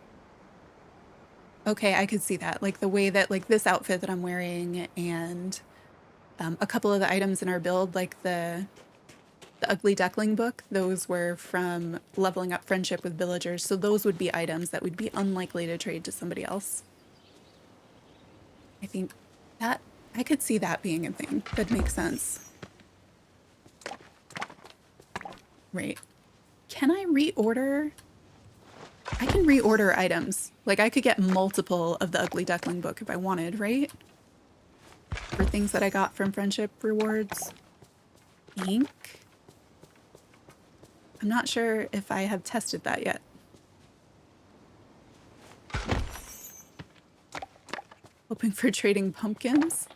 A: Okay, I could see that. Like the way that like this outfit that I'm wearing and a couple of the items in our build, like the Ugly Duckling book, those were from leveling up friendship with villagers. So those would be items that would be unlikely to trade to somebody else. I think that I could see that being a thing. That makes sense. Right. Can I reorder? I can reorder items. Like I could get multiple of the Ugly Duckling book if I wanted, right? For things that I got from friendship rewards. Ink. I'm not sure if I have tested that yet. Hoping for trading pumpkins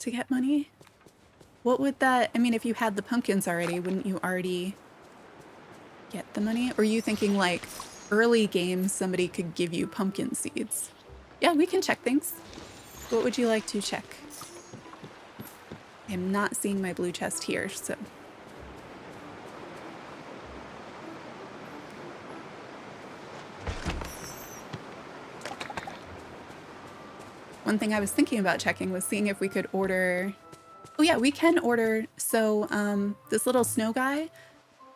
A: to get money. What would that, I mean, if you had the pumpkins already, wouldn't you already get the money? Or are you thinking like early game, somebody could give you pumpkin seeds? Yeah, we can check things. What would you like to check? I'm not seeing my blue chest here, so. One thing I was thinking about checking was seeing if we could order. Oh yeah, we can order. So this little snow guy,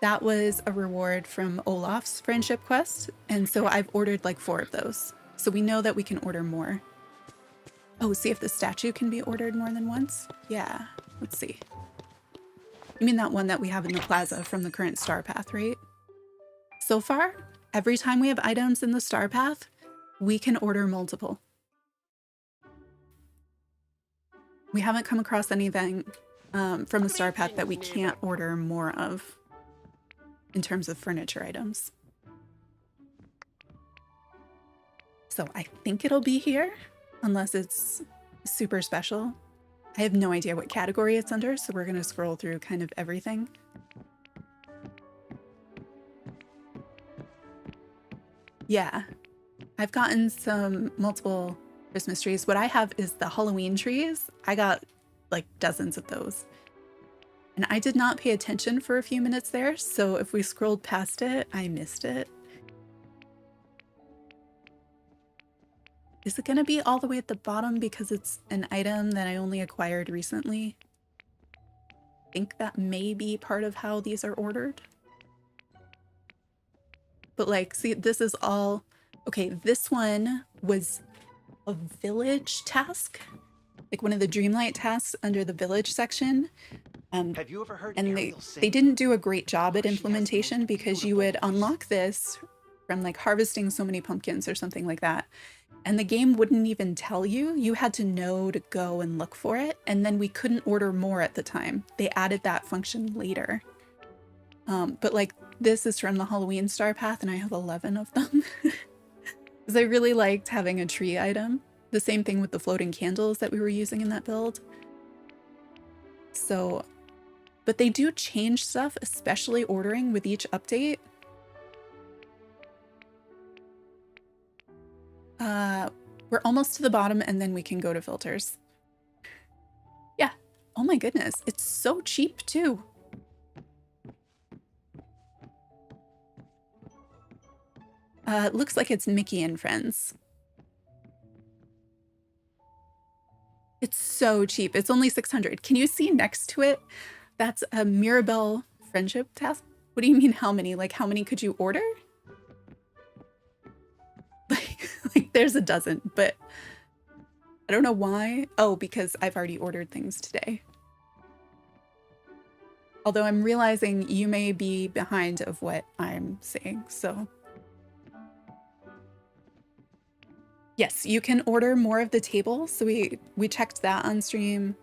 A: that was a reward from Olaf's friendship quest. And so I've ordered like 4 of those. So we know that we can order more. Oh, see if the statue can be ordered more than once? Yeah, let's see. You mean that one that we have in the plaza from the current star path, right? So far, every time we have items in the star path, we can order multiple. We haven't come across anything from the star path that we can't order more of in terms of furniture items. So I think it'll be here, unless it's super special. I have no idea what category it's under, so we're going to scroll through kind of everything. Yeah, I've gotten some multiple Christmas trees. What I have is the Halloween trees. I got like dozens of those. And I did not pay attention for a few minutes there, so if we scrolled past it, I missed it. Is it going to be all the way at the bottom because it's an item that I only acquired recently? I think that may be part of how these are ordered. But like, see, this is all... Okay, this one was a village task. Like one of the Dreamlight tasks under the village section.
B: Have you ever heard
A: and
B: Ariel
A: they
B: sing?
A: didn't do a great job at
B: She has the
A: implementation
B: most
A: because you would
B: beautiful voice.
A: unlock this from like harvesting so many pumpkins or something like that. And the game wouldn't even tell you. You had to know to go and look for it. And then we couldn't order more at the time. They added that function later. But like this is from the Halloween Star Path and I have 11 of them. Because I really liked having a tree item. The same thing with the floating candles that we were using in that build. So but they do change stuff, especially ordering with each update. We're almost to the bottom, and then we can go to filters. Yeah. Oh my goodness. It's so cheap too. It looks like it's Mickey and Friends. It's so cheap. It's only 600. Can you see next to it? That's a Mirabelle friendship task. What do you mean how many? Like how many could you order? Like there's a dozen, but I don't know why. Oh, because I've already ordered things today. Although I'm realizing you may be behind of what I'm saying, so. Yes, you can order more of the table. So we checked that on stream.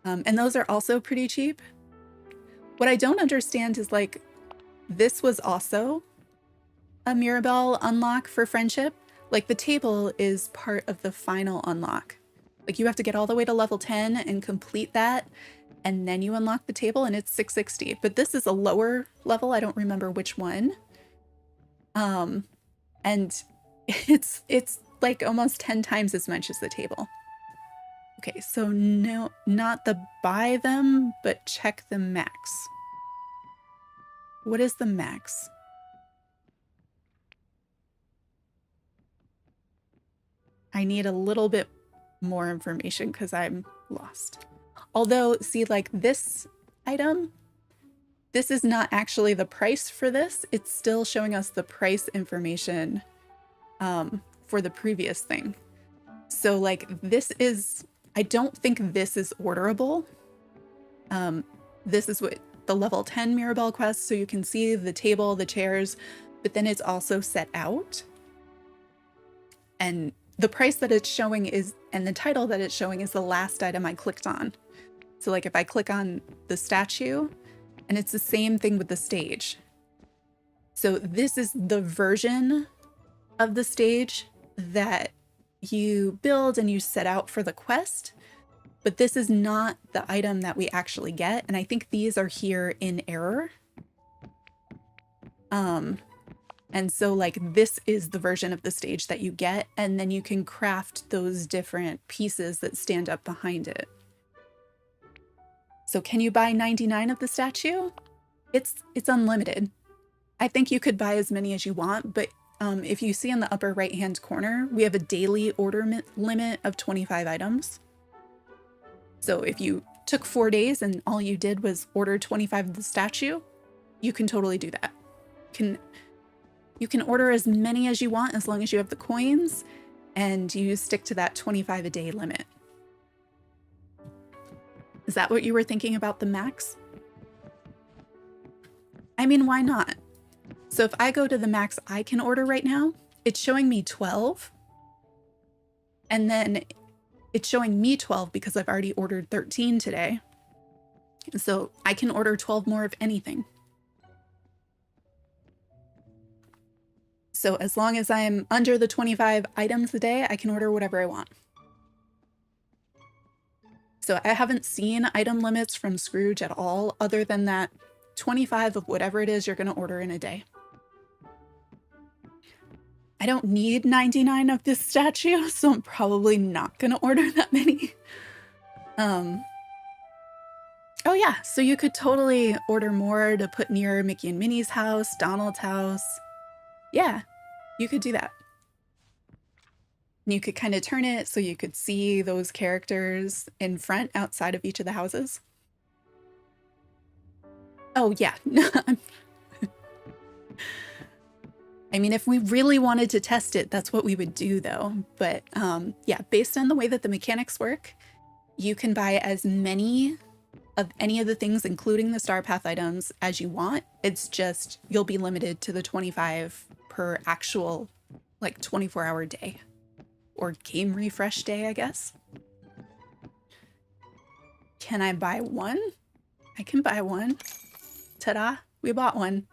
A: And those are also pretty cheap. What I don't understand is like, this was also a Mirabelle unlock for friendship. Like the table is part of the final unlock. Like you have to get all the way to level 10 and complete that. And then you unlock the table and it's 660. But this is a lower level. I don't remember which one. And it's like almost 10 times as much as the table. Okay, so no, not the buy them, but check the max. What is the max? I need a little bit more information because I'm lost. Although, see, like this item, this is not actually the price for this. It's still showing us the price information for the previous thing. So like this is, I don't think this is orderable. This is what the level 10 Mirabelle quest. So you can see the table, the chairs, but then it's also set out. And the price that it's showing is, and the title that it's showing is the last item I clicked on. So like if I click on the statue, and it's the same thing with the stage. So this is the version of the stage that you build and you set out for the quest, but this is not the item that we actually get. And I think these are here in error. And so like this is the version of the stage that you get, and then you can craft those different pieces that stand up behind it. So can you buy 99 of the statue? It's unlimited. I think you could buy as many as you want, but if you see in the upper right hand corner, we have a daily order limit of 25 items. So if you took 4 days and all you did was order 25 of the statue, you can totally do that. You can order as many as you want as long as you have the coins and you stick to that 25 a day limit. Is that what you were thinking about the max? I mean, why not? So if I go to the max I can order right now, it's showing me 12. And then it's showing me 12 because I've already ordered 13 today. So I can order 12 more of anything. So as long as I'm under the 25 items a day, I can order whatever I want. So I haven't seen item limits from Scrooge at all, other than that 25 of whatever it is you're going to order in a day. I don't need 99 of this statue, so I'm probably not going to order that many. Oh yeah, so you could totally order more to put near Mickey and Minnie's house, Donald's house. Yeah, you could do that. And you could kind of turn it so you could see those characters in front outside of each of the houses. Oh yeah. I mean, if we really wanted to test it, that's what we would do though. But yeah, based on the way that the mechanics work, you can buy as many of any of the things, including the Star Path items, as you want. It's just, you'll be limited to the 25 per actual like 24-hour day or game refresh day, I guess. Can I buy one? I can buy one. Ta-da, we bought one.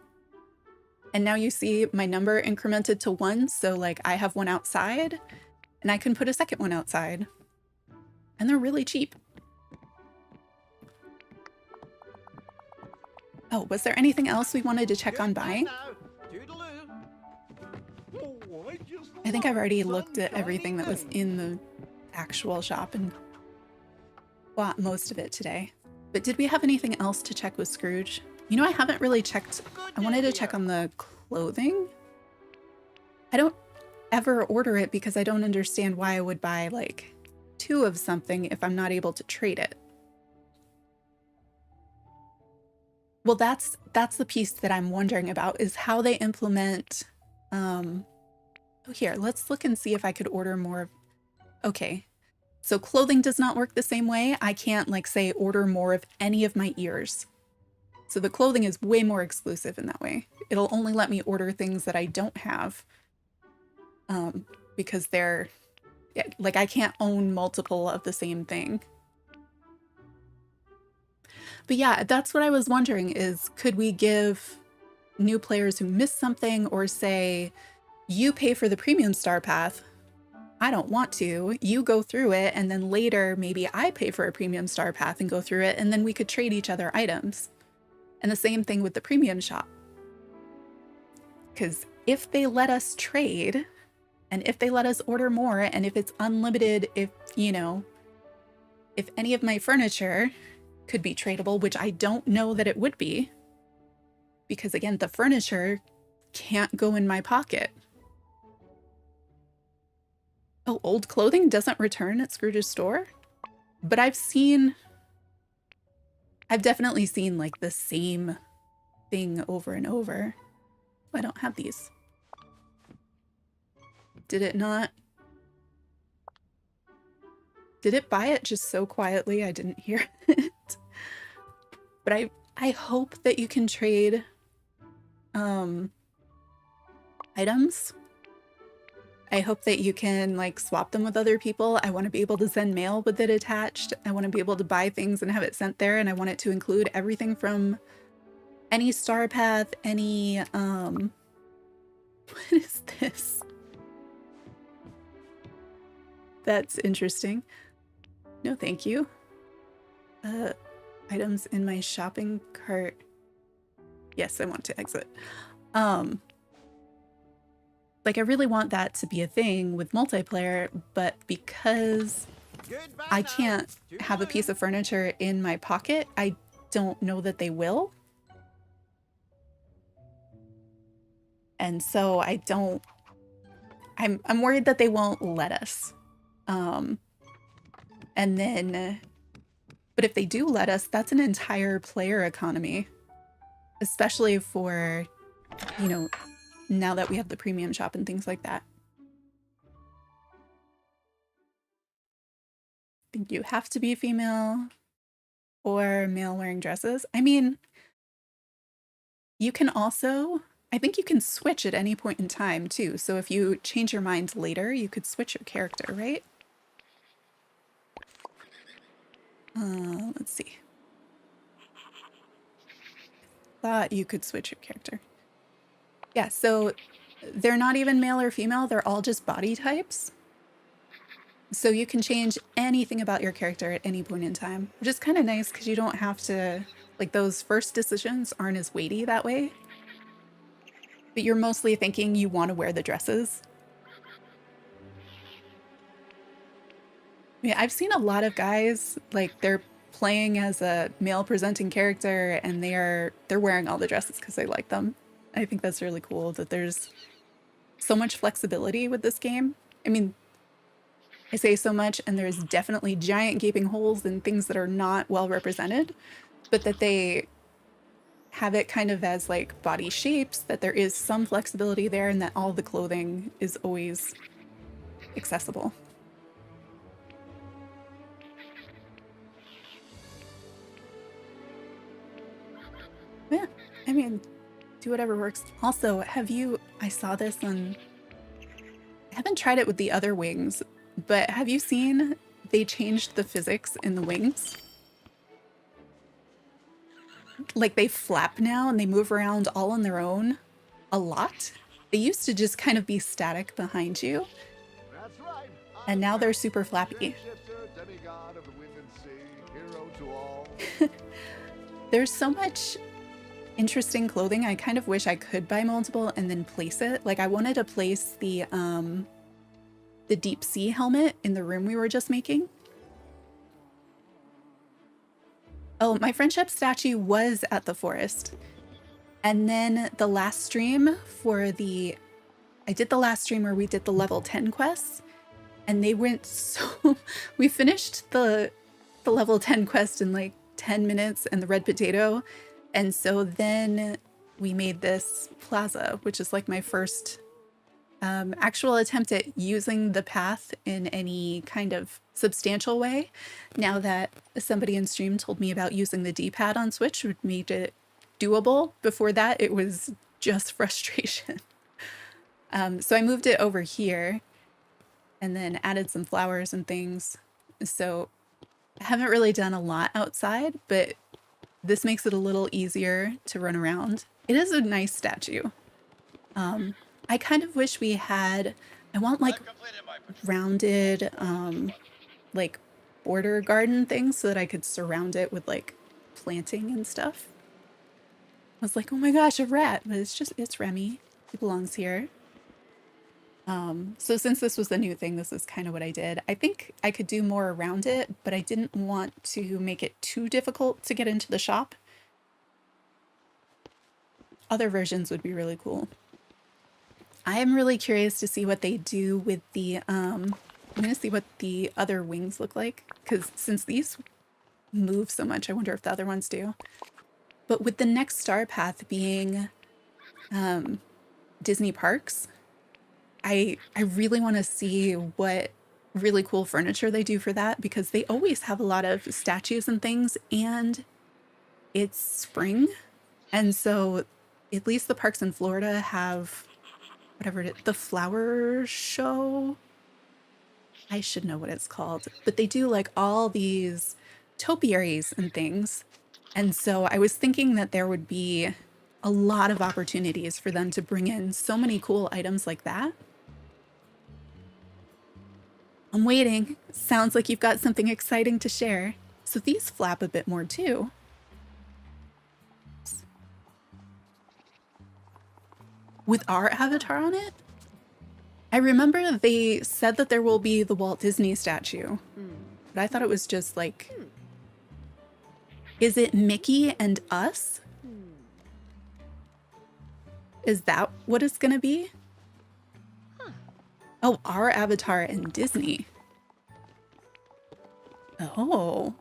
A: And now you see my number incremented to 1. So like I have one outside and I can put a second one outside. And they're really cheap. Oh, was there anything else we wanted to check on
B: Goodbye
A: buying?
B: now. Toodaloo.
C: Oh, I just
A: I think I've
C: love
A: already looked at
C: sunshiny
A: everything that was
C: things.
A: in the actual shop and bought most of it today. But did we have anything else to check with Scrooge? You know, I haven't really checked.
B: Good
A: I wanted to check
B: dear.
A: on the clothing. I don't ever order it because I don't understand why I would buy like 2 of something if I'm not able to trade it. Well, that's the piece that I'm wondering about is how they implement. Oh, here, let's look and see if I could order more. Okay, so clothing does not work the same way. I can't like say order more of any of my ears. So the clothing is way more exclusive in that way. It'll only let me order things that I don't have, because they're like I can't own multiple of the same thing. But yeah, that's what I was wondering is could we give new players who missed something or say, you pay for the premium star path. I don't want to. You go through it, and then later maybe I pay for a premium star path and go through it, and then we could trade each other items. And the same thing with the premium shop. Because if they let us trade, and if they let us order more, and if it's unlimited, if, you know, if any of my furniture could be tradable, which I don't know that it would be, because again, the furniture can't go in my pocket. Oh, old clothing doesn't return at Scrooge's store? But I've definitely seen like the same thing over and over. Oh, I don't have these. Did it not? Did it buy it just so quietly I didn't hear it? But I hope that you can trade items. I hope that you can like swap them with other people. I want to be able to send mail with it attached. I want to be able to buy things and have it sent there, and I want it to include everything from any star path, any what is this? That's interesting. No, thank you. Items in my shopping cart. Yes, I want to exit. Like I really want that to be a thing with multiplayer, but because
B: Goodbye
A: I
B: now.
A: can't have a piece of furniture in my pocket, I don't know that they will. And so I'm worried that they won't let us. And then, but if they do let us, that's an entire player economy, especially for, you know, now that we have the premium shop and things like that. I think you have to be female or male wearing dresses. I mean, you can also, I think you can switch at any point in time too. So if you change your mind later, you could switch your character, right? Let's see. Thought you could switch your character. Yeah, so they're not even male or female. They're all just body types. So you can change anything about your character at any point in time, which is kind of nice because you don't have to, like those first decisions aren't as weighty that way. But you're mostly thinking you want to wear the dresses. Yeah, I've seen a lot of guys, like they're playing as a male presenting character and they're wearing all the dresses because they like them. I think that's really cool that there's so much flexibility with this game. I mean, I say so much, and there's definitely giant gaping holes and things that are not well represented, but that they have it kind of as like body shapes, that there is some flexibility there, and that all the clothing is always accessible. Yeah, I mean, do whatever works. Also, I saw this on, I haven't tried it with the other wings, but have you seen they changed the physics in the wings? Like they flap now and they move around all on their own a lot. They used to just kind of be static behind you,
C: That's right.
A: and now they're super flappy.
C: Shapeshifter, demigod of the wind and sea, hero to all.
A: There's so much interesting clothing. I kind of wish I could buy multiple and then place it. Like I wanted to place the deep sea helmet in the room we were just making. Oh, my friendship statue was at the forest. And then the last stream I did the last stream where we did the level 10 quests, and they went so, we finished the level 10 quest in like 10 minutes and the red potato. And so then we made this plaza, which is like my first actual attempt at using the path in any kind of substantial way. Now that somebody in stream told me about using the D-pad on Switch, which made it doable. Before that, it was just frustration. So I moved it over here and then added some flowers and things. So I haven't really done a lot outside, but this makes it a little easier to run around. It is a nice statue. I kind of wish we had, I want like rounded, like border garden things so that I could surround it with like planting and stuff. I was like, oh my gosh, a rat, but it's Remy. He belongs here. So since this was the new thing, this is kind of what I did. I think I could do more around it, but I didn't want to make it too difficult to get into the shop. Other versions would be really cool. I am really curious to see what they do with the, I'm going to see what the other wings look like, because since these move so much, I wonder if the other ones do. But with the next star path being Disney parks, I really want to see what really cool furniture they do for that, because they always have a lot of statues and things, and it's spring. And so at least the parks in Florida have whatever it is, the flower show. I should know what it's called, but they do like all these topiaries and things. And so I was thinking that there would be a lot of opportunities for them to bring in so many cool items like that. I'm waiting. Sounds like you've got something exciting to share. So these flap a bit more too. With our avatar on it? I remember they said that there will be the Walt Disney statue, but I thought it was just like, is it Mickey and us? Is that what it's gonna be? Oh, our avatar and Disney. Oh.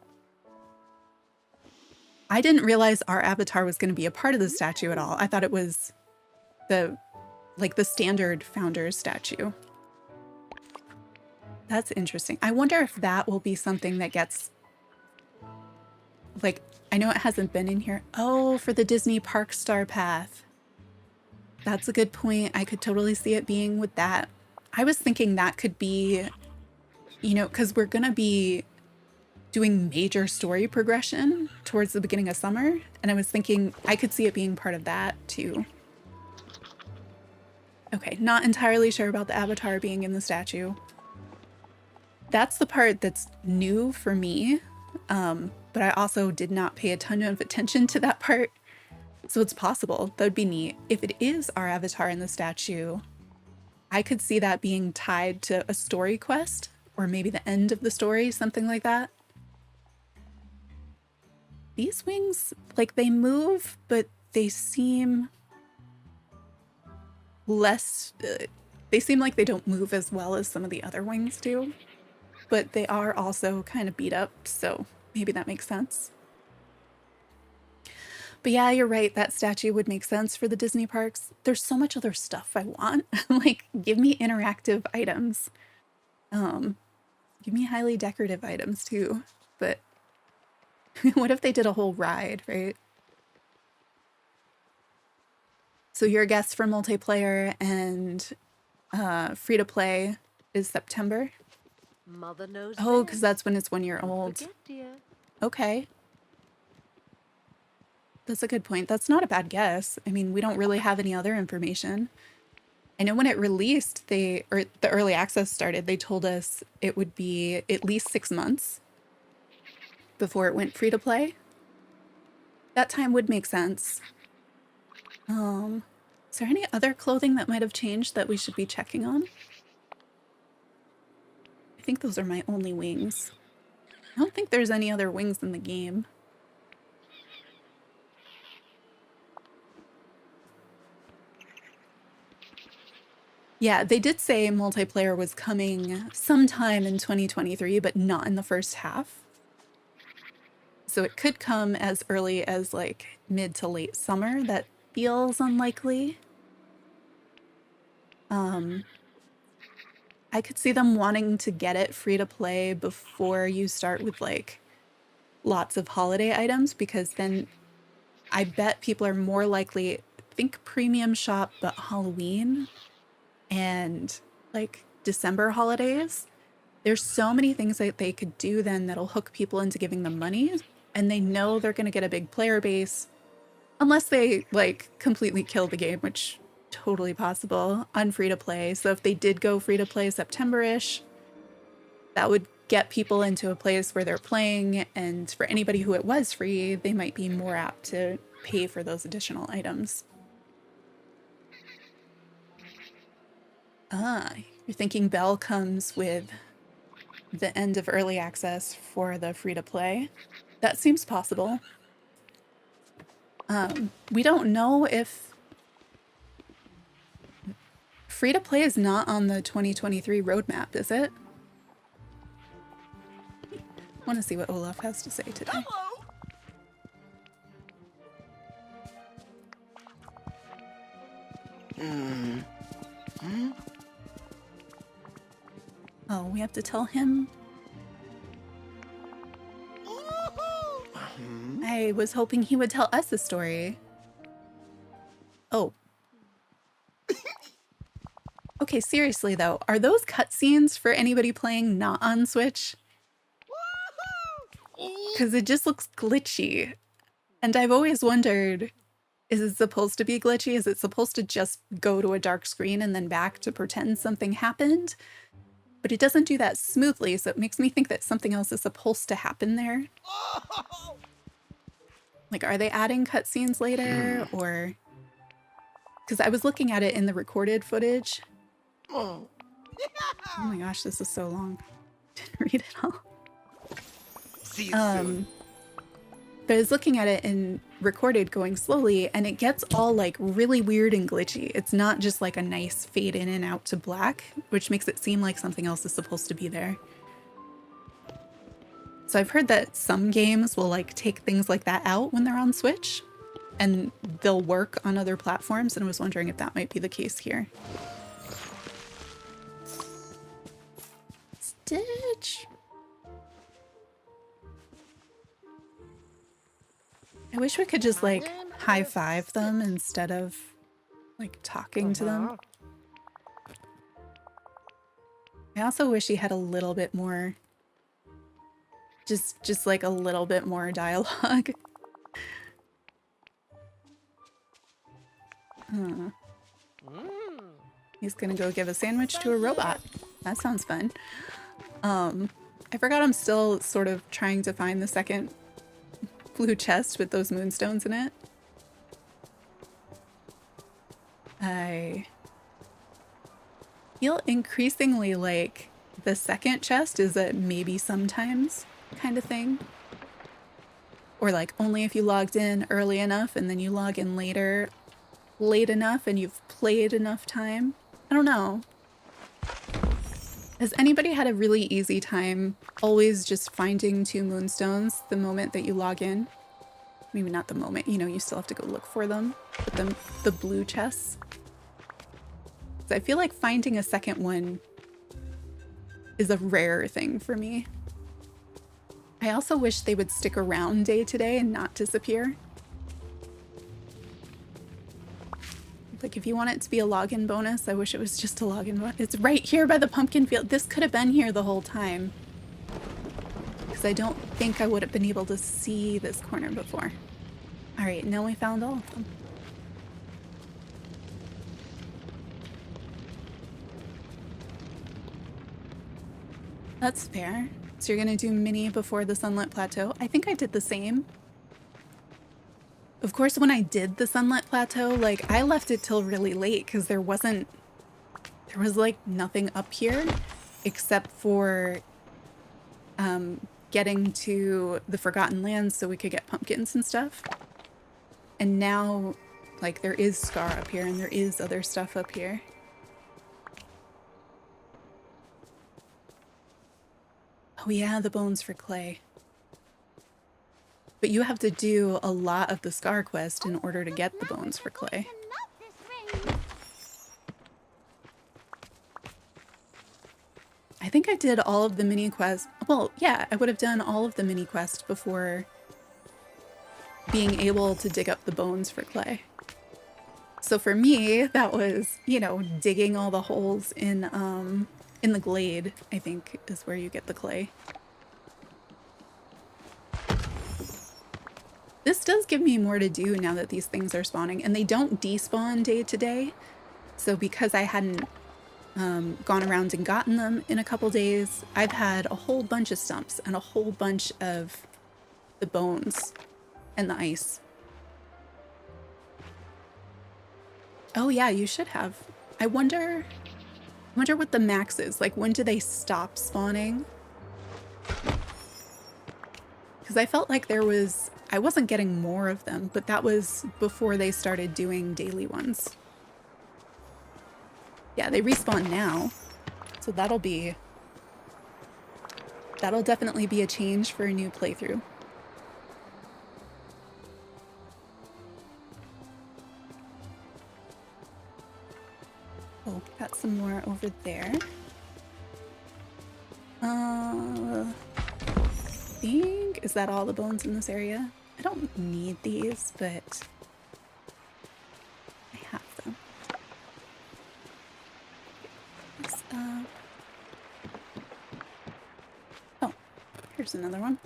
A: I didn't realize our avatar was gonna be a part of the statue at all. I thought it was the standard founder's statue. That's interesting. I wonder if that will be something that gets, like, I know it hasn't been in here. Oh, for the Disney Park Star Path. That's a good point. I could totally see it being with that. I was thinking that could be, you know, because we're going to be doing major story progression towards the beginning of summer. And I was thinking I could see it being part of that too. Okay, not entirely sure about the avatar being in the statue. That's the part that's new for me, but I also did not pay a ton of attention to that part, so it's possible. That would be neat. If it is our avatar in the statue, I could see that being tied to a story quest, or maybe the end of the story, something like that. These wings, like, they move, but they seem less, they seem like they don't move as well as some of the other wings do, but they are also kind of beat up, so maybe that makes sense. But yeah, you're right, that statue would make sense for the Disney parks. There's so much other stuff I want. Like, give me interactive items. Give me highly decorative items too, but what if they did a whole ride, right? So your guess for multiplayer and free to play is September?
D: Mother knows.
A: Oh, because that's when it's 1 year
D: Don't
A: old.
D: forget, dear.
A: Okay. That's a good point. That's not a bad guess. I mean, we don't really have any other information. I know when it released, the early access started, they told us it would be at least 6 months before it went free to play. That time would make sense. Is there any other clothing that might have changed that we should be checking on? I think those are my only wings. I don't think there's any other wings in the game. Yeah, they did say multiplayer was coming sometime in 2023, but not in the first half. So it could come as early as like mid to late summer. That feels unlikely. I could see them wanting to get it free to play before you start with like lots of holiday items, because then I bet people are more likely, think premium shop, but Halloween and like December holidays. There's so many things that they could do then that'll hook people into giving them money, and they know they're going to get a big player base unless they like completely kill the game, which totally possible, on free to play. So if they did go free to play September-ish, that would get people into a place where they're playing, and for anybody who it was free, they might be more apt to pay for those additional items. Ah, you're thinking Bell comes with the end of early access for the free to play? That seems possible. We don't know if free to play is not on the 2023 roadmap, is it? I want to see what Olaf has to say today. Oh, we have to tell him? I was hoping he would tell us a story. Oh. Okay, seriously though, are those cutscenes for anybody playing not on Switch? Because it just looks glitchy. And I've always wondered, is it supposed to be glitchy? Is it supposed to just go to a dark screen and then back to pretend something happened? But it doesn't do that smoothly, so it makes me think that something else is supposed to happen there. Like, are they adding cutscenes later, or... Because I was looking at it in the recorded footage. Oh my gosh, this is so long. Didn't read it all.
B: See you soon.
A: But I was looking at it in recorded going slowly, and it gets all like really weird and glitchy. It's not just like a nice fade in and out to black, which makes it seem like something else is supposed to be there. So I've heard that some games will like take things like that out when they're on Switch, and they'll work on other platforms, and I was wondering if that might be the case here. Stitch! I wish we could just like high-five them instead of like talking to them. I also wish he had a little bit more, just like a little bit more dialogue. He's gonna go give a sandwich to a robot. That sounds fun. I forgot I'm still sort of trying to find the second blue chest with those moonstones in it. I feel increasingly like the second chest is a maybe sometimes kind of thing. Or like only if you logged in early enough and then you log in later, late enough and you've played enough time. I don't know. Has anybody had a really easy time always just finding 2 moonstones the moment that you log in? Maybe not the moment, you know, you still have to go look for them, but the blue chests. So I feel like finding a second one is a rare thing for me. I also wish they would stick around day to day and not disappear. Like, if you want it to be a login bonus, I wish it was just a login bonus. It's right here by the pumpkin field. This could have been here the whole time. Because I don't think I would have been able to see this corner before. Alright, now we found all of them. That's fair. So you're gonna do mini before the Sunlit Plateau? I think I did the same. Of course, when I did the Sunlit Plateau, like, I left it till really late because there was like nothing up here except for getting to the Forgotten Lands so we could get pumpkins and stuff. And now, like, there is Scar up here and there is other stuff up here. Oh yeah, the bones for clay. But you have to do a lot of the Scar quest in order to get the bones for clay. I think I did all of the mini quests. Well, yeah, I would have done all of the mini quests before being able to dig up the bones for clay. So for me, that was, you know, digging all the holes in the glade, I think, is where you get the clay. This does give me more to do now that these things are spawning, and they don't despawn day to day. So because I hadn't gone around and gotten them in a couple days, I've had a whole bunch of stumps and a whole bunch of the bones and the ice. Oh yeah, you should have. I wonder what the max is. Like, when do they stop spawning? Because I felt like I wasn't getting more of them, but that was before they started doing daily ones. Yeah, they respawn now. So that'll definitely be a change for a new playthrough. Oh, got some more over there. I think, is that all the bones in this area? I don't need these, but I have them. Pick this up. Oh, here's another one.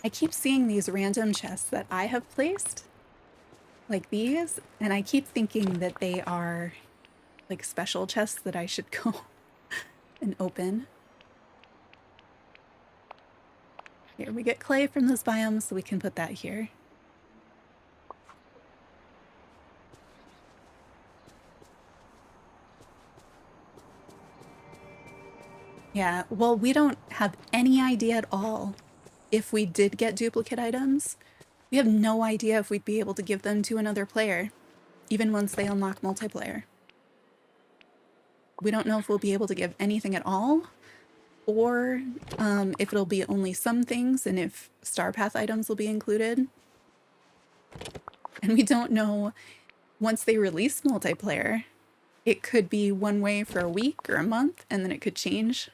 A: I keep seeing these random chests that I have placed, like these, and I keep thinking that they are like special chests that I should go and open. Here, we get clay from this biome, so we can put that here. Yeah, well, we don't have any idea at all if we did get duplicate items. We have no idea if we'd be able to give them to another player, even once they unlock multiplayer. We don't know if we'll be able to give anything at all, or if it'll be only some things, and if Star Path items will be included. And we don't know, once they release multiplayer, it could be one way for a week or a month, and then it could change.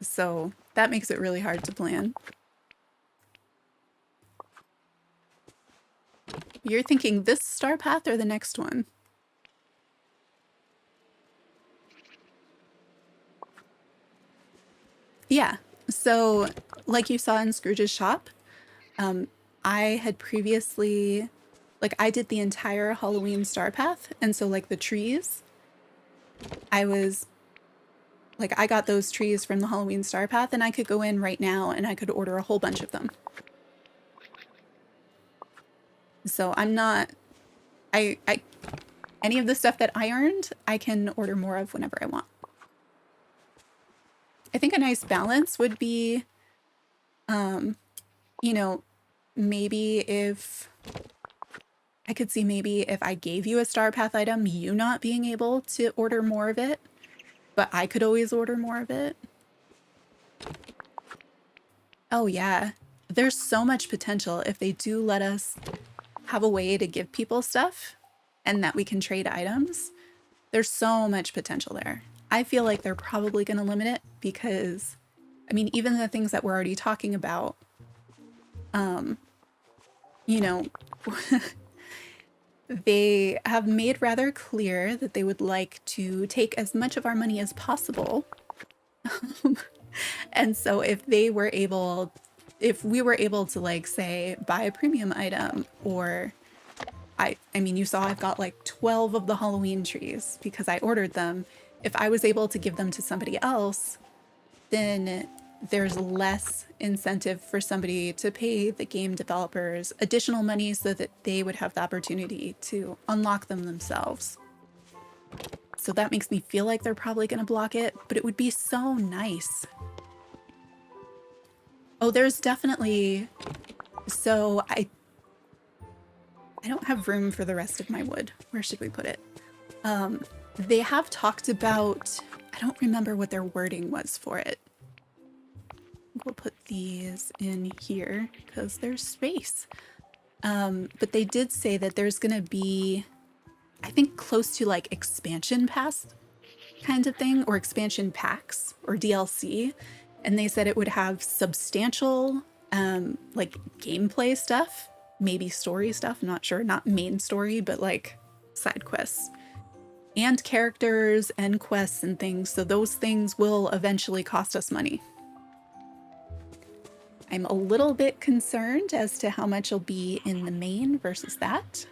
A: So that makes it really hard to plan. You're thinking this Star Path or the next one? Yeah, so like you saw in Scrooge's shop, I had previously, like, I did the entire Halloween Star Path, and so like the trees, I got those trees from the Halloween Star Path, and I could go in right now and I could order a whole bunch of them. So I'm not, any of the stuff that I earned, I can order more of whenever I want. I think a nice balance would be, you know, maybe if I could see maybe if I gave you a Star Path item, you not being able to order more of it, but I could always order more of it. Oh yeah, there's so much potential if they do let us have a way to give people stuff and that we can trade items. There's so much potential there. I feel like they're probably going to limit it because, I mean, even the things that we're already talking about, you know, they have made rather clear that they would like to take as much of our money as possible. And so if we were able to, like, say, buy a premium item, or I mean, you saw I've got like 12 of the Halloween trees because I ordered them. If I was able to give them to somebody else, then there's less incentive for somebody to pay the game developers additional money so that they would have the opportunity to unlock them themselves. So that makes me feel like they're probably going to block it, but it would be so nice. Oh, there's definitely... So I don't have room for the rest of my wood. Where should we put it? They have talked about... I don't remember what their wording was for it. We'll put these in here because there's space. But they did say that there's going to be, I think, close to like expansion pass kind of thing, or expansion packs or DLC. And they said it would have substantial like gameplay stuff, maybe story stuff. I'm not sure, not main story, but like side quests and characters and quests and things. So those things will eventually cost us money. I'm a little bit concerned as to how much will be in the main versus that.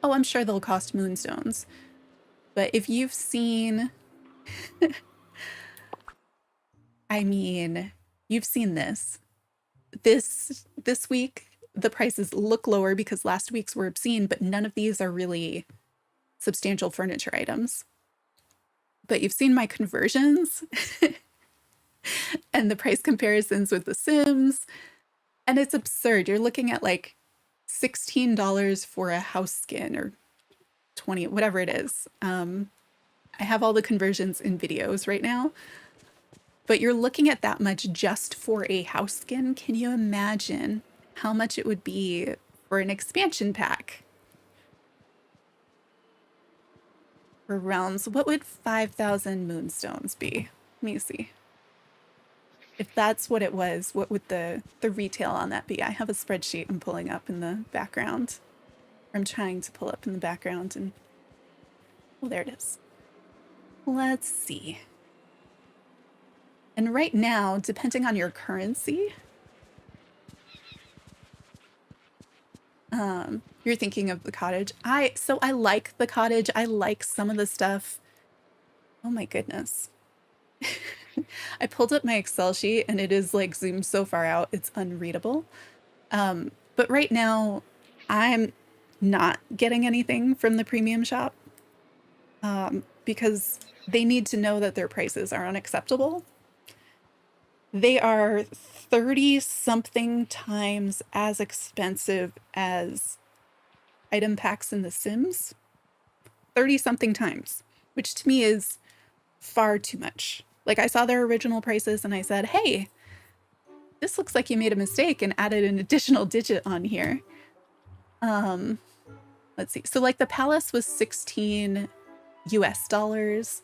A: Oh, I'm sure they'll cost moonstones. But if you've seen... I mean, you've seen this. This week, the prices look lower because last week's were obscene, but none of these are really substantial furniture items. But you've seen my conversions. And the price comparisons with The Sims. And it's absurd. You're looking at like $16 for a house skin or 20, whatever it is. I have all the conversions in videos right now. But you're looking at that much just for a house skin. Can you imagine how much it would be for an expansion pack? For realms, what would 5,000 moonstones be? Let me see. If that's what it was, what would the retail on that be? I have a spreadsheet I'm pulling up in the background. I'm trying to pull up in the background and... Oh, there it is. Let's see. And right now, depending on your currency, you're thinking of the cottage. So I like the cottage. I like some of the stuff. Oh my goodness. I pulled up my Excel sheet and it is like zoomed so far out, it's unreadable. But right now, I'm not getting anything from the premium shop because they need to know that their prices are unacceptable. They are 30-something times as expensive as item packs in The Sims. 30-something times, which to me is far too much. Like, I saw their original prices and I said, hey, this looks like you made a mistake and added an additional digit on here. Let's see. So like the palace was 16 US dollars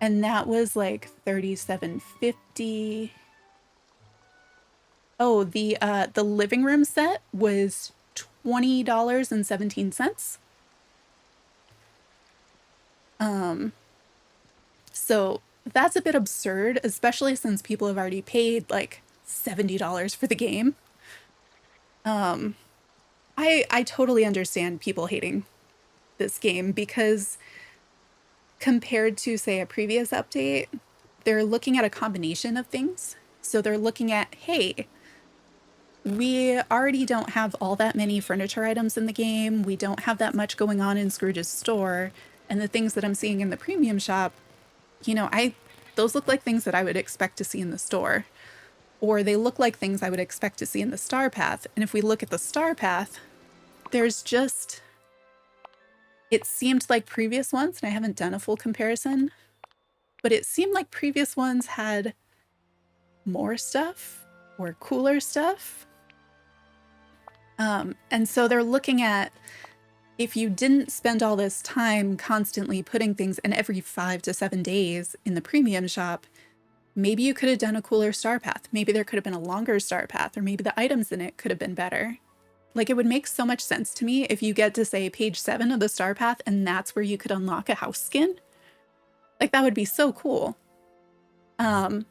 A: and that was like 37.50. Oh, the living room set was $20.17. So that's a bit absurd, especially since people have already paid like $70 for the game. I totally understand people hating this game because compared to, say, a previous update, they're looking at a combination of things. So they're looking at, hey, we already don't have all that many furniture items in the game. We don't have that much going on in Scrooge's store. And the things that I'm seeing in the premium shop, you know, those look like things that I would expect to see in the store. Or they look like things I would expect to see in the Star Path. And if we look at the Star Path, there's just... It seemed like previous ones, and I haven't done a full comparison, but it seemed like previous ones had more stuff or cooler stuff. And so they're looking at, if you didn't spend all this time constantly putting things in every 5 to 7 days in the premium shop, maybe you could have done a cooler Star Path. Maybe there could have been a longer Star Path, or maybe the items in it could have been better. Like, it would make so much sense to me if you get to, say, page 7 of the Star Path, and that's where you could unlock a house skin. Like, that would be so cool. And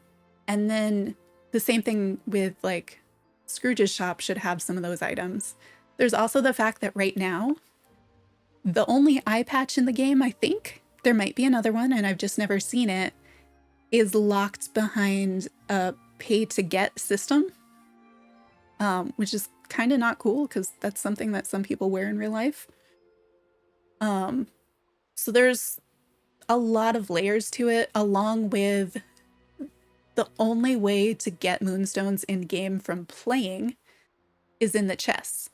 A: then the same thing with, like, Scrooge's shop should have some of those items. There's also the fact that right now, the only eye patch in the game, I think, there might be another one, and I've just never seen it, is locked behind a pay to get system, which is kind of not cool because that's something that some people wear in real life. So there's a lot of layers to it, along with the only way to get moonstones in game from playing is in the chests.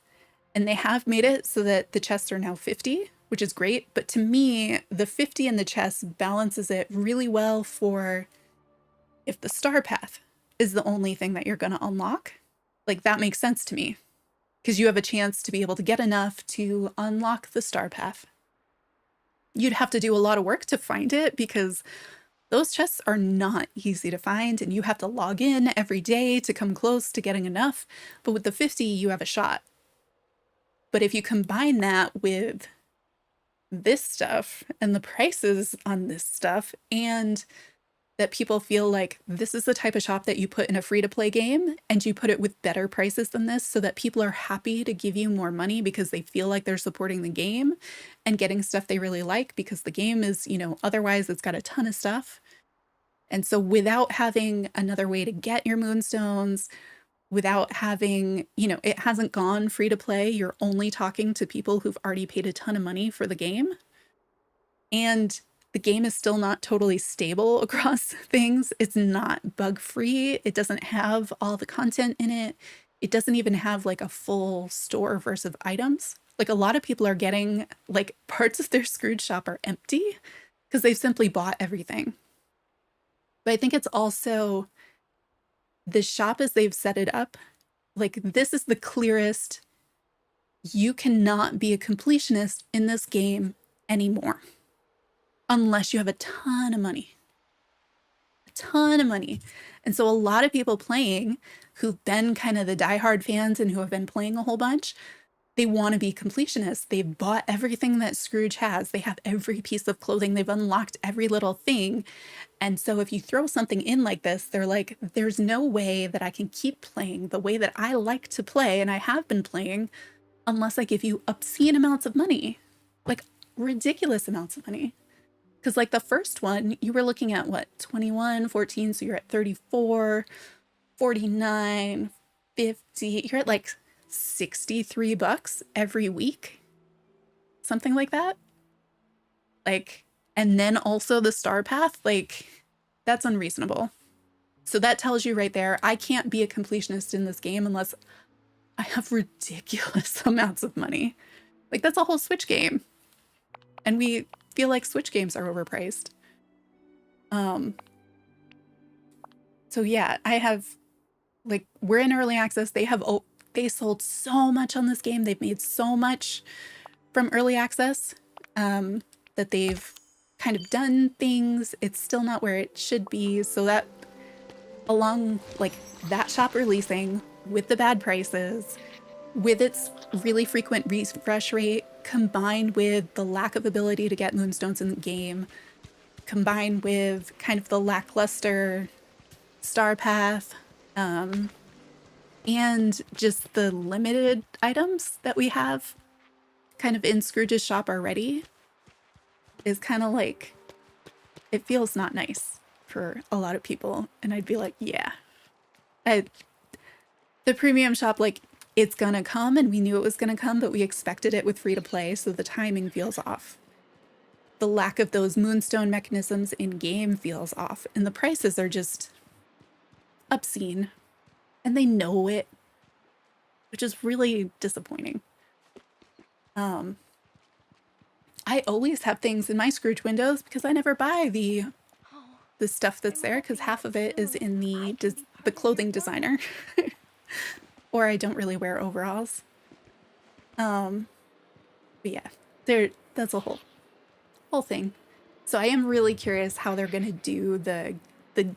A: And they have made it so that the chests are now 50, which is great. But to me, the 50 in the chest balances it really well for if the star path is the only thing that you're going to unlock. Like, that makes sense to me because you have a chance to be able to get enough to unlock the star path. You'd have to do a lot of work to find it because those chests are not easy to find and you have to log in every day to come close to getting enough. But with the 50, you have a shot. But if you combine that with this stuff and the prices on this stuff, and that people feel like this is the type of shop that you put in a free-to-play game and you put it with better prices than this so that people are happy to give you more money because they feel like they're supporting the game and getting stuff they really like because the game is, you know, otherwise it's got a ton of stuff. And so without having another way to get your moonstones, without having, you know, it hasn't gone free to play, you're only talking to people who've already paid a ton of money for the game. And the game is still not totally stable across things. It's not bug free. It doesn't have all the content in it. It doesn't even have like a full store verse of items. Like, a lot of people are getting like parts of their Scrooge shop are empty because they've simply bought everything. But I think it's also the shop as they've set it up. Like, this is the clearest. You cannot be a completionist in this game anymore. Unless you have a ton of money. A ton of money. And so a lot of people playing who've been kind of the diehard fans and who have been playing a whole bunch, they want to be completionists. They've bought everything that Scrooge has. They have every piece of clothing. They've unlocked every little thing. And so if you throw something in like this, they're like, there's no way that I can keep playing the way that I like to play and I have been playing unless I give you obscene amounts of money. Like, ridiculous amounts of money. Because like the first one, you were looking at what, 21, 14, so you're at 34, 49, 50, you're at like $63 every week. Something like that. Like, and then also the star path, like, that's unreasonable. So that tells you right there, I can't be a completionist in this game unless I have ridiculous amounts of money. Like, that's a whole Switch game. And we feel like Switch games are overpriced. So yeah, I have, like, we're in early access. They sold so much on this game. They've made so much from early access that they've kind of done things. It's still not where it should be. So that, along like that shop releasing with the bad prices, with its really frequent refresh rate, combined with the lack of ability to get moonstones in the game, combined with kind of the lackluster star path, and just the limited items that we have kind of in Scrooge's shop already, is kind of like, it feels not nice for a lot of people. And I'd be like, yeah, the premium shop, like, it's gonna come, and we knew it was gonna come, but we expected it with free to play, so the timing feels off. The lack of those moonstone mechanisms in game feels off, and the prices are just obscene, and they know it, which is really disappointing. I always have things in my Scrooge windows because I never buy the stuff that's there, because half of it is in the clothing designer. Or I don't really wear overalls. But yeah, that's a whole thing. So I am really curious how they're gonna do the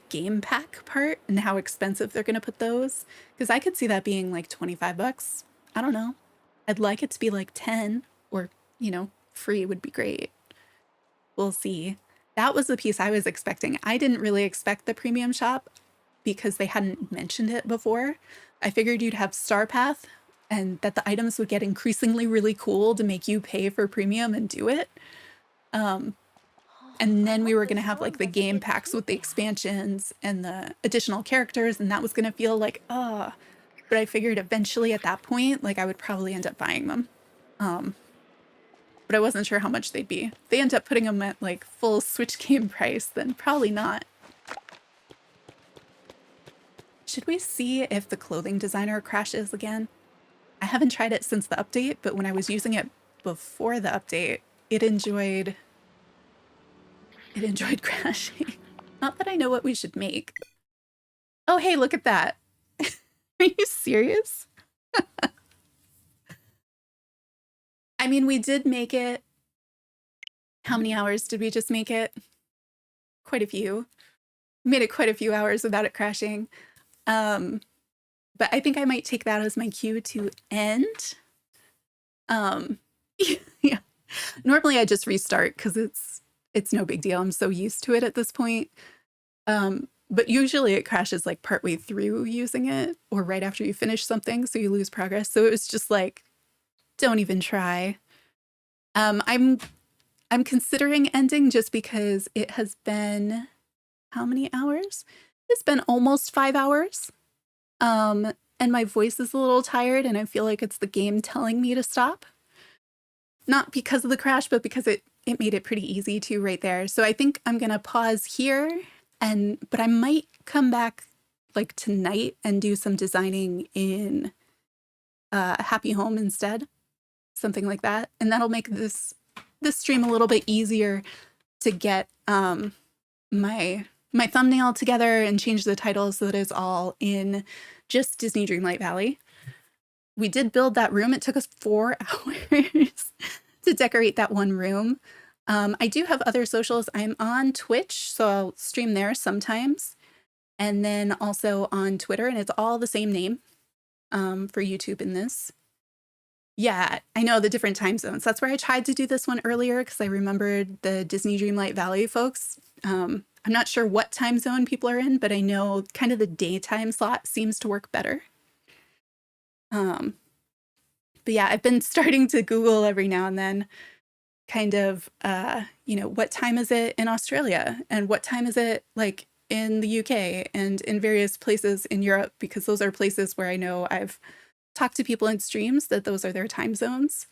A: game pack part and how expensive they're gonna put those. Because I could see that being like $25. I don't know. I'd like it to be like 10, or, you know, free would be great. We'll see. That was the piece I was expecting. I didn't really expect the premium shop because they hadn't mentioned it before. I figured you'd have Star Path and that the items would get increasingly really cool to make you pay for premium and do it. And then we were going to have like the game packs with the expansions and the additional characters, and that was going to feel like, but I figured eventually at that point, like I would probably end up buying them. But I wasn't sure how much they'd be. If they end up putting them at like full Switch game price, then probably not. Should we see if the clothing designer crashes again? I haven't tried it since the update, but when I was using it before the update, it enjoyed crashing. Not that I know what we should make. Oh, hey, look at that. Are you serious? I mean, we did make it. How many hours did we just make it? Quite a few. We made it quite a few hours without it crashing. But I think I might take that as my cue to end. Yeah. Normally I just restart because it's no big deal. I'm so used to it at this point. But usually it crashes like partway through using it or right after you finish something, so you lose progress. So it was just like, don't even try. I'm considering ending just because it has been how many hours? It's been almost 5 hours. And my voice is a little tired and I feel like it's the game telling me to stop. Not because of the crash, but because it made it pretty easy to right there. So I think I'm gonna pause here, but I might come back like tonight and do some designing in Happy Home instead. Something like that. And that'll make this stream a little bit easier to get my thumbnail together and change the title so that it's all in just Disney Dreamlight Valley. We did build that room. It took us 4 hours to decorate that one room. I do have other socials. I'm on Twitch, so I'll stream there sometimes. And then also on Twitter, and it's all the same name for YouTube in this. Yeah, I know the different time zones. That's where I tried to do this one earlier because I remembered the Disney Dreamlight Valley folks. I'm not sure what time zone people are in, but I know kind of the daytime slot seems to work better. But yeah, I've been starting to Google every now and then kind of, what time is it in Australia and what time is it like in the UK and in various places in Europe, because those are places where I know I've talked to people in streams that those are their time zones.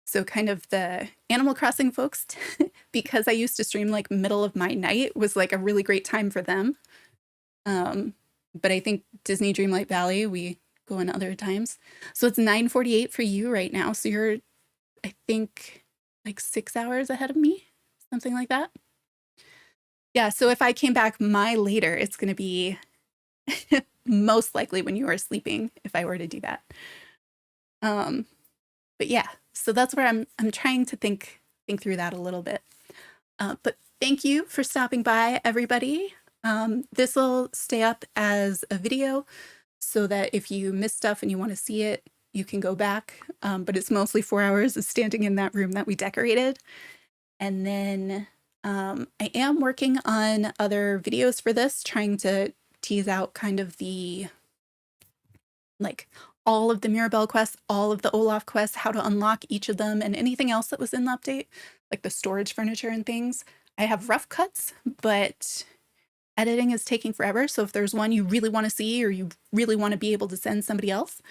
A: So kind of the Animal Crossing folks, because I used to stream like middle of my night, was like a really great time for them. But I think Disney Dreamlight Valley, we go in other times. So it's 9:48 for you right now. So you're, I think, like 6 hours ahead of me, something like that. Yeah, so if I came back later, it's going to be most likely when you are sleeping, if I were to do that. But yeah, so that's where I'm trying to think through that a little bit. But thank you for stopping by, everybody. This will stay up as a video so that if you miss stuff and you want to see it, you can go back. But it's mostly 4 hours of standing in that room that we decorated. And then I am working on other videos for this, trying to tease out kind of the, like, all of the Mirabelle quests, all of the Olaf quests, how to unlock each of them, and anything else that was in the update, like the storage furniture and things. I have rough cuts, but editing is taking forever. So if there's one you really want to see or you really want to be able to send somebody else,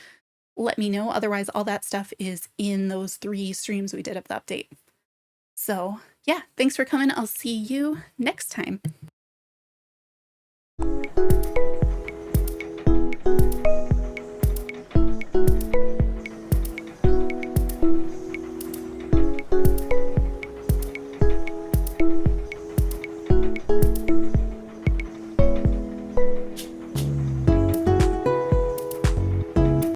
A: let me know. Otherwise, all that stuff is in those 3 streams we did of the update. So yeah, thanks for coming. I'll see you next time.